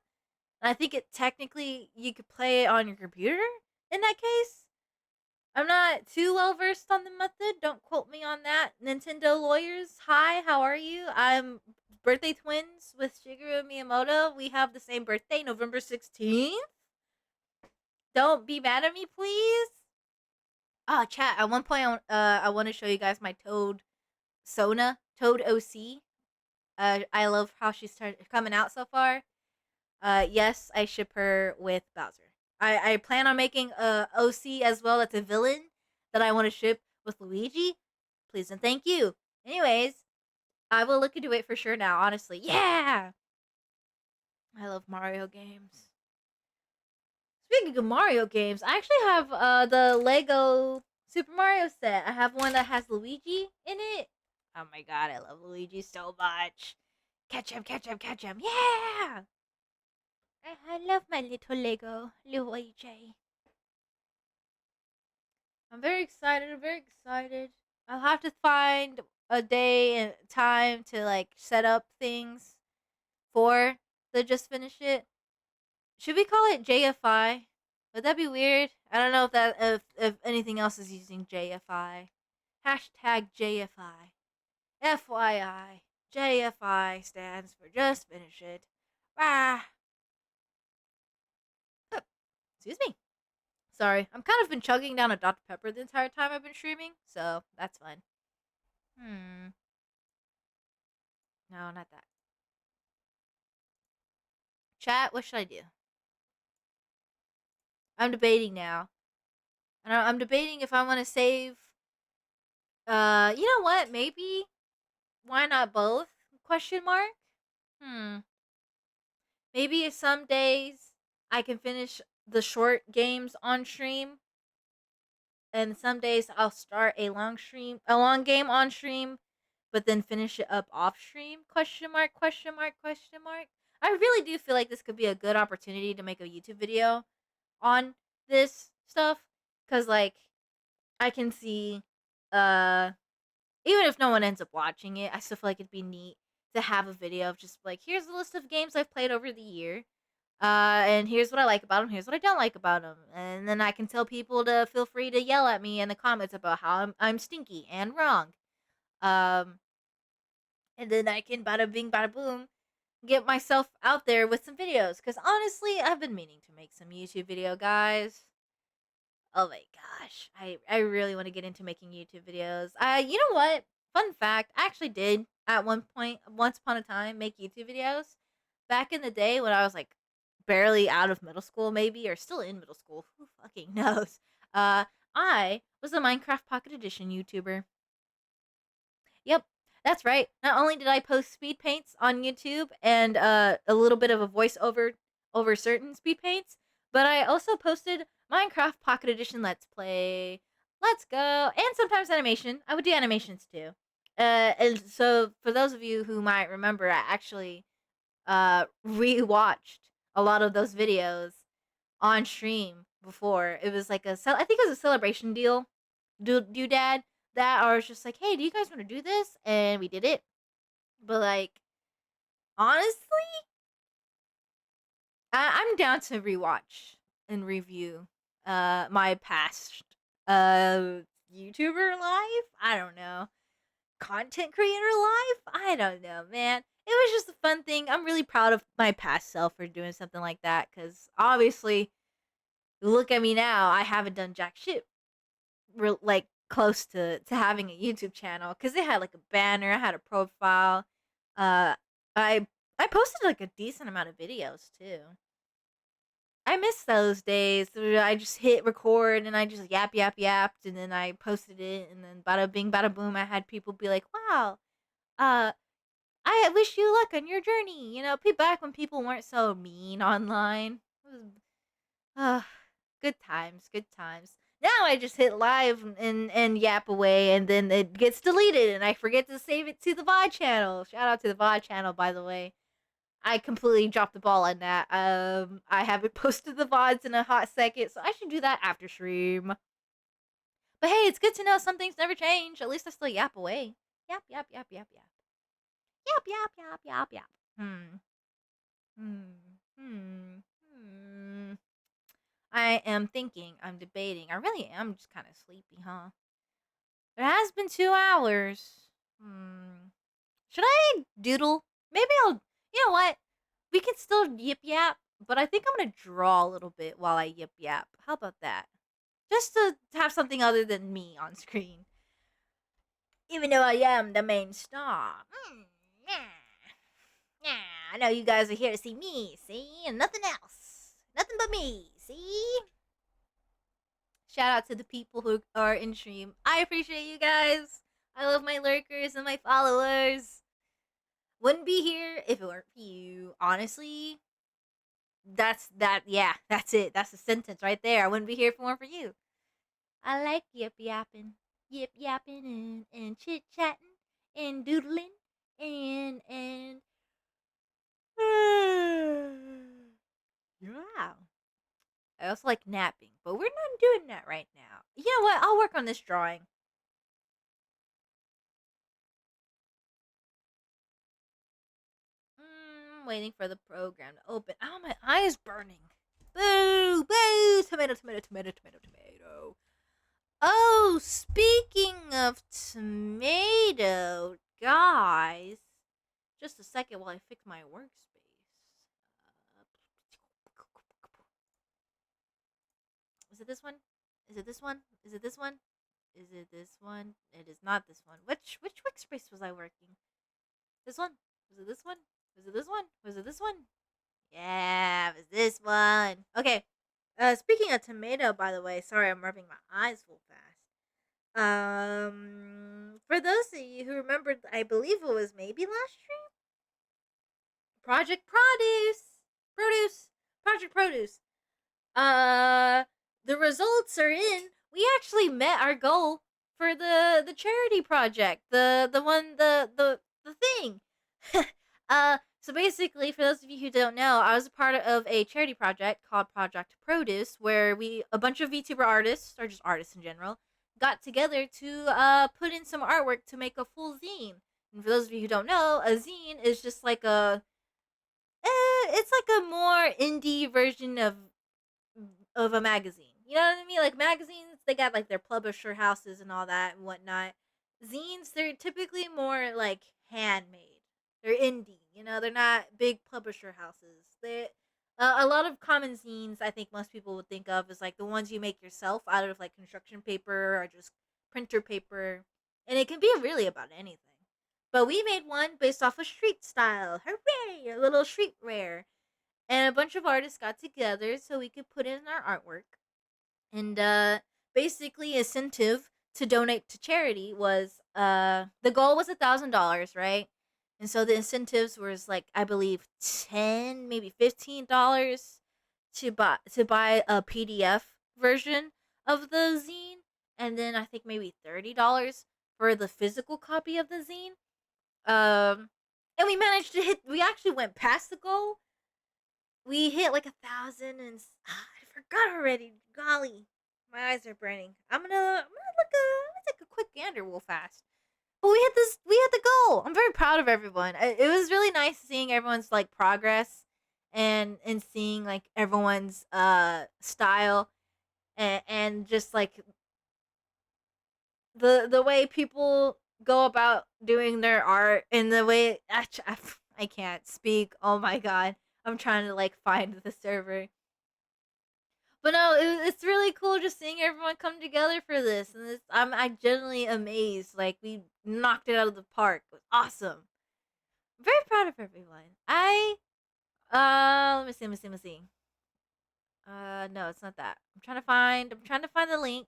And I think it technically you could play it on your computer in that case. I'm not too well versed on the method. Don't quote me on that. Nintendo lawyers, hi, how are you? I'm birthday twins with Shigeru Miyamoto. We have the same birthday, November 16th. Don't be mad at me, please. Oh, chat. At one point, I want to show you guys my Toad Sona, Toad OC. I love how she's coming out so far. Yes, I ship her with Bowser. I plan on making a OC as well. That's a villain that I want to ship with Luigi. Please and thank you. Anyways, I will look into it for sure now. Honestly, yeah. I love Mario games. Speaking of Mario games, I actually have the Lego Super Mario set. I have one that has Luigi in it. Oh my god, I love Luigi so much. Catch him, catch him, catch him. Yeah! I love my little Lego Luigi. I'm very excited. I'm very excited. I'll have to find a day and time to like set up things for the just finish it. Should we call it JFI? Would that be weird? I don't know if anything else is using JFI. Hashtag JFI. FYI. JFI stands for just finish it. Ah. Excuse me. Sorry, I'm kind of been chugging down a Dr. Pepper the entire time I've been streaming, so that's fine. No, not that. Chat, what should I do? I'm debating now. And I'm debating if I want to save. You know what? Maybe. Why not both? Question mark. Maybe some days I can finish the short games on stream, and some days I'll start a long game on stream, but then finish it up off stream? Question mark, question mark, question mark. I really do feel like this could be a good opportunity to make a YouTube video on this stuff, cuz like I can see even if no one ends up watching it, I still feel like it'd be neat to have a video of just like, here's a list of games I've played over the year. And here's what I like about them. Here's what I don't like about them. And then I can tell people to feel free to yell at me in the comments about how I'm stinky and wrong. Um, and then I can bada bing bada boom get myself out there with some videos. Because honestly, I've been meaning to make some YouTube video, guys. Oh my gosh, I really want to get into making YouTube videos. You know what? Fun fact, I actually did at one point, once upon a time, make YouTube videos. Back in the day when I was like barely out of middle school, maybe, or still in middle school. Who fucking knows? Uh, I was a Minecraft Pocket Edition YouTuber. Yep, that's right. Not only did I post speed paints on YouTube and a little bit of a voiceover over certain speed paints, but I also posted Minecraft Pocket Edition Let's Play, Let's Go, and sometimes animation. I would do animations too. And so for those of you who might remember, I actually rewatched a lot of those videos on stream before. It was like I think it was a celebration doodad that I was just like, hey, do you guys want to do this? And we did it. But like, honestly, I'm down to rewatch and review my past YouTuber life. I don't know. Content creator life? I don't know, man. It was just a fun thing. I'm really proud of my past self for doing something like that, because obviously, look at me now. I haven't done jack shit like close to having a YouTube channel, because it had like a banner, I had a profile. Uh, I I posted like a decent amount of videos too. I miss those days where I just hit record and I just yapped, and then I posted it, and then bada bing bada boom, I had people be like, "Wow, uh, I wish you luck on your journey." You know, back when people weren't so mean online. It was, uh, good times, good times. Now I just hit live and yap away, and then it gets deleted, and I forget to save it to the VOD channel. Shout out to the VOD channel, by the way. I completely dropped the ball on that. I haven't posted the VODs in a hot second, so I should do that after stream. But hey, it's good to know some things never change. At least I still yap away. Yap, yap, yap, yap, yap. Yap, yap, yap, yap, yap. Hmm. I am thinking, I'm debating. I really am just kind of sleepy, huh? It has been 2 hours. Should I doodle? Maybe I'll. You know what? We can still yip yap, but I think I'm gonna draw a little bit while I yip yap. How about that? Just to have something other than me on screen. Even though I am the main star. Yeah, I know you guys are here to see me, see? And nothing else. Nothing but me, see? Shout out to the people who are in stream. I appreciate you guys. I love my lurkers and my followers. Wouldn't be here if it weren't for you. Honestly, yeah, that's it. That's the sentence right there. I wouldn't be here if it weren't for you. I like yip yapping and chit chatting and doodling and yeah. I also like napping, but we're not doing that right now. You know what? I'll work on this drawing. Waiting for the program to open. Oh, my eye is burning. Boo! Boo! Tomato, tomato, tomato, tomato, tomato. Oh, speaking of tomato, guys. Just a second while I fix my workspace. Is it this one? Is it this one? Is it this one? Is it this one? It is not this one. Which workspace was I working? This one? Was it this one? Was it this one? Was it this one? Yeah, it was this one. Okay. Speaking of tomato, by the way, sorry I'm rubbing my eyes full fast. For those of you who remembered, I believe it was maybe last stream. Project Produce. Project Produce. The results are in. We actually met our goal for the charity project. The thing. So basically, for those of you who don't know, I was a part of a charity project called Project Produce, where a bunch of VTuber artists, or just artists in general, got together to put in some artwork to make a full zine. And for those of you who don't know, a zine is just like it's like a more indie version of a magazine. You know what I mean? Like magazines, they got like their publisher houses and all that and whatnot. Zines, they're typically more like handmade. They're indie. You know, they're not big publisher houses. They a lot of common zines I think most people would think of is like the ones you make yourself out of like construction paper or just printer paper, and it can be really about anything. But we made one based off of street style. Hooray! A little street rare. And a bunch of artists got together so we could put in our artwork. And basically, incentive to donate to charity was the goal was $1,000, right? And so the incentives was like I believe maybe $15 to buy a PDF version of the zine, and then I think maybe $30 for the physical copy of the zine. And we managed to hit. We actually went past the goal. We hit like 1,000 and I forgot already. Golly, my eyes are burning. I'm gonna take a quick gander real fast. But we hit this. We hit the goal. I'm very proud of everyone. It was really nice seeing everyone's like progress and seeing like everyone's style and just like the way people go about doing their art and the way I can't speak. Oh my god. I'm trying to like find the server. But no, it's really cool just seeing everyone come together for this, and I'm genuinely amazed. Like we knocked it out of the park. It was awesome. I'm very proud of everyone. Let me see. No, it's not that. I'm trying to find the link.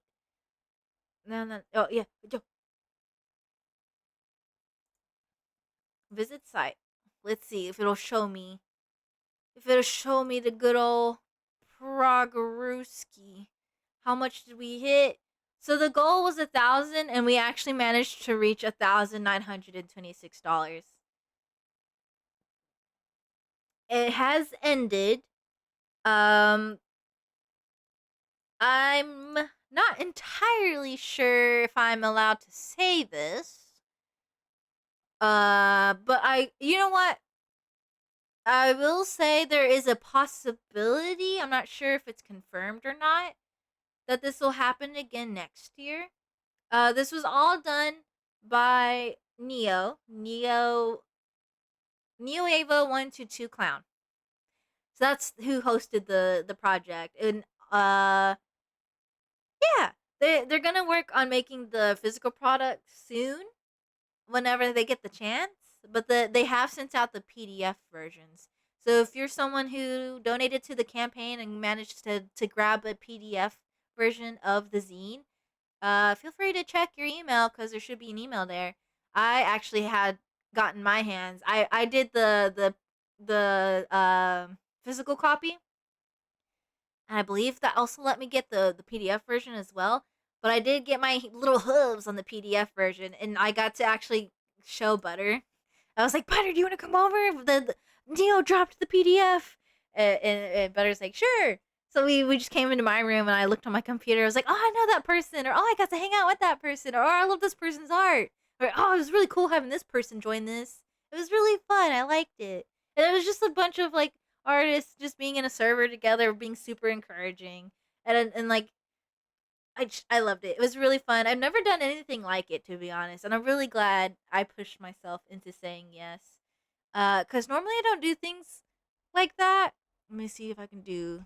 No. Oh yeah. Visit site. Let's see if it'll show me. If it'll show me the good old Progrooski. How much did we hit? So the goal was 1,000, and we actually managed to reach $1,926. It has ended. I'm not entirely sure if I'm allowed to say this. But you know what? I will say there is a possibility. I'm not sure if it's confirmed or not that this will happen again next year. This was all done by Neo Ava 122 Clown. So that's who hosted the project, and yeah, they're gonna work on making the physical product soon, whenever they get the chance. But they have sent out the PDF versions. So if you're someone who donated to the campaign and managed to grab a PDF version of the zine, feel free to check your email because there should be an email there. I actually had gotten my hands. I did the physical copy, and I believe that also let me get the PDF version as well. But I did get my little hooves on the PDF version, and I got to actually show Butter. I was like, Butter, do you want to come over? The Neo dropped the PDF, and Butter's like, sure. So we just came into my room, and I looked on my computer. I was like, oh, I know that person, or oh, I got to hang out with that person, or oh, I love this person's art, or oh, it was really cool having this person join this. It was really fun. I liked it, and it was just a bunch of like artists just being in a server together, being super encouraging, and like I loved it. It was really fun. I've never done anything like it, to be honest, and I'm really glad I pushed myself into saying yes. Cause normally I don't do things like that. Let me see if I can do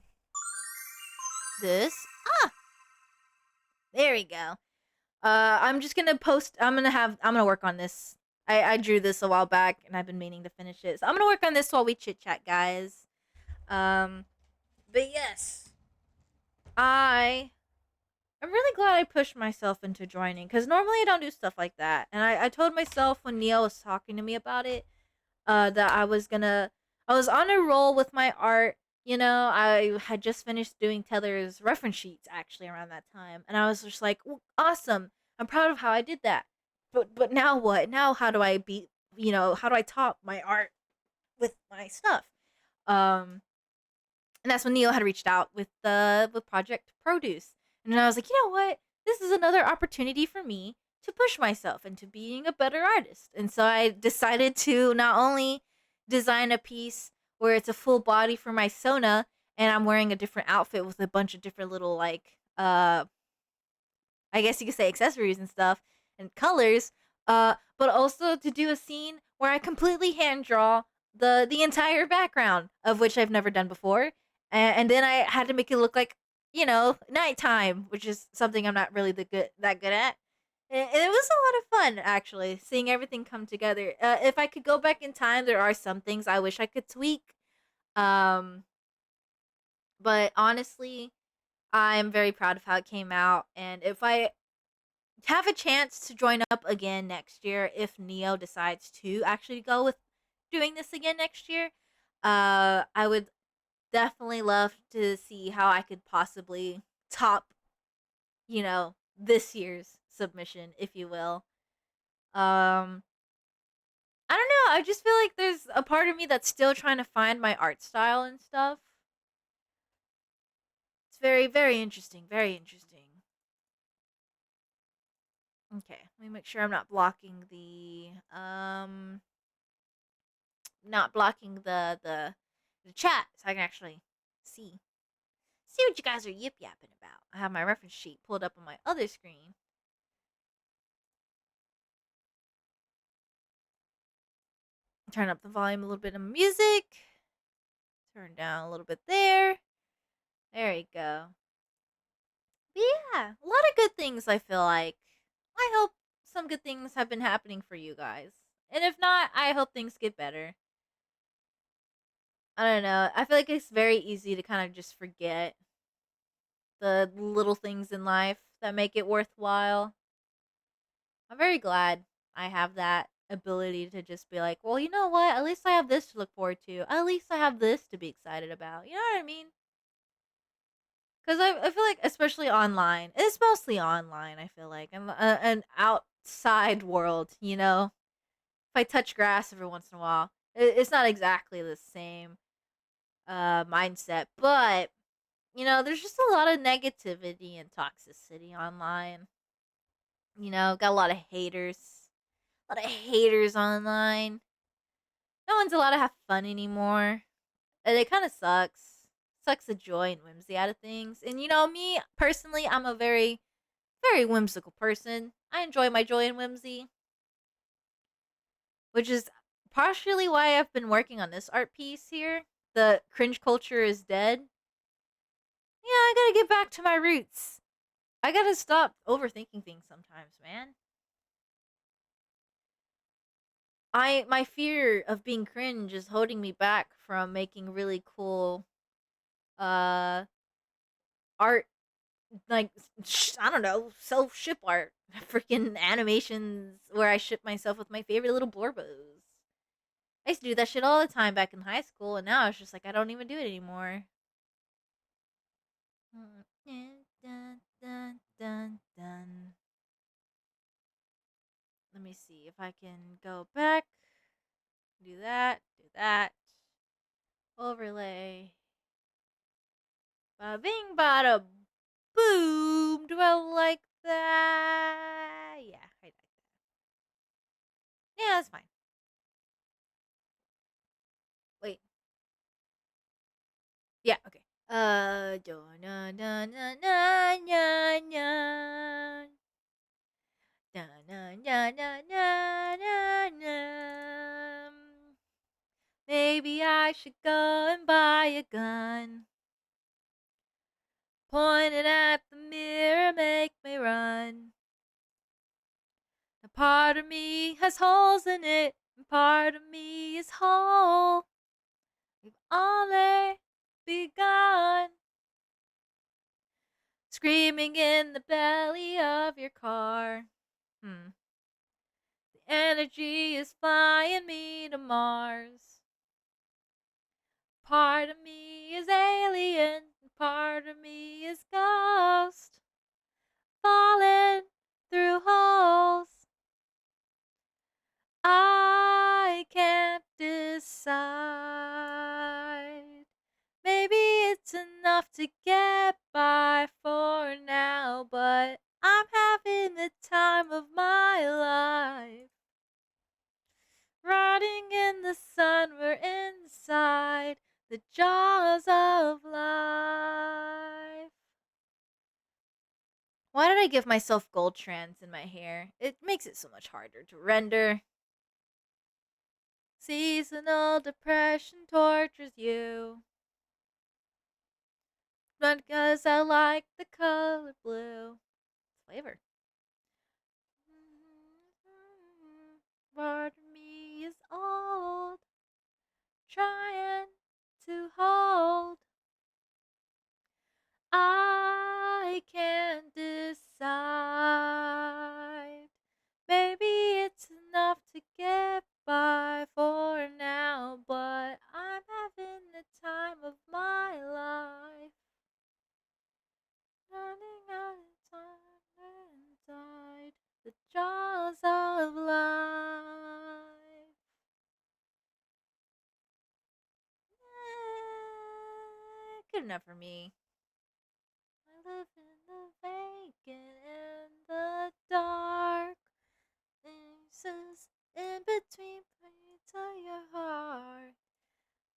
this. Ah, there we go. I'm just gonna post. I'm gonna work on this. I drew this a while back, and I've been meaning to finish it. So I'm gonna work on this while we chit chat, guys. But yes, I'm really glad I pushed myself into joining because normally I don't do stuff like that. And I told myself when Neil was talking to me about it, that I was on a roll with my art, I had just finished doing Tether's reference sheets actually around that time, and I was just like, well, awesome. I'm proud of how I did that. But now what? Now how do I how do I top my art with my stuff? Um, and that's when Neil had reached out with Project Produce, and then I was like, you know what? This is another opportunity for me to push myself into being a better artist. And so I decided to not only design a piece where it's a full body for my Sona, and I'm wearing a different outfit with a bunch of different little I guess you could say accessories and stuff and colors. But also to do a scene where I completely hand draw the entire background, of which I've never done before, and then I had to make it look like nighttime, which is something I'm not really that good at. And it was a lot of fun actually, seeing everything come together. If I could go back in time, there are some things I wish I could tweak. Um, but honestly, I'm very proud of how it came out, and if I have a chance to join up again next year, if Neo decides to actually go with doing this again next year, I would definitely love to see how I could possibly top, this year's submission, if you will. Um, I don't know. I just feel like there's a part of me that's still trying to find my art style and stuff. It's very, very interesting. Very interesting. Okay, let me make sure I'm not blocking the chat so I can actually see what you guys are yip yapping about. I have my reference sheet pulled up on my other screen. Turn up the volume a little bit of music. Turn down a little bit there. There you go. But yeah, a lot of good things. I feel like I hope some good things have been happening for you guys, and if not, I hope things get better. I don't know. I feel like it's very easy to kind of just forget the little things in life that make it worthwhile. I'm very glad I have that ability to just be like, well, you know what? At least I have this to look forward to. At least I have this to be excited about. You know what I mean? Because I feel like, especially online, it's mostly online, I feel like, and an outside world, If I touch grass every once in a while, it's not exactly the same mindset, but there's just a lot of negativity and toxicity online. Got a lot of haters. A lot of haters online. No one's allowed to have fun anymore. And it kind of sucks. Sucks the joy and whimsy out of things. And me personally, I'm a very, very whimsical person. I enjoy my joy and whimsy, which is partially why I've been working on this art piece here. The cringe culture is dead. Yeah, I gotta get back to my roots. I gotta stop overthinking things sometimes, man. My fear of being cringe is holding me back from making really cool uh art, like I don't know, self ship art, freaking animations where I ship myself with my favorite little blorbos. I used to do that shit all the time back in high school, and now it's just like I don't even do it anymore. Dun, dun, dun, dun. Let me see if I can go back. Do that. Do that. Overlay. Ba bing bada boom. Do I like that? Yeah, I like that. Yeah, that's fine. Wait. Yeah, okay. Do na na na na na na. Na na na na na na na. Maybe I should go and buy a gun. Point it at the mirror, make me run. A part of me has holes in it, and part of me is whole. We've only begun. Screaming in the belly of your car. The energy is flying me to Mars. Part of me me is alien, part of me is ghost, falling through holes. I can't decide. Maybe it's enough to get by for now, but I'm having the time of my life. Rotting in the sun, we're inside the jaws of life. Why did I give myself gold strands in my hair? It makes it so much harder to render. Seasonal depression tortures you. But 'cause I like the color blue. Flavor. Part of me is old, trying to hold. I can't decide. Maybe it's enough to get by for now, but I'm having the time of my life. Running out of time inside the jaws of life. Good enough for me. I live in the vacant and the dark. Places in between plates of your heart.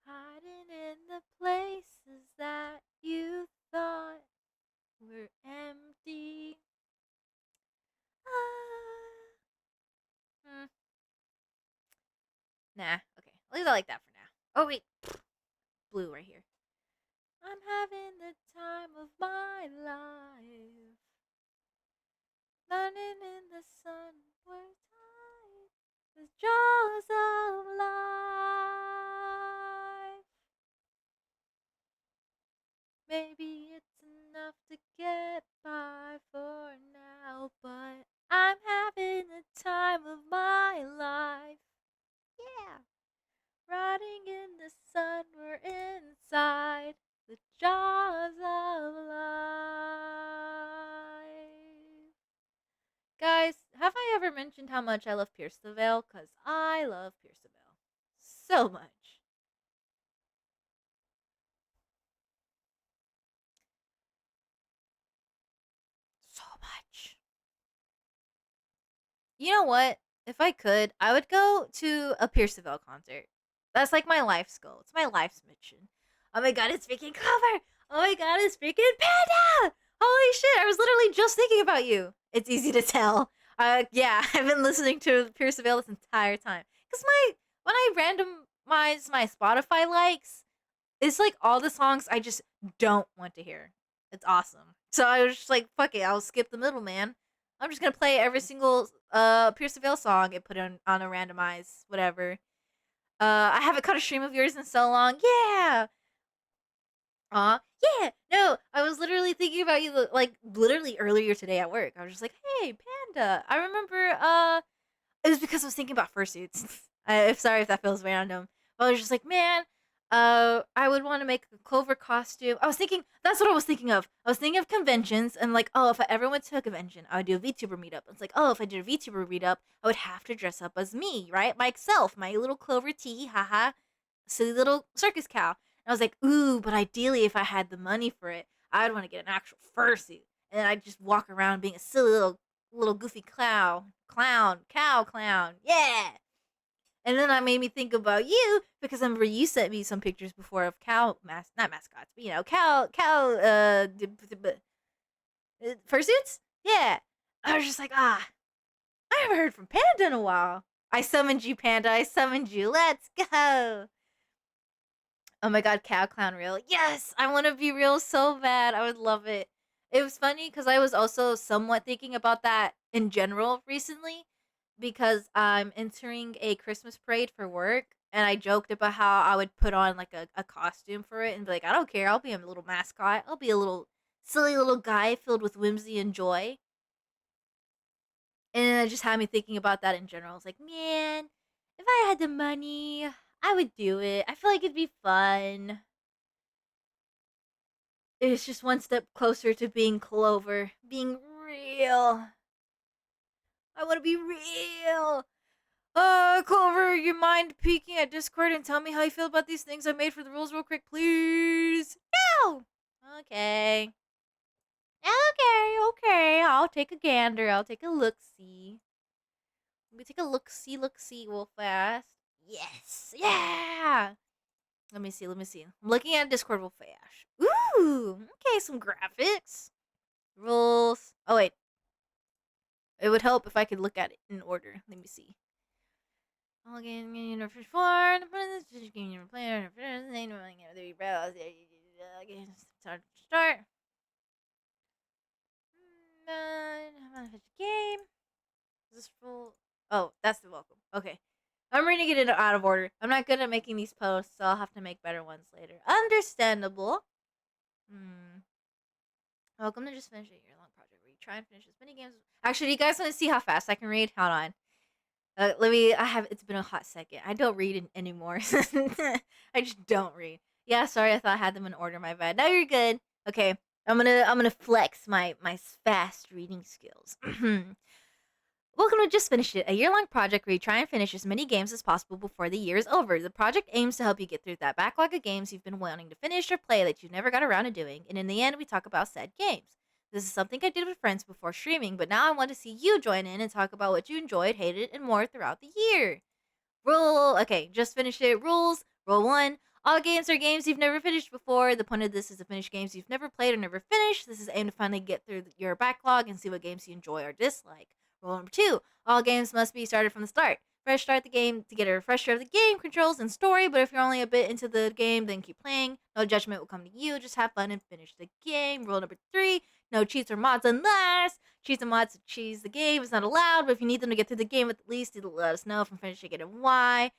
Hiding in the places that you thought were empty. Nah, okay. I'll leave that like that for now. Oh, wait. Blue right here. I'm having the time of my life. Running in the sun, we're tied. The jaws of life. Maybe it's enough to get by for now, but I'm having the time of my life. Yeah. Rotting in the sun, we're inside the jaws of life. Guys, have I ever mentioned how much I love Pierce the Veil? Because I love Pierce the Veil so much. So much. You know what? If I could, I would go to a Pierce the Veil concert. That's like my life's goal. It's my life's mission. Oh my god, it's freaking Cover! Oh my god, it's freaking Panda! Holy shit, I was literally just thinking about you. It's easy to tell. Yeah, I've been listening to Pierce the Veil this entire time. Because when I randomize my Spotify likes, it's like all the songs I just don't want to hear. It's awesome. So I was just like, fuck it, I'll skip the middleman. I'm just gonna play every single Pierce the Veil song and put it on a randomize, whatever. I haven't caught a stream of yours in so long. Yeah! Aw. Yeah! No, I was literally thinking about you, like, literally earlier today at work. I was just like, hey, Panda. I remember, it was because I was thinking about fursuits. I'm sorry if that feels random. But I was just like, man, I would want to make a Clover costume. That's what I was thinking of. I was thinking of conventions and like, oh, if I ever went to a convention, I would do a VTuber meetup. It's like, oh, if I did a VTuber meetup, I would have to dress up as me, right? Myself, my little Clover tee, haha, silly little circus cow. And I was like, ooh, but ideally, if I had the money for it, I'd want to get an actual fursuit. And I'd just walk around being a silly little goofy cow clown. Yeah. And then that made me think about you because I remember you sent me some pictures before of not mascots, but fursuits. Yeah. I was just like, I haven't heard from Panda in a while. I summoned you, Panda. I summoned you. Let's go. Oh my god, cow clown real. Yes, I want to be real so bad. I would love it. It was funny because I was also somewhat thinking about that in general recently because I'm entering a Christmas parade for work. And I joked about how I would put on like a costume for it and be like, I don't care. I'll be a little mascot. I'll be a little silly little guy filled with whimsy and joy. And it just had me thinking about that in general. I was like, man, if I had the money, I would do it. I feel like it'd be fun. It's just one step closer to being Clover. Being real. I want to be real. Clover, you mind peeking at Discord and tell me how you feel about these things I made for the rules real quick, please? No! Okay. Okay. I'll take a gander. I'll take a look-see. Let me take a look-see real fast. Yes! Yeah! Let me see. I'm looking at Discord real fast. Ooh! Okay, some graphics. Rules. Oh, wait. It would help if I could look at it in order. Let me see. All game in fish four. The fish game you player. Start. Game. Is this full? Oh, that's the welcome. Okay. I'm reading it out of order. I'm not good at making these posts, so I'll have to make better ones later. Understandable. Welcome to just finish a year-long project where you try and finish as many games. Actually, do you guys want to see how fast I can read? Hold on. It's been a hot second. I don't read anymore. I just don't read. Yeah, sorry, I thought I had them in order, my bad. Now you're good. Okay, I'm gonna flex my fast reading skills. Welcome to Just Finish It, a year-long project where you try and finish as many games as possible before the year is over. The project aims to help you get through that backlog of games you've been wanting to finish or play that you never got around to doing, and in the end, we talk about said games. This is something I did with friends before streaming, but now I want to see you join in and talk about what you enjoyed, hated, and more throughout the year. Okay, Just Finish It rules. Rule 1. All games are games you've never finished before. The point of this is to finish games you've never played or never finished. This is aimed to finally get through your backlog and see what games you enjoy or dislike. Rule number 2. All games must be started from the start. Fresh start the game to get a refresher of the game, controls, and story, but if you're only a bit into the game, then keep playing. No judgment will come to you. Just have fun and finish the game. Rule number 3. No cheats or mods unless cheats and mods to cheese the game is not allowed, but if you need them to get through the game at least, it'll let us know from finishing it and why.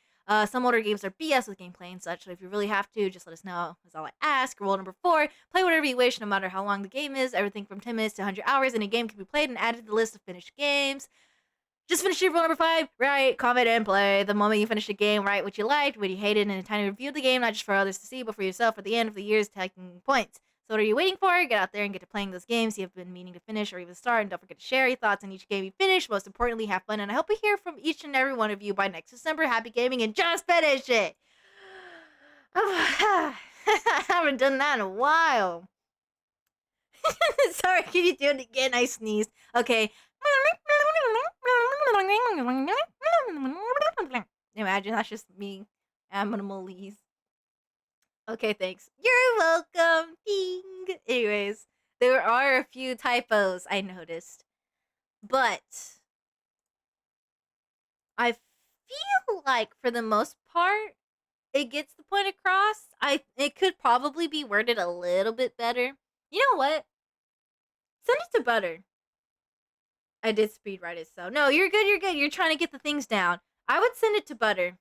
Some older games are BS with gameplay and such, so if you really have to, just let us know. That's all I ask. Rule number 4, play whatever you wish, no matter how long the game is. Everything from 10 minutes to 100 hours in a game can be played and added to the list of finished games. Just finish it. Rule number 5, write, comment, and play. The moment you finish the game, write what you liked, what you hated, and a tiny review of the game, not just for others to see, but for yourself at the end of the year's taking points. So what are you waiting for? Get out there and get to playing those games you have been meaning to finish or even start, and don't forget to share your thoughts on each game you finish. Most importantly, have fun, and I hope we hear from each and every one of you by next December. Happy gaming and just finish it! I haven't done that in a while. Sorry, can you do it again? I sneezed. Okay. Imagine that's just me. Animalese. Okay, thanks. You're welcome. Ding. Anyways, there are a few typos I noticed, but I feel like for the most part, it gets the point across. It could probably be worded a little bit better. You know what? Send it to Butter. I did speed write it, so no, you're good. You're trying to get the things down. I would send it to Butter.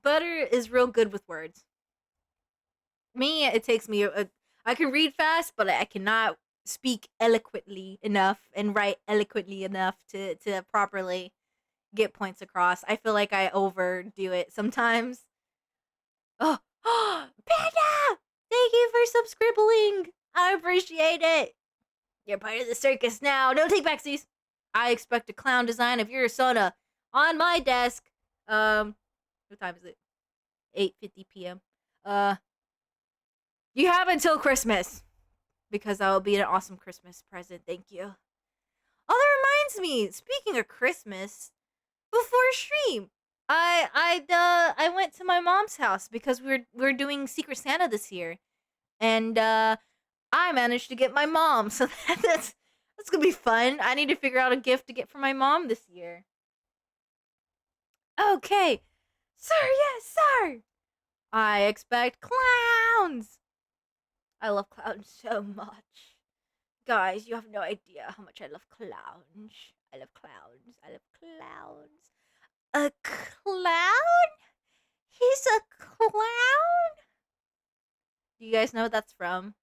Butter is real good with words. Me, it takes me I can read fast, but I cannot speak eloquently enough and write eloquently enough to properly get points across. I feel like I overdo it sometimes. Oh, Panda! Thank you for subscribbling. I appreciate it. You're part of the circus now. No take backsies. I expect a clown design of your soda on my desk. What time is it? 8:50 p.m. You have until Christmas, because that will be an awesome Christmas present. Thank you. Oh, that reminds me. Speaking of Christmas, before stream, I went to my mom's house because we're doing Secret Santa this year, and I managed to get my mom. So that's gonna be fun. I need to figure out a gift to get for my mom this year. Okay, sir. Yes, sir. I expect clowns. I love clowns so much. Guys, you have no idea how much I love clowns. I love clowns. I love clowns. A clown? He's a clown? Do you guys know what that's from?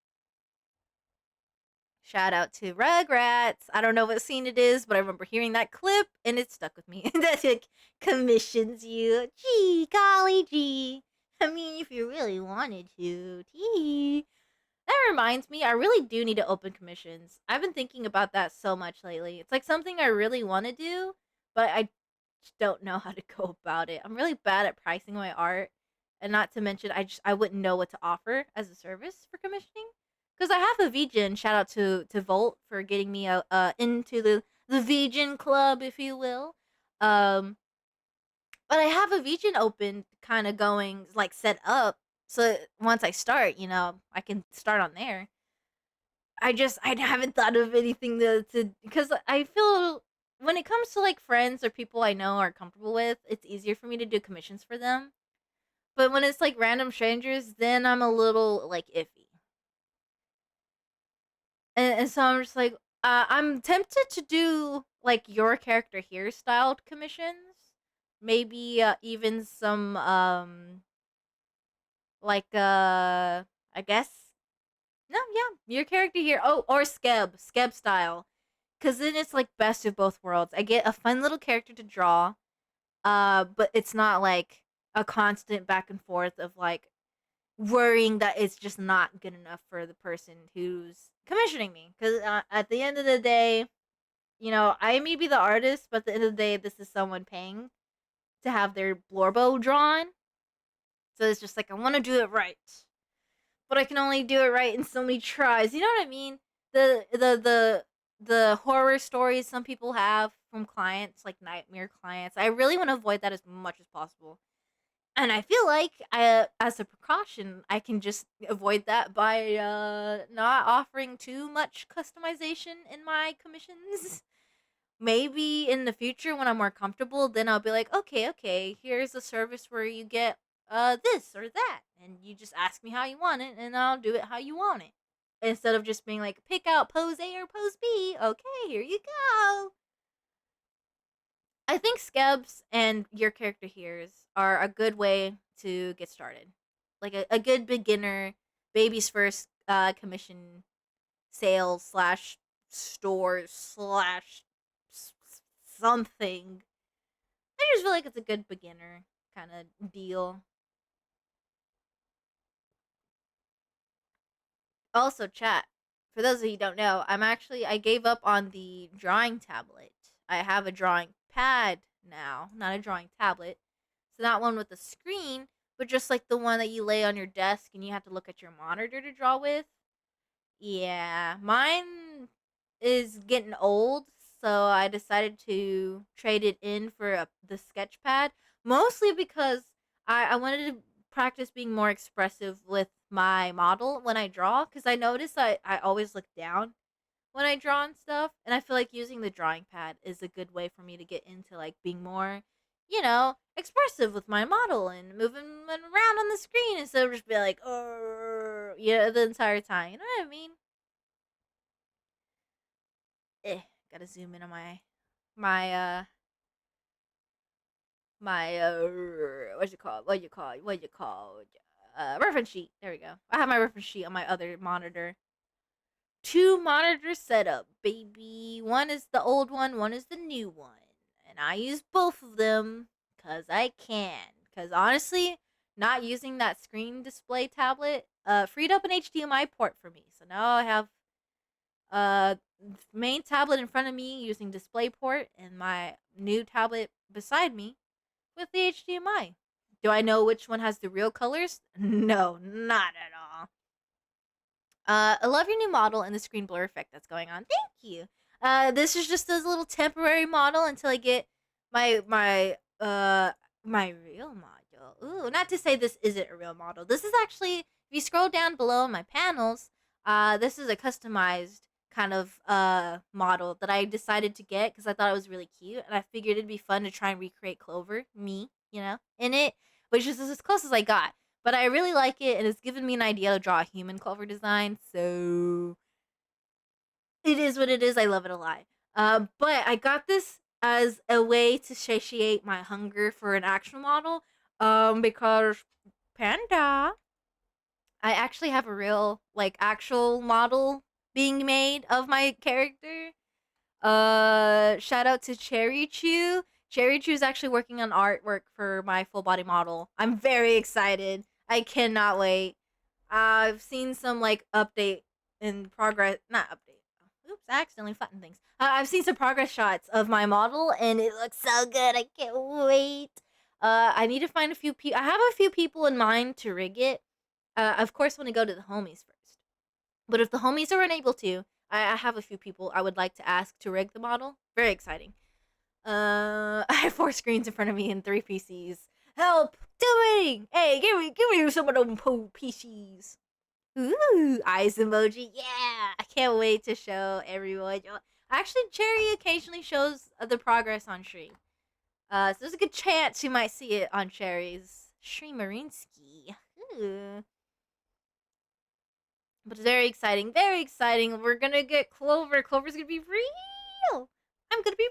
Shout out to Rugrats. I don't know what scene it is, but I remember hearing that clip and it stuck with me. That like, commissions you. Gee, golly gee. I mean, if you really wanted to. Tee. That reminds me, I really do need to open commissions. I've been thinking about that so much lately. It's like something I really want to do, but I just don't know how to go about it. I'm really bad at pricing my art, and not to mention, I wouldn't know what to offer as a service for commissioning. Because I have a VGen. Shout out to Volt for getting me into the VGen club, if you will. Um, but I have a VGen open, kind of going like set up. So once I start, I can start on there. I haven't thought of anything to because I feel when it comes to like friends or people I know are comfortable with, it's easier for me to do commissions for them. But when it's like random strangers, then I'm a little like iffy. And so I'm just like, I'm tempted to do like your character here styled commissions, maybe even some like I guess no, yeah, your character here. Oh, or Skeb style, because then it's like best of both worlds. I get a fun little character to draw, but it's not like a constant back and forth of like worrying that it's just not good enough for the person who's commissioning me. Because at the end of the day, I may be the artist, but at the end of the day, this is someone paying to have their Blorbo drawn. So it's just like, I want to do it right. But I can only do it right in so many tries. You know what I mean? The horror stories some people have from clients, like nightmare clients. I really want to avoid that as much as possible. And I feel like as a precaution, I can just avoid that by not offering too much customization in my commissions. Maybe in the future when I'm more comfortable, then I'll be like, okay, here's a service where you get this or that, and you just ask me how you want it, and I'll do it how you want it. Instead of just being like, pick out pose A or pose B. Okay, here you go. I think Skebs and your character here's are a good way to get started. Like a good beginner, baby's first commission sales slash store slash something. I just feel like it's a good beginner kind of deal. Also, chat. For those of you who don't know, I gave up on the drawing tablet. I have a drawing pad now, not a drawing tablet. So not one with a screen, but just like the one that you lay on your desk and you have to look at your monitor to draw with. Yeah, mine is getting old, so I decided to trade it in for the sketch pad. Mostly because I wanted to practice being more expressive with my model when I draw, because I notice I always look down when I draw and stuff, and I feel like using the drawing pad is a good way for me to get into like being more, expressive with my model and moving around on the screen instead of just be like, oh, the entire time. You know what I mean? Gotta zoom in on my what you call reference sheet. There we go. I have my reference sheet on my other monitor. 2 monitor setup, baby. One is the old one is the new one. And I use both of them because I can. Because honestly, not using that screen display tablet freed up an HDMI port for me. So now I have main tablet in front of me using DisplayPort and my new tablet beside me with the HDMI. Do I know which one has the real colors? No, not at all. I love your new model and the screen blur effect that's going on. Thank you. This is just a little temporary model until I get my real model. Ooh, not to say this isn't a real model. This is actually, if you scroll down below in my panels, this is a customized kind of model that I decided to get because I thought it was really cute, and I figured it'd be fun to try and recreate Clover, me, in it, which is as close as I got. But I really like it, and it's given me an idea to draw a human Clover design, so it is what it is. I love it a lot. But I got this as a way to satiate my hunger for an actual model, because Panda, I actually have a real, like, actual model being made of my character. Shout out to Cherry Chew. Cherry Chew is actually working on artwork for my full body model. I'm very excited. I cannot wait. I've seen some like update in progress, not update. Oops, I accidentally flattened things. I've seen some progress shots of my model, and it looks so good. I can't wait. I need to find a few people. I have a few people in mind to rig it. Of course, when I go to the homies first. But if the homies are unable to, I have a few people I would like to ask to rig the model. Very exciting. I have 4 screens in front of me and 3 PCs. Help! Doing! Hey, give me some of them PCs. Ooh, eyes emoji. Yeah, I can't wait to show everyone. Actually, Cherry occasionally shows the progress on stream. So there's a good chance you might see it on Cherry's Streamerinsky. Ooh. But it's very exciting, very exciting. We're gonna get Clover. Clover's gonna be real. I'm gonna be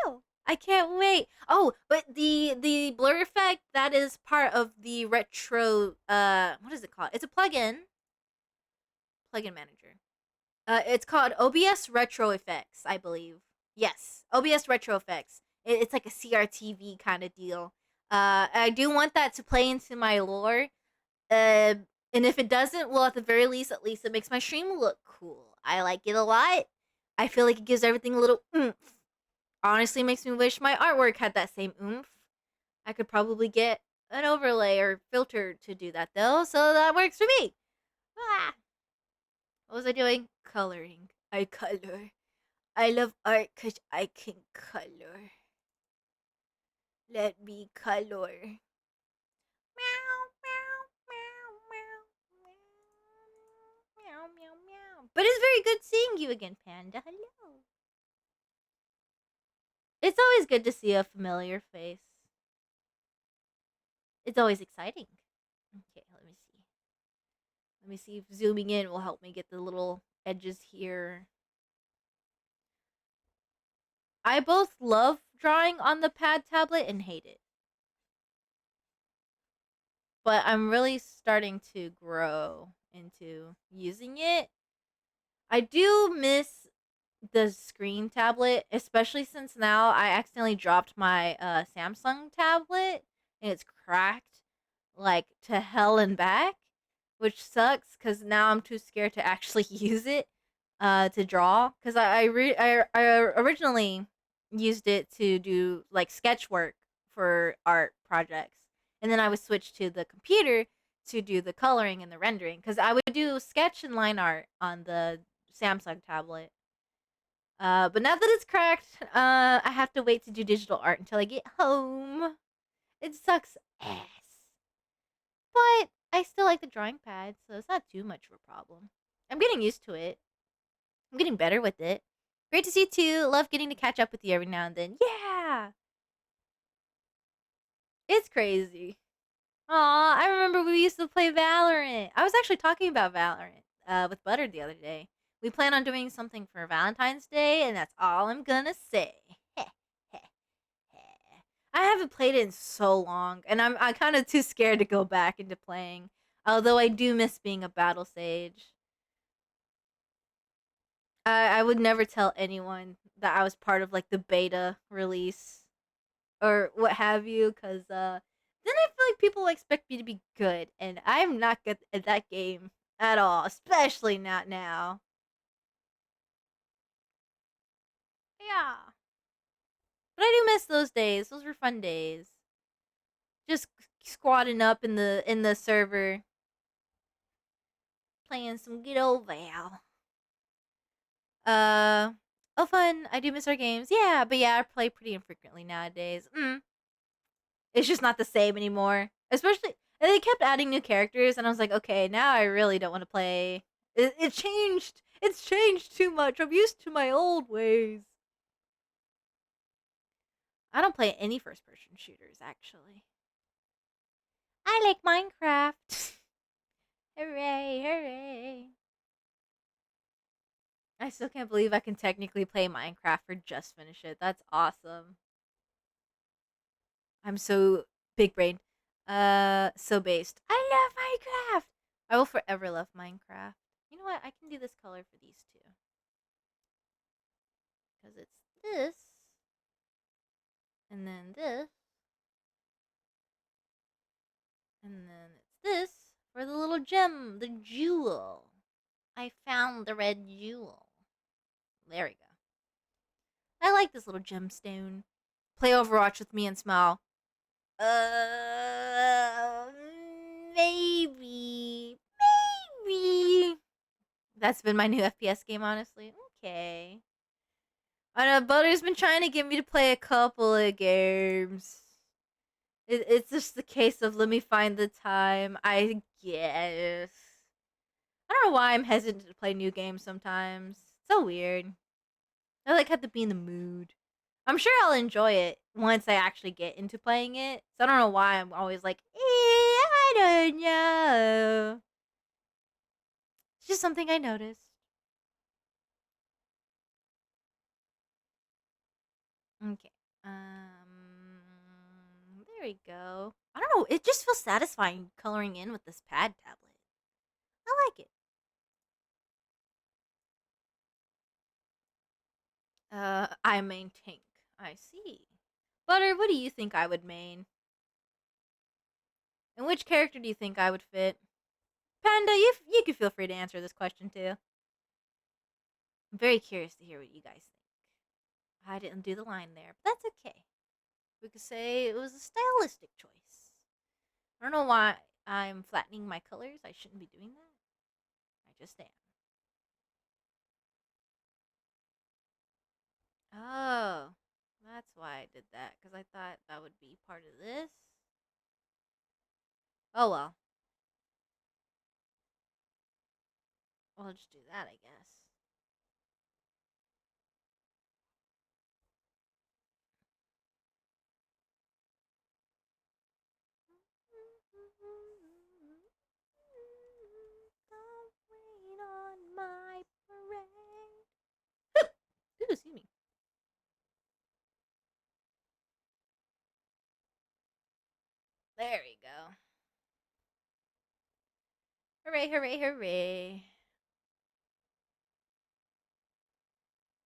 real. I can't wait. Oh, but the blur effect, that is part of the retro. What is it called? It's a plugin manager. It's called OBS Retro Effects, I believe. Yes, OBS Retro Effects. It's like a CRTV kind of deal. I do want that to play into my lore. And if it doesn't, well, at the very least, at least it makes my stream look cool. I like it a lot. I feel like it gives everything a little oomph. Honestly, makes me wish my artwork had that same oomph. I could probably get an overlay or filter to do that, though, so that works for me. Ah. What was I doing? Coloring. I color. I love art because I can color. Let me color. Meow, meow, meow, meow, meow, meow, meow. But it's very good seeing you again, Panda. Hello. It's always good to see a familiar face. It's always exciting. Okay, let me see. Let me see if zooming in will help me get the little edges here. I both love drawing on the pad tablet and hate it. But I'm really starting to grow into using it. I do miss the screen tablet, especially since now I accidentally dropped my Samsung tablet and it's cracked like to hell and back, which sucks because now I'm too scared to actually use it to draw. Because I originally used it to do like sketch work for art projects, and then I would switch to the computer to do the coloring and the rendering. Because I would do sketch and line art on the Samsung tablet. But now that it's cracked, I have to wait to do digital art until I get home. It sucks ass. But I still like the drawing pad, so it's not too much of a problem. I'm getting used to it. I'm getting better with it. Great to see you too. Love getting to catch up with you every now and then. Yeah! It's crazy. Aw, I remember we used to play Valorant. I was actually talking about Valorant with Butter the other day. We plan on doing something for Valentine's Day, and that's all I'm gonna say. I haven't played it in so long, and I'm kind of too scared to go back into playing. Although I do miss being a battle sage. I would never tell anyone that I was part of like the beta release or what have you, because then I feel like people expect me to be good, and I'm not good at that game at all, especially not now. Yeah. But I do miss those days. Those were fun days. Just squatting up in the server, playing some good old Val. Oh fun. I do miss our games. Yeah, but yeah, I play pretty infrequently nowadays. It's just not the same anymore. Especially, and they kept adding new characters, and I was like, okay, now I really don't want to play. It changed. It's changed too much. I'm used to my old ways. I don't play any first-person shooters, actually. I like Minecraft. Hooray, hooray. I still can't believe I can technically play Minecraft or just finish it. That's awesome. I'm so big brained. So based. I love Minecraft. I will forever love Minecraft. You know what? I can do this color for these two. Because it's this. And then this. And then it's this. For the little gem, the jewel. I found the red jewel. There we go. I like this little gemstone. Play Overwatch with me and smile. Uh, maybe. Maybe. That's been my new FPS game, honestly. Okay. I know Butter's been trying to get me to play a couple of games. It's just the case of let me find the time, I guess. I don't know why I'm hesitant to play new games sometimes. It's so weird. I like have to be in the mood. I'm sure I'll enjoy it once I actually get into playing it. So I don't know why I'm always like, I don't know. It's just something I noticed. Okay. There we go. I don't know. It just feels satisfying coloring in with this pad tablet. I like it. I main tank. I see. Butter, what do you think I would main? And which character do you think I would fit? Panda, you can feel free to answer this question too. I'm very curious to hear what you guys think. I didn't do the line there, but that's okay. We could say it was a stylistic choice. I don't know why I'm flattening my colors. I shouldn't be doing that. I just am. Oh, that's why I did that, because I thought that would be part of this. Oh well. I'll just do that, I guess. Don't rain on my parade. Ooh, excuse me. There we go. Hooray, hooray, hooray.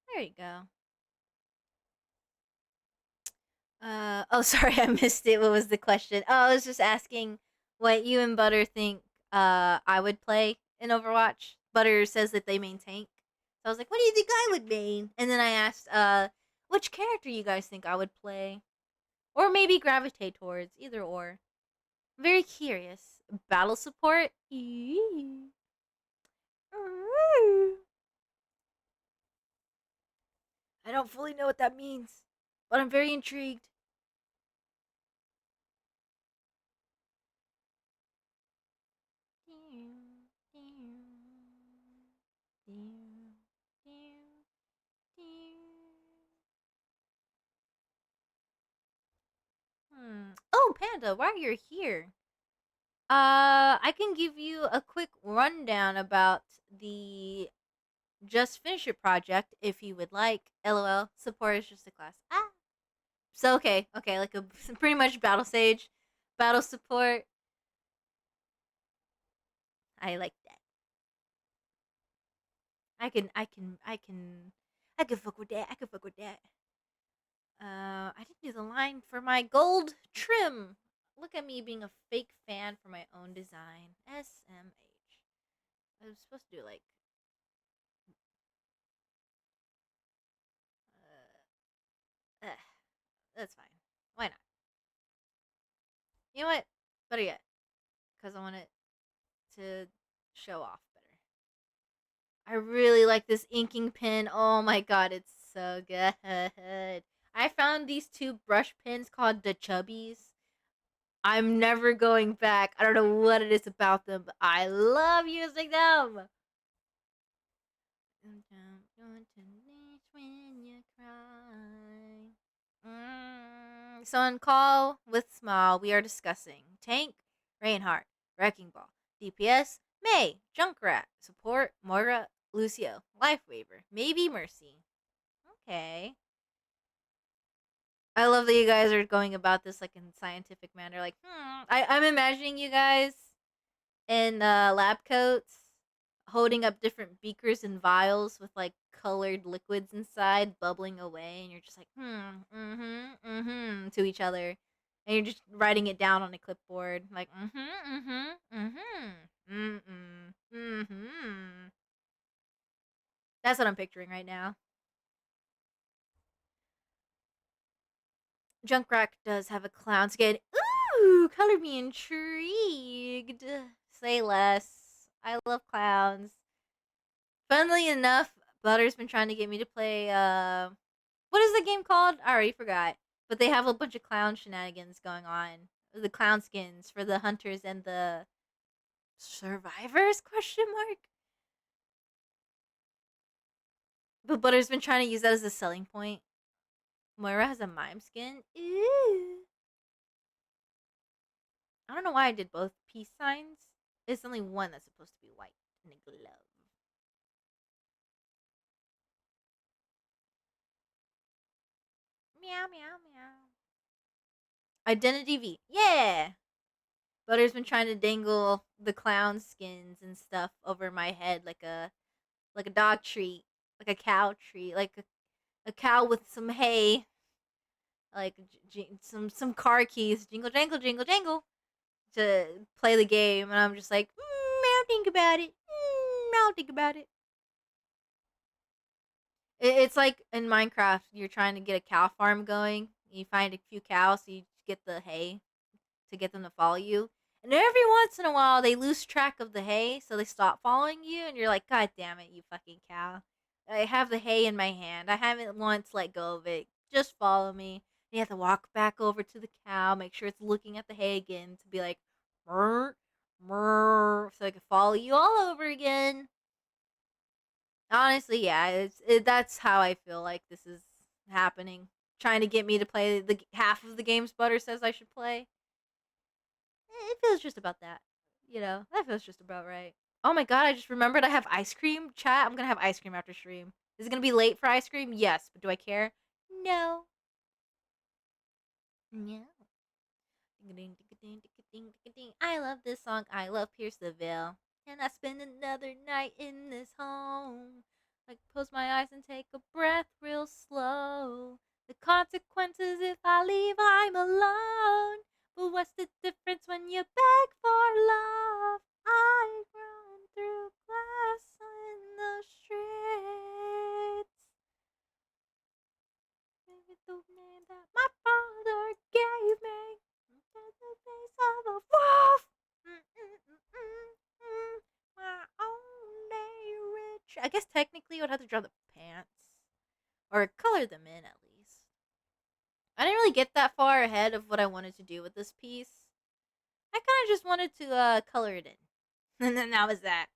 There you go. Oh, sorry, I missed it. What was the question? Oh, I was just asking what you and Butter think I would play in Overwatch. Butter says that they main tank. So I was like, what do you think I would main? And then I asked which character you guys think I would play. Or maybe gravitate towards, either or. I'm very curious. Battle support? Eee. I don't fully know what that means, but I'm very intrigued. Oh, Panda, while you're here, I can give you a quick rundown about the Just Finish It project if you would like. LOL, support is just a class. Ah. So okay, like a pretty much battle stage, battle support. I like that. I can fuck with that. I can fuck with that. I didn't do the line for my gold trim. Look at me being a fake fan for my own design. SMH. I was supposed to do like. That's fine. Why not? You know what? Better yet, because I want it to show off better. I really like this inking pen. Oh my god, it's so good. I found these two brush pens called the Chubbies. I'm never going back. I don't know what it is about them, but I love using them. When you cry. So on Call with Small, we are discussing Tank, Reinhardt, Wrecking Ball, DPS, May, Junkrat, Support, Moira, Lucio, Life Waver, maybe Mercy. Okay. I love that you guys are going about this like in scientific manner. Like, I'm imagining you guys in lab coats holding up different beakers and vials with like colored liquids inside bubbling away, and you're just like, to each other. and you're just writing it down on a clipboard, like mm-hmm, mm-hmm, mm-hmm, mm-mm, mm-hmm. That's what I'm picturing right now. Junkrat does have a clown skin. Ooh, color me intrigued. Say less. I love clowns. Funnily enough, Butter's been trying to get me to play, what is the game called? I already forgot. But they have a bunch of clown shenanigans going on. The clown skins for the hunters and the survivors, question mark? But Butter's been trying to use that as a selling point. Moira has a mime skin. Ooh. I don't know why I did both peace signs. There's only one that's supposed to be white and a glove. Meow, meow, meow. Identity V. Yeah! Butter's been trying to dangle the clown skins and stuff over my head like a dog treat, like a cow treat, like a cow with some hay, like some car keys, jingle jangle jingle jangle, to play the game, and I'm just like, I'll think about it. I'll think about it. It's like in Minecraft, you're trying to get a cow farm going. You find a few cows, so you get the hay to get them to follow you. And every once in a while, they lose track of the hay, so they stop following you, and you're like, God damn it, you fucking cow. I have the hay in my hand. I haven't once let go of it. Just follow me. And you have to walk back over to the cow, make sure it's looking at the hay again to be like, murr, murr, so I can follow you all over again. Honestly, yeah, that's how I feel like this is happening. Trying to get me to play the half of the games Butter says I should play. It feels just about that. That feels just about right. Oh my god, I just remembered I have ice cream. Chat, I'm gonna have ice cream after stream. Is it gonna be late for ice cream? Yes, but do I care? No. No. I love this song. I love Pierce the Veil. And I spend another night in this home. Like, close my eyes and take a breath real slow. The consequences if I leave, I'm alone. But what's the difference when you beg for love? I run through glass in the streets. The name that my father gave me. The face of a wolf. My only rich. I guess technically I would have to draw the pants. Or color them in at least. I didn't really get that far ahead of what I wanted to do with this piece. I kind of just wanted to color it in. And then that was that.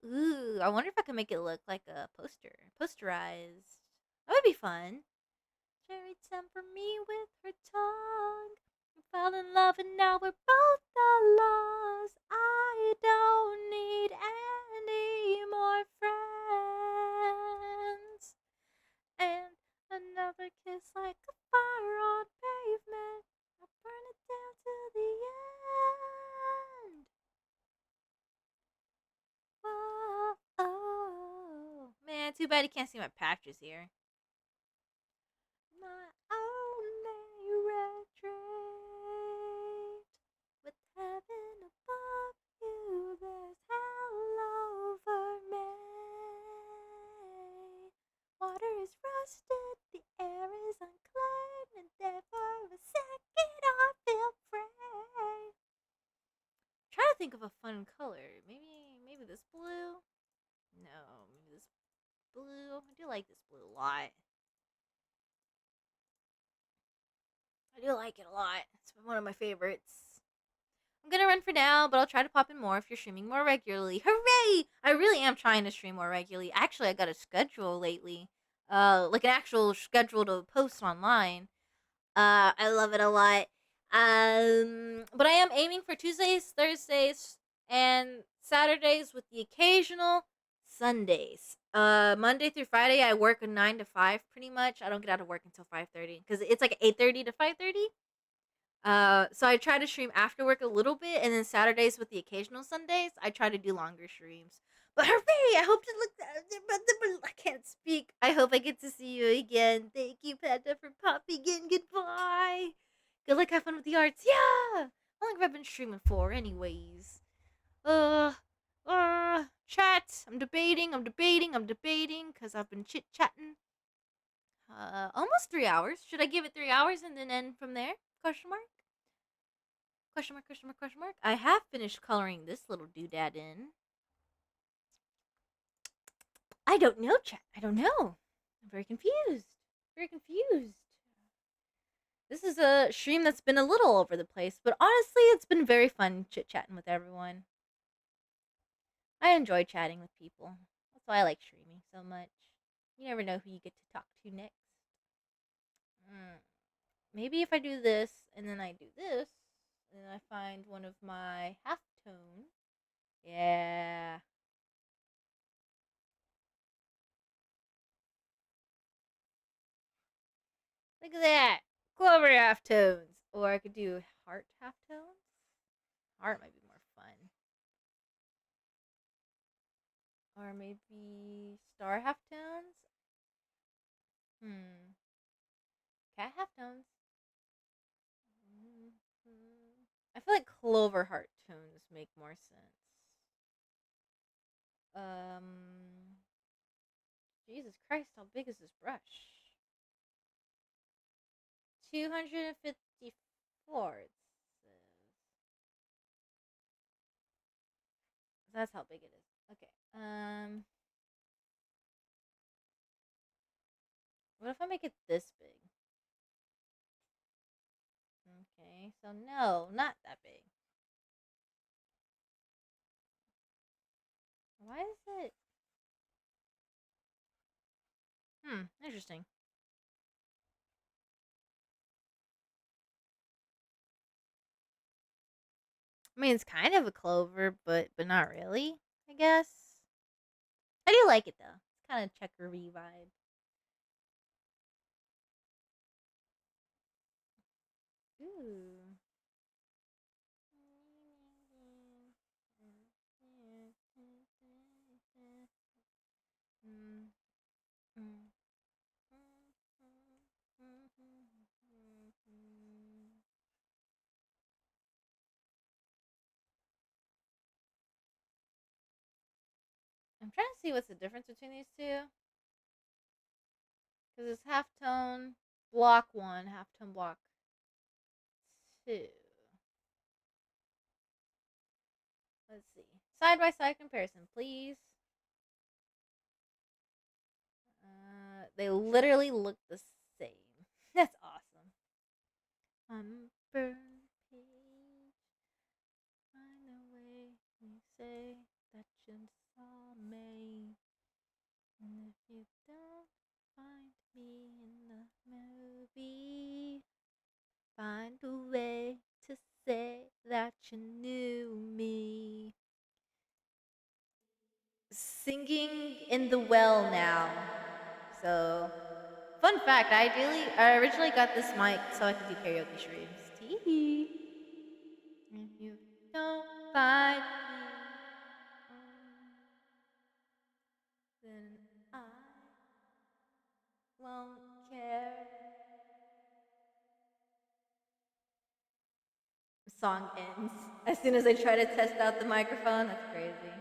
Ooh, I wonder if I can make it look like a poster. Posterized. That would be fun. She reached down for me with her tongue. We fell in love and now we're both lost. I don't need any more friends. And another kiss like a fire on pavement. I'll burn it down to the end. Whoa, oh. Man, too bad you can't see my patches here. My only retreat. With heaven above you, there's hell over me. Water is rusted, the air is unclean, and there for a second I feel free. Try to think of a fun color. Maybe this blue? No, maybe this blue. I do like this blue a lot. I do like it a lot. It's one of my favorites. I'm gonna run for now, but I'll try to pop in more if you're streaming more regularly. Hooray! I really am trying to stream more regularly. Actually, I got a schedule lately. Like an actual schedule to post online. I love it a lot. But I am aiming for Tuesdays, Thursdays, and Saturdays with the occasional Sundays. Monday through Friday, I work a 9 to 5 pretty much. I don't get out of work until 5:30 because it's like 8:30 to 5:30. So I try to stream after work a little bit, and then Saturdays with the occasional Sundays, I try to do longer streams. But hooray! I hope to look. I can't speak. I hope I get to see you again. Thank you, Panda, for popping in. Goodbye. Good luck, have fun with the arts. Yeah! How long have I been streaming for, anyways? Chat. I'm debating, because I've been chit-chatting. Almost 3 hours. Should I give it 3 hours and then end from there? Question mark? Question mark, question mark, question mark. I have finished coloring this little doodad in. I don't know, chat. I don't know. I'm very confused. Very confused. This is a stream that's been a little all over the place, but honestly, it's been very fun chit-chatting with everyone. I enjoy chatting with people. That's why I like streaming so much. You never know who you get to talk to next. Maybe if I do this, and then I do this, and then I find one of my half tone. Yeah. Look at that. Clover half tones. Or I could do heart half tones. Heart might be more fun. Or maybe star half tones. Cat half tones. I feel like clover heart tones make more sense. Jesus Christ, how big is this brush? 254. It says. That's how big it is. Okay. What if I make it this big? Okay, so no, not that big. Why is it? Interesting. I mean, it's kind of a clover, but not really. I guess. I do like it though. It's kind of checkery vibe. Ooh. I'm trying to see what's the difference between these two. Because it's half tone block 1, half tone block 2. Let's see. Side by side comparison, please. They literally look the same. That's awesome. Burned page. Find the way you say that you saw me. And if you don't find me in the movie, find a way to say that you knew me. Singing in the well now. So, fun fact, I originally got this mic so I could do karaoke streams. Tee. If you don't find me, then I won't care. The song ends as soon as I try to test out the microphone. That's crazy.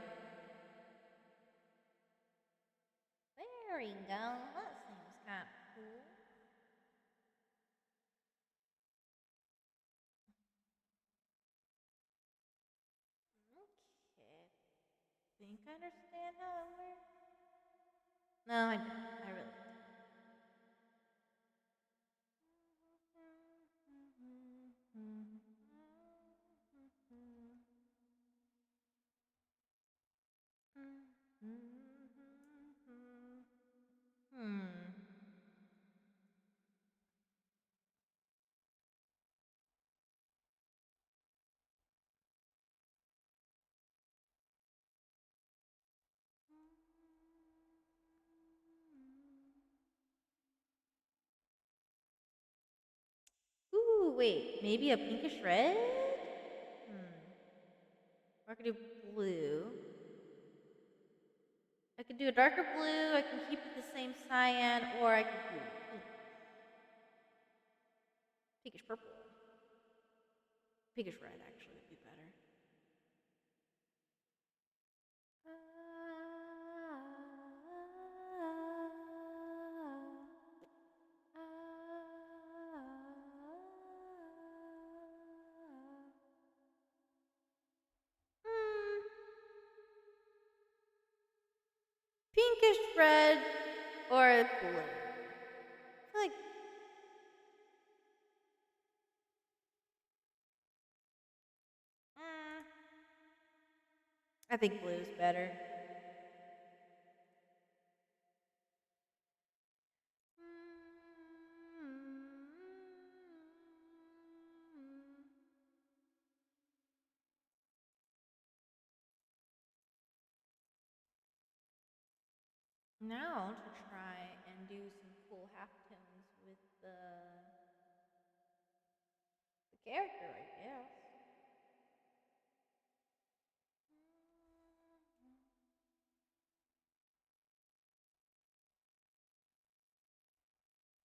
There we go. That seems kind of cool. Okay. Think I understand how it works? No, I don't. I really don't. Hmm. Ooh, wait. Maybe a pinkish red? Or I could do blue. I could do a darker blue. I can keep it the same cyan, or I could do pink. Pinkish purple. Pinkish red actually would be better. Pinkish red or blue? I feel like I think blue's better. Now to try and do some cool halftones with the character, I guess.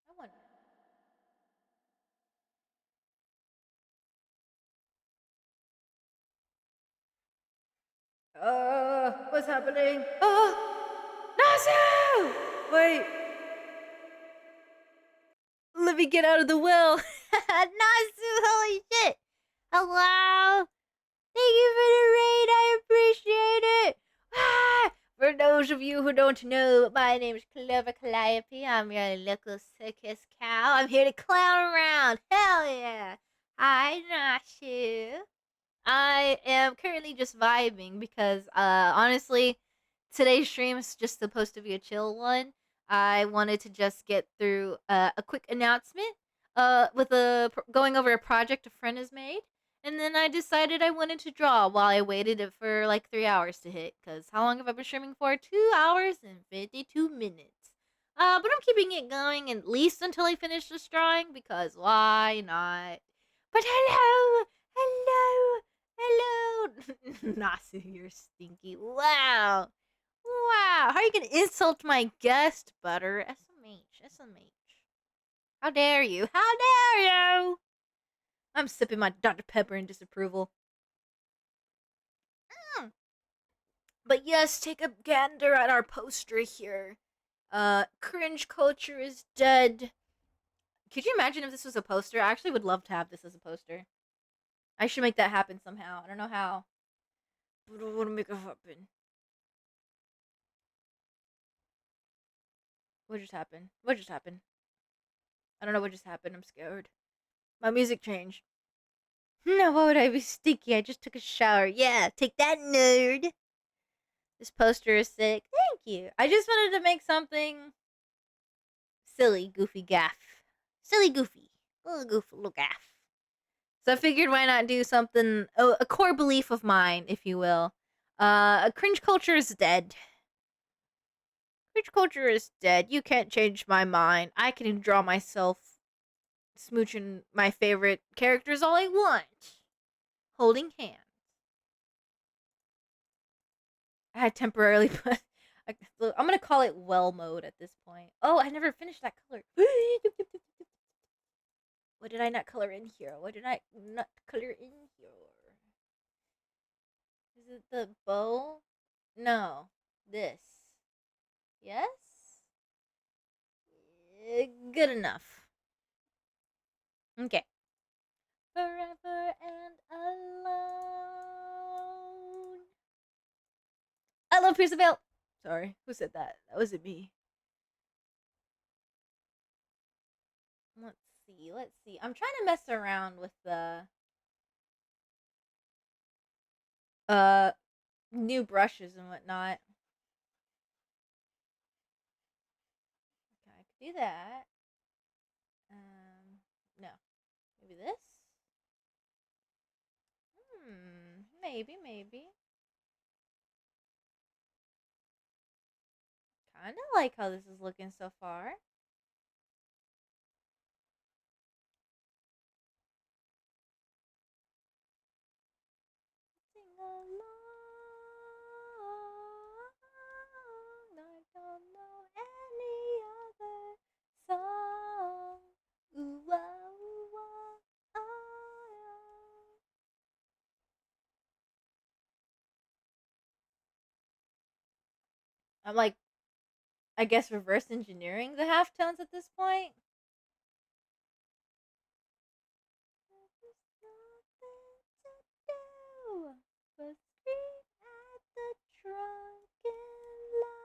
I wonder. What's happening? Nasu! Wait. Let me get out of the well. Nasu, holy shit. Hello. Thank you for the raid. I appreciate it. For those of you who don't know, my name is Clover Calliope. I'm your local circus cow. I'm here to clown around. Hell yeah. Hi, Nasu. I am currently just vibing because, honestly, today's stream is just supposed to be a chill one. I wanted to just get through a quick announcement with going over a project a friend has made. And then I decided I wanted to draw while I waited for like 3 hours to hit. Because how long have I been streaming for? 2 hours and 52 minutes. But I'm keeping it going at least until I finish this drawing because why not? But hello! Hello! Hello! Nasu, you're stinky. Wow! Wow! How are you gonna insult my guest, Butter? SMH, SMH. How dare you? How dare you! I'm sipping my Dr. Pepper in disapproval. But yes, take a gander at our poster here. Cringe culture is dead. Could you imagine if this was a poster? I actually would love to have this as a poster. I should make that happen somehow. I don't know how. But I want to make it happen. What just happened? What just happened? I don't know what just happened. I'm scared. My music changed. No, why would I be stinky? I just took a shower. Yeah, take that, nerd. This poster is sick. Thank you. I just wanted to make something silly, goofy gaff. Silly, goofy. Little goof, little gaff. So I figured why not do something, a core belief of mine, if you will. Cringe culture is dead. Cringe culture is dead. You can't change my mind. I can draw myself smooching my favorite characters all I want. Holding hands. I had temporarily put. I'm gonna call it well mode at this point. Oh, I never finished that color. What did I not color in here? What did I not color in here? Is it the bow? No. This. Yes? Good enough. Okay. Forever and alone. I love Pierce of Veil. Sorry, who said that? That wasn't me. Let's see. Let's see. I'm trying to mess around with the uh new brushes and whatnot. Okay, I could do that. No. Maybe this? Maybe. Kinda like how this is looking so far. Sing along. I don't know any other song. Ooh, ah, ooh, ah, ah, I'm like, I guess reverse engineering the halftones at this point. But scream at the drunken love.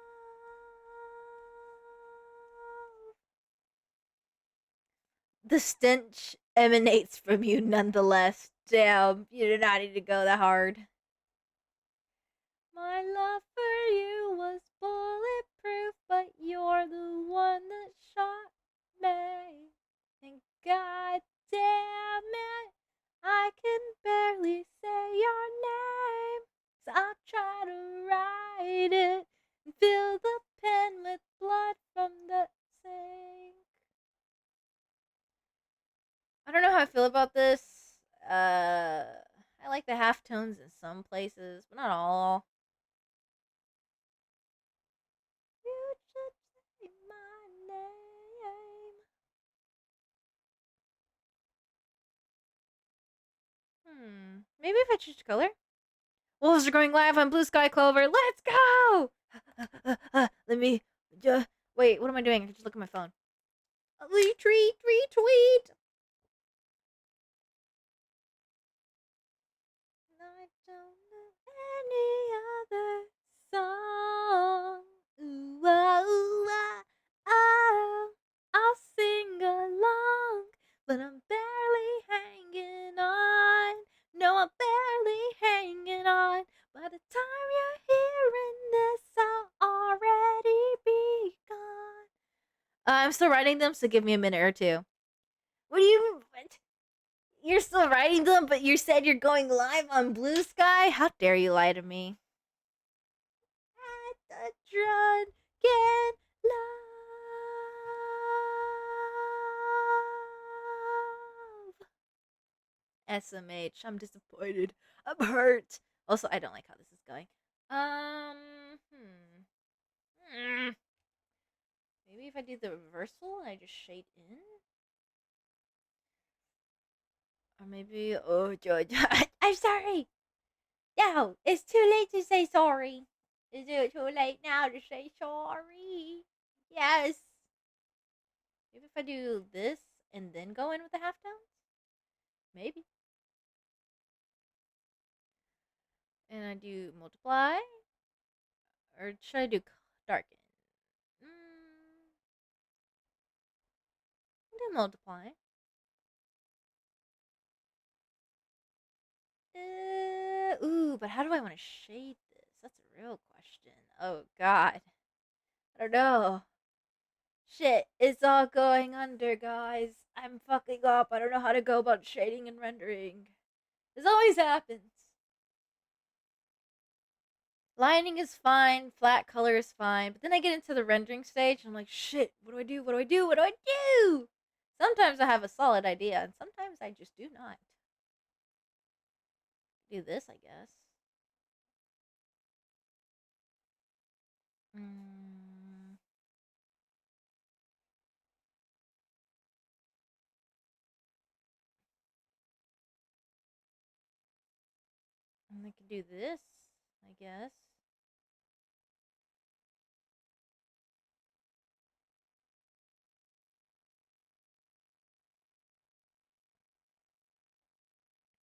The stench emanates from you nonetheless. Damn, you did not need to go that hard. My love for you was bulletproof, but you're the one that shot me. And god damn it, I can barely say your name. So I'll try to write it and fill the pen with blood from the sink. I don't know how I feel about this. I like the halftones in some places, but not all. You should say my name. Maybe if I change color? Wolves are going live on Blue Sky Clover. Let's go! Let me. Wait, what am I doing? I can just look at my phone. Retweet, retweet! I don't know any other song. Ooh, ah, ooh, ah, ah. I'll sing along, but I'm barely hanging on. No, I'm barely hanging on. By the time you're hearing this, I'll already be gone. I'm still writing them, so give me a minute or two. What do you? What? You're still writing them, but you said you're going live on Blue Sky? How dare you lie to me? At the drunken love. SMH. I'm disappointed. I'm hurt. Also, I don't like how this is going. Maybe if I do the reversal and I just shade in? Or maybe, oh, George, I'm sorry. No, it's too late to say sorry. Is it too late now to say sorry? Yes. Maybe if I do this and then go in with the halftones? Maybe. And I do multiply? Or should I do darken? I'll do multiply. Ooh, but how do I want to shade this? That's a real question. Oh, God. I don't know. Shit, it's all going under, guys. I'm fucking up. I don't know how to go about shading and rendering. This always happens. Lining is fine, flat color is fine, but then I get into the rendering stage and I'm like, shit, what do I do? What do I do? What do I do? Sometimes I have a solid idea, and sometimes I just do not. Do this, I guess. Mm. And I could do this, I guess.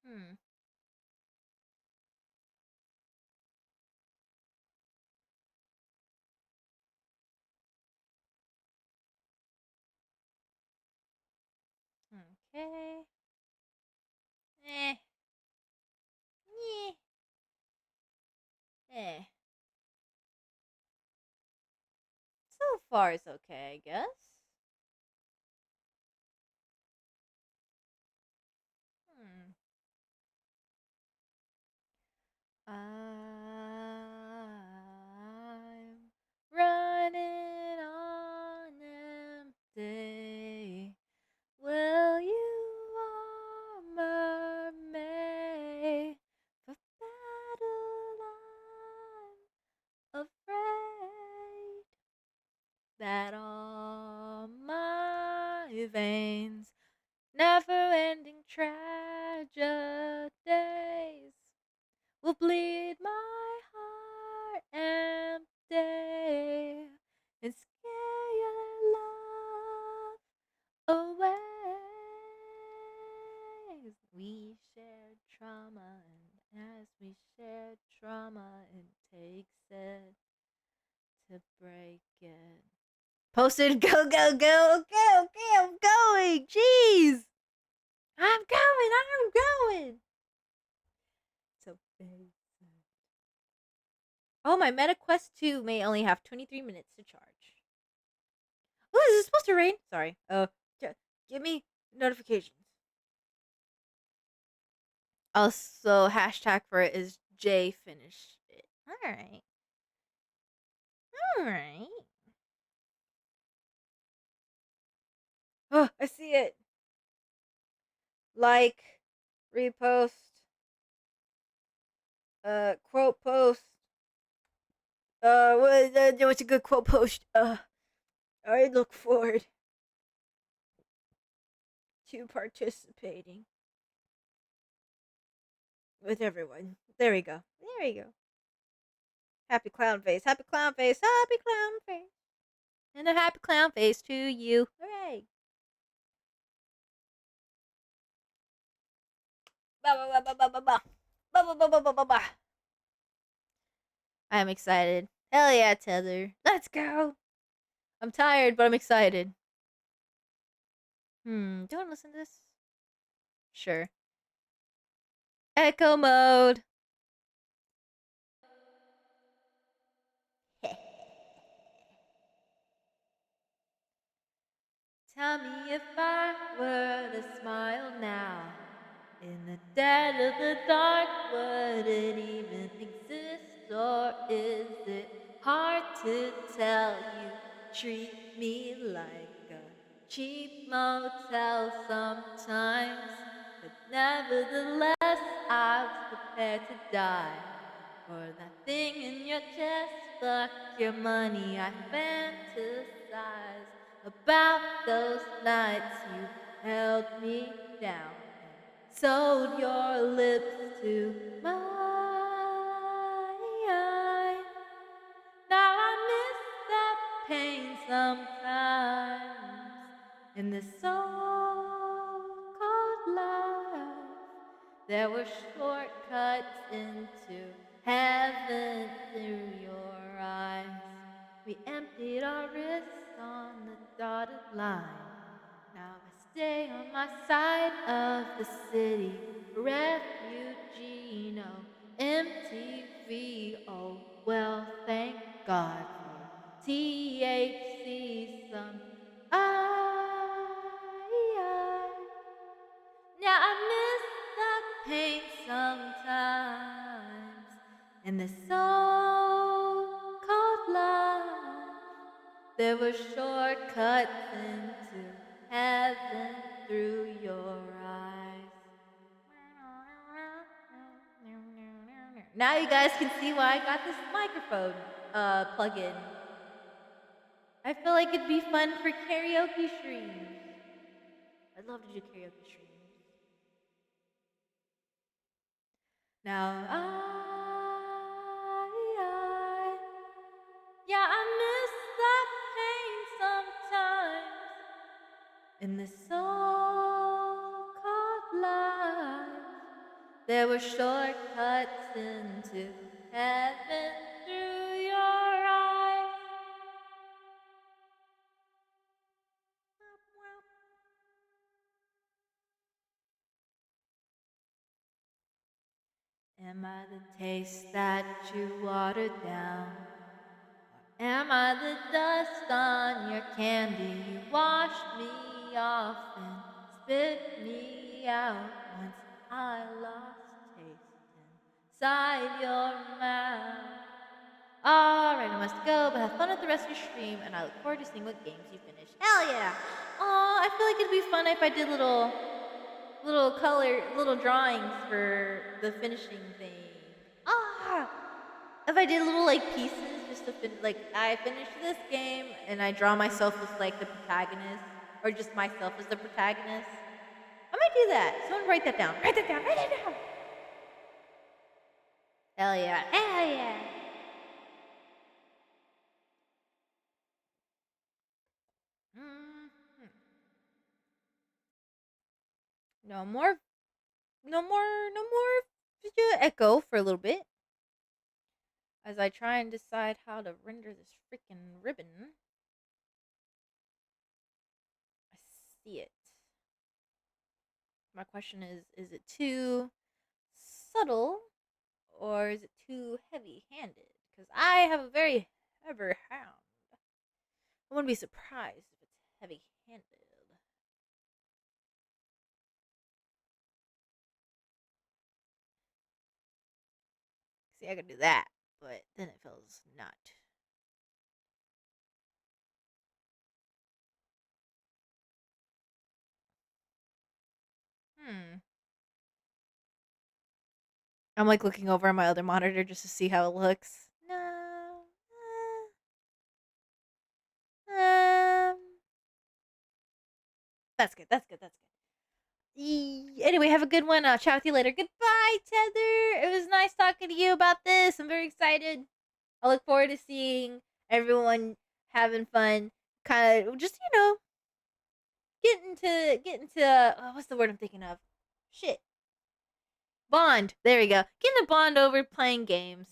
Hmm. Okay. Eh. Eh. So far, it's okay, I guess. Hmm. I'm running on empty. Will you armor me for battle? I'm afraid that all my veins, never-ending tragedies, will bleed my heart empty. to break it. Posted, go, go, go. Okay, I'm going. Jeez. I'm going. So basic. Oh, my Meta Quest 2 may only have 23 minutes to charge. Oh, is it supposed to rain? Sorry. Give me notifications. Also, hashtag for it is J finished it. Alright. Oh, I see it. Like, repost, quote post. What's a good quote post? I look forward to participating with everyone. There we go. Happy clown face. And a happy clown face to you. Hooray. I'm excited. Hell yeah, Tether. Let's go. I'm tired, but I'm excited. Do you want to listen to this? Sure. Echo mode. Tell me if I were to smile now. In the dead of the dark, would it even exist? Or is it hard to tell? You treat me like a cheap motel sometimes. But nevertheless, I was prepared to die. For that thing in your chest, fuck your money, I fantasize about those nights you held me down and sewed your lips to my eye. Now I miss that pain sometimes in this so-called life. There were shortcuts into heaven through your eyes. We emptied our wrists on the dotted line. Now I stay on my side of the city, refugee, no MTV. Oh, well, thank God for THC. Now I miss that pain sometimes in this so-called life. There were shortcuts into heaven through your eyes. Now you guys can see why I got this microphone plug-in. I feel like it'd be fun for karaoke streams. I'd love to do karaoke streams. Now yeah, I miss that pain sometimes in this so-called life. There were shortcuts into heaven through your eyes. Am I the taste that you watered down? Or am I the dust on your candy? You washed me off and spit me out once I lost taste inside your mouth. Alright, I must go, but have fun with the rest of your stream, and I look forward to seeing what games you finish. Hell yeah! I feel like it'd be fun if I did little drawings for the finishing thing. If I did little like pieces just to like I finished this game and I draw myself as like the protagonist or just myself as the protagonist. I might do that. Someone write that down. Write that down. Hell yeah. Mm-hmm. No more echo for a little bit. as I try and decide how to render this freaking ribbon. I see it. My question is it too subtle or is it too heavy handed? Because I have a very heavy hand. I wouldn't be surprised if it's heavy handed. See, I could do that, but then it feels not. I'm like looking over at my other monitor just to see how it looks. No. Um. That's good. That's good. That's good. Anyway, have a good one. I'll chat with you later. Goodbye, Tether. It was nice talking to you about this. I'm very excited. I look forward to seeing everyone having fun. Kind of just getting to what's the word I'm thinking of? Shit. Bond. There we go. Getting a bond over playing games.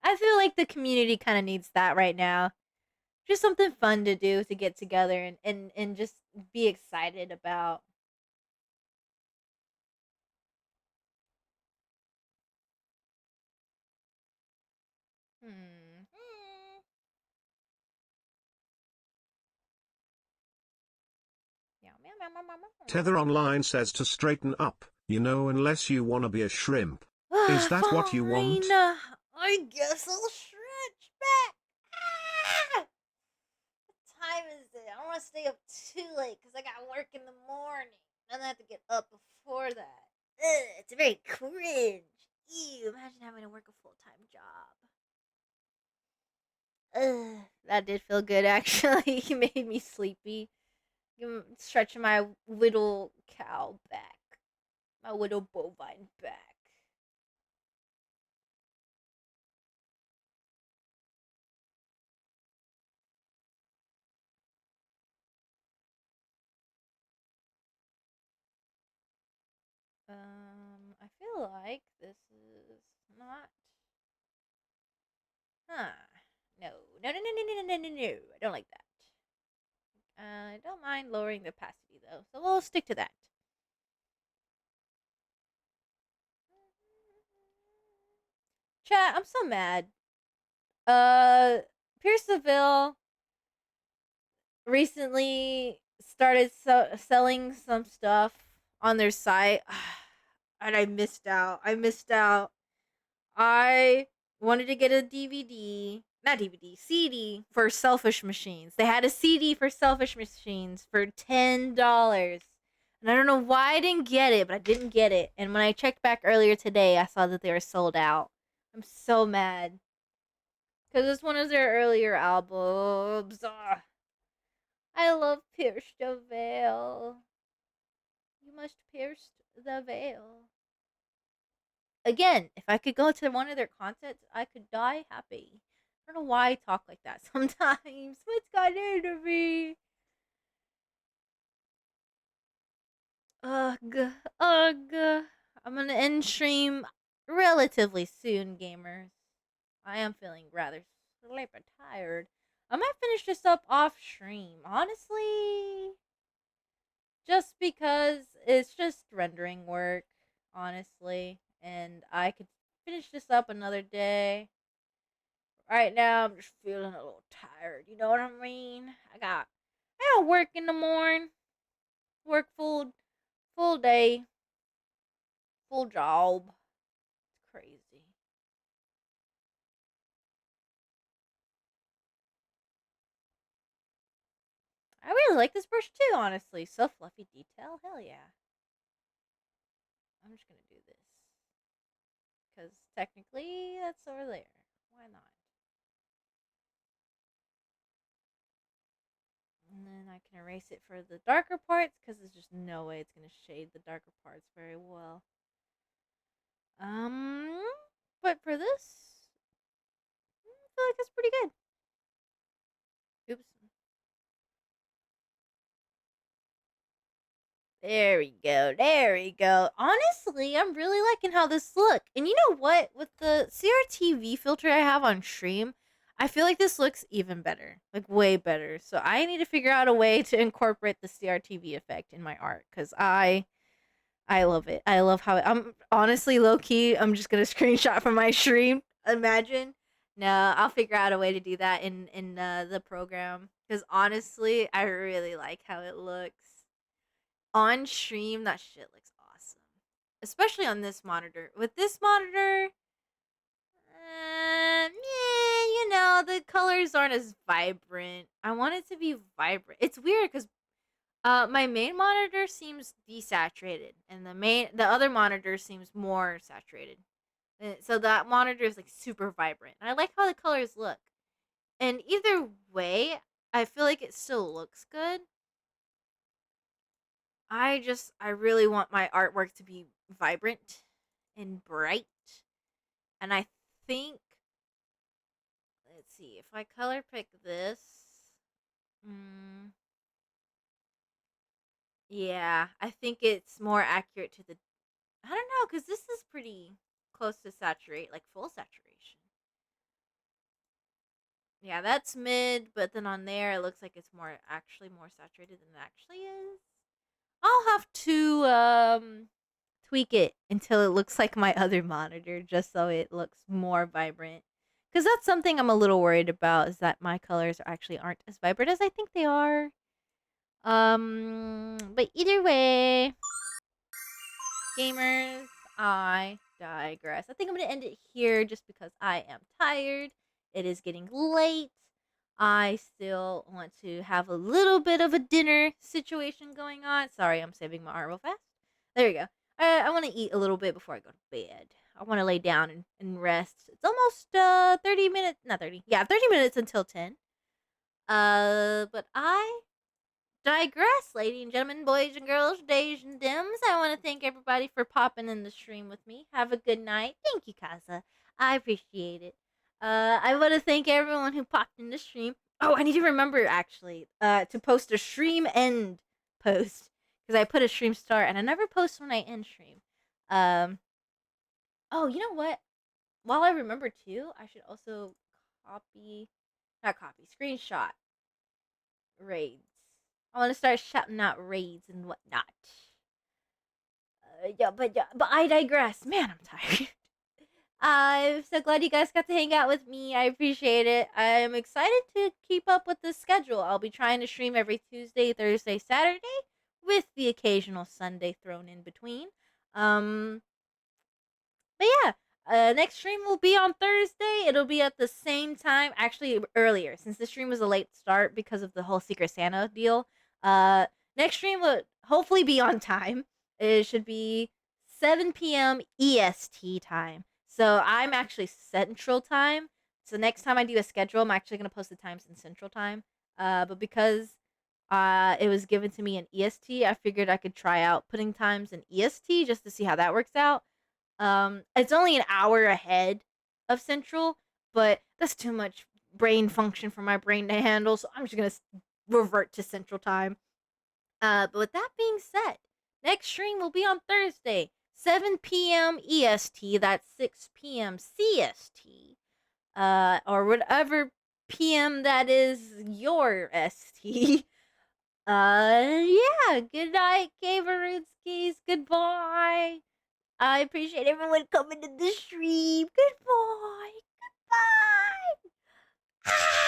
I feel like the community kind of needs that right now. Just something fun to do to get together and just be excited about. Hmm. Tether Online says to straighten up, unless you wanna be a shrimp. Is that what you want? Fine. I guess I'll stretch back. What time is it? I don't want to stay up too late because I got work in the morning. And I have to get up before that. Ugh, it's very cringe. Ew, imagine having to work a full-time job. Ugh, that did feel good actually. He made me sleepy. Stretching my little cow back. My little bovine back. I feel like this is not. Huh. No. No, no, no, no, no, no, no, no. I don't like that. I don't mind lowering the opacity though, so we'll stick to that. Chat, I'm so mad. Pierce Seville recently started selling some stuff on their site, and I missed out. I wanted to get a DVD, not DVD, CD for Selfish Machines. They had a CD for Selfish Machines for $10. And I don't know why I didn't get it, but I didn't get it. And when I checked back earlier today, I saw that they were sold out. I'm so mad. Because it's one of their earlier albums. Ugh. I love Pierce the Veil. You must pierce the veil. Again, if I could go to one of their concerts, I could die happy. I don't know why I talk like that sometimes. What's got into me? Ugh. Ugh. I'm gonna end stream relatively soon, gamers. I am feeling rather sleepy tired. I might finish this up off stream, honestly. Just because it's just rendering work, honestly. And I could finish this up another day. Right now, I'm just feeling a little tired. You know what I mean? I got work in the morning. Work full day, full job. It's crazy. I really like this brush too, honestly. So fluffy detail. Hell yeah. I'm just gonna do this. Because technically, that's over there. Why not? And then I can erase it for the darker parts because there's just no way it's going to shade the darker parts very well. But for this, I feel like that's pretty good. Oops. There we go. There we go. Honestly, I'm really liking how this look. And you know what? With the CRTV filter I have on stream, I feel like this looks even better. Like way better. So I need to figure out a way to incorporate the CRTV effect in my art cuz I love it. I love how I'm honestly low key. I'm just going to screenshot from my stream. Imagine. No, I'll figure out a way to do that in the program cuz honestly, I really like how it looks on stream. That shit looks awesome, especially on this monitor. With this monitor, yeah, you know the colors aren't as vibrant. I want it to be vibrant. It's weird because my main monitor seems desaturated, and the other monitor seems more saturated. So that monitor is like super vibrant. And I like how the colors look. And either way, I feel like it still looks good. I really want my artwork to be vibrant and bright. And I think, let's see, if I color pick this, mm, yeah, I think it's more accurate to the, I don't know, because this is pretty close to saturate, like full saturation. Yeah, that's mid, but then on there it looks like it's actually more saturated than it actually is. I'll have to tweak it until it looks like my other monitor just so it looks more vibrant. Cuz that's something I'm a little worried about is that my colors actually aren't as vibrant as I think they are. But either way, gamers, I digress. I think I'm going to end it here just because I am tired. It is getting late. I still want to have a little bit of a dinner situation going on. Sorry, I'm saving my art real fast. There we go. I want to eat a little bit before I go to bed. I want to lay down and rest. It's almost 30 minutes, not 30. Yeah, 30 minutes until 10. But I digress, ladies and gentlemen, boys and girls, days and dims. I want to thank everybody for popping in the stream with me. Have a good night. Thank you, Kaza. I appreciate it. I want to thank everyone who popped in the stream. Oh, I need to remember actually to post a stream end post because I put a stream start and I never post when I end stream. Um. Oh, you know what? While I remember too, I should also screenshot raids. I want to start shouting out raids and whatnot. But I digress. Man, I'm tired. I'm so glad you guys got to hang out with me. I appreciate it. I'm excited to keep up with the schedule. I'll be trying to stream every Tuesday, Thursday, Saturday, with the occasional Sunday thrown in between. But yeah, next stream will be on Thursday. It'll be at the same time, actually earlier, since the stream was a late start because of the whole Secret Santa deal. Next stream will hopefully be on time. It should be 7 p.m. EST time. So I'm actually Central time. So next time I do a schedule, I'm actually gonna post the times in Central time. But because it was given to me in EST, I figured I could try out putting times in EST just to see how that works out. It's only an hour ahead of Central, but that's too much brain function for my brain to handle, so I'm just gonna revert to Central time. But with that being said, next stream will be on Thursday, 7 p.m. EST. That's 6 p.m. CST. Or whatever PM that is your ST. Yeah. Good night, Caverutskis. Goodbye. I appreciate everyone coming to the stream. Goodbye. Goodbye.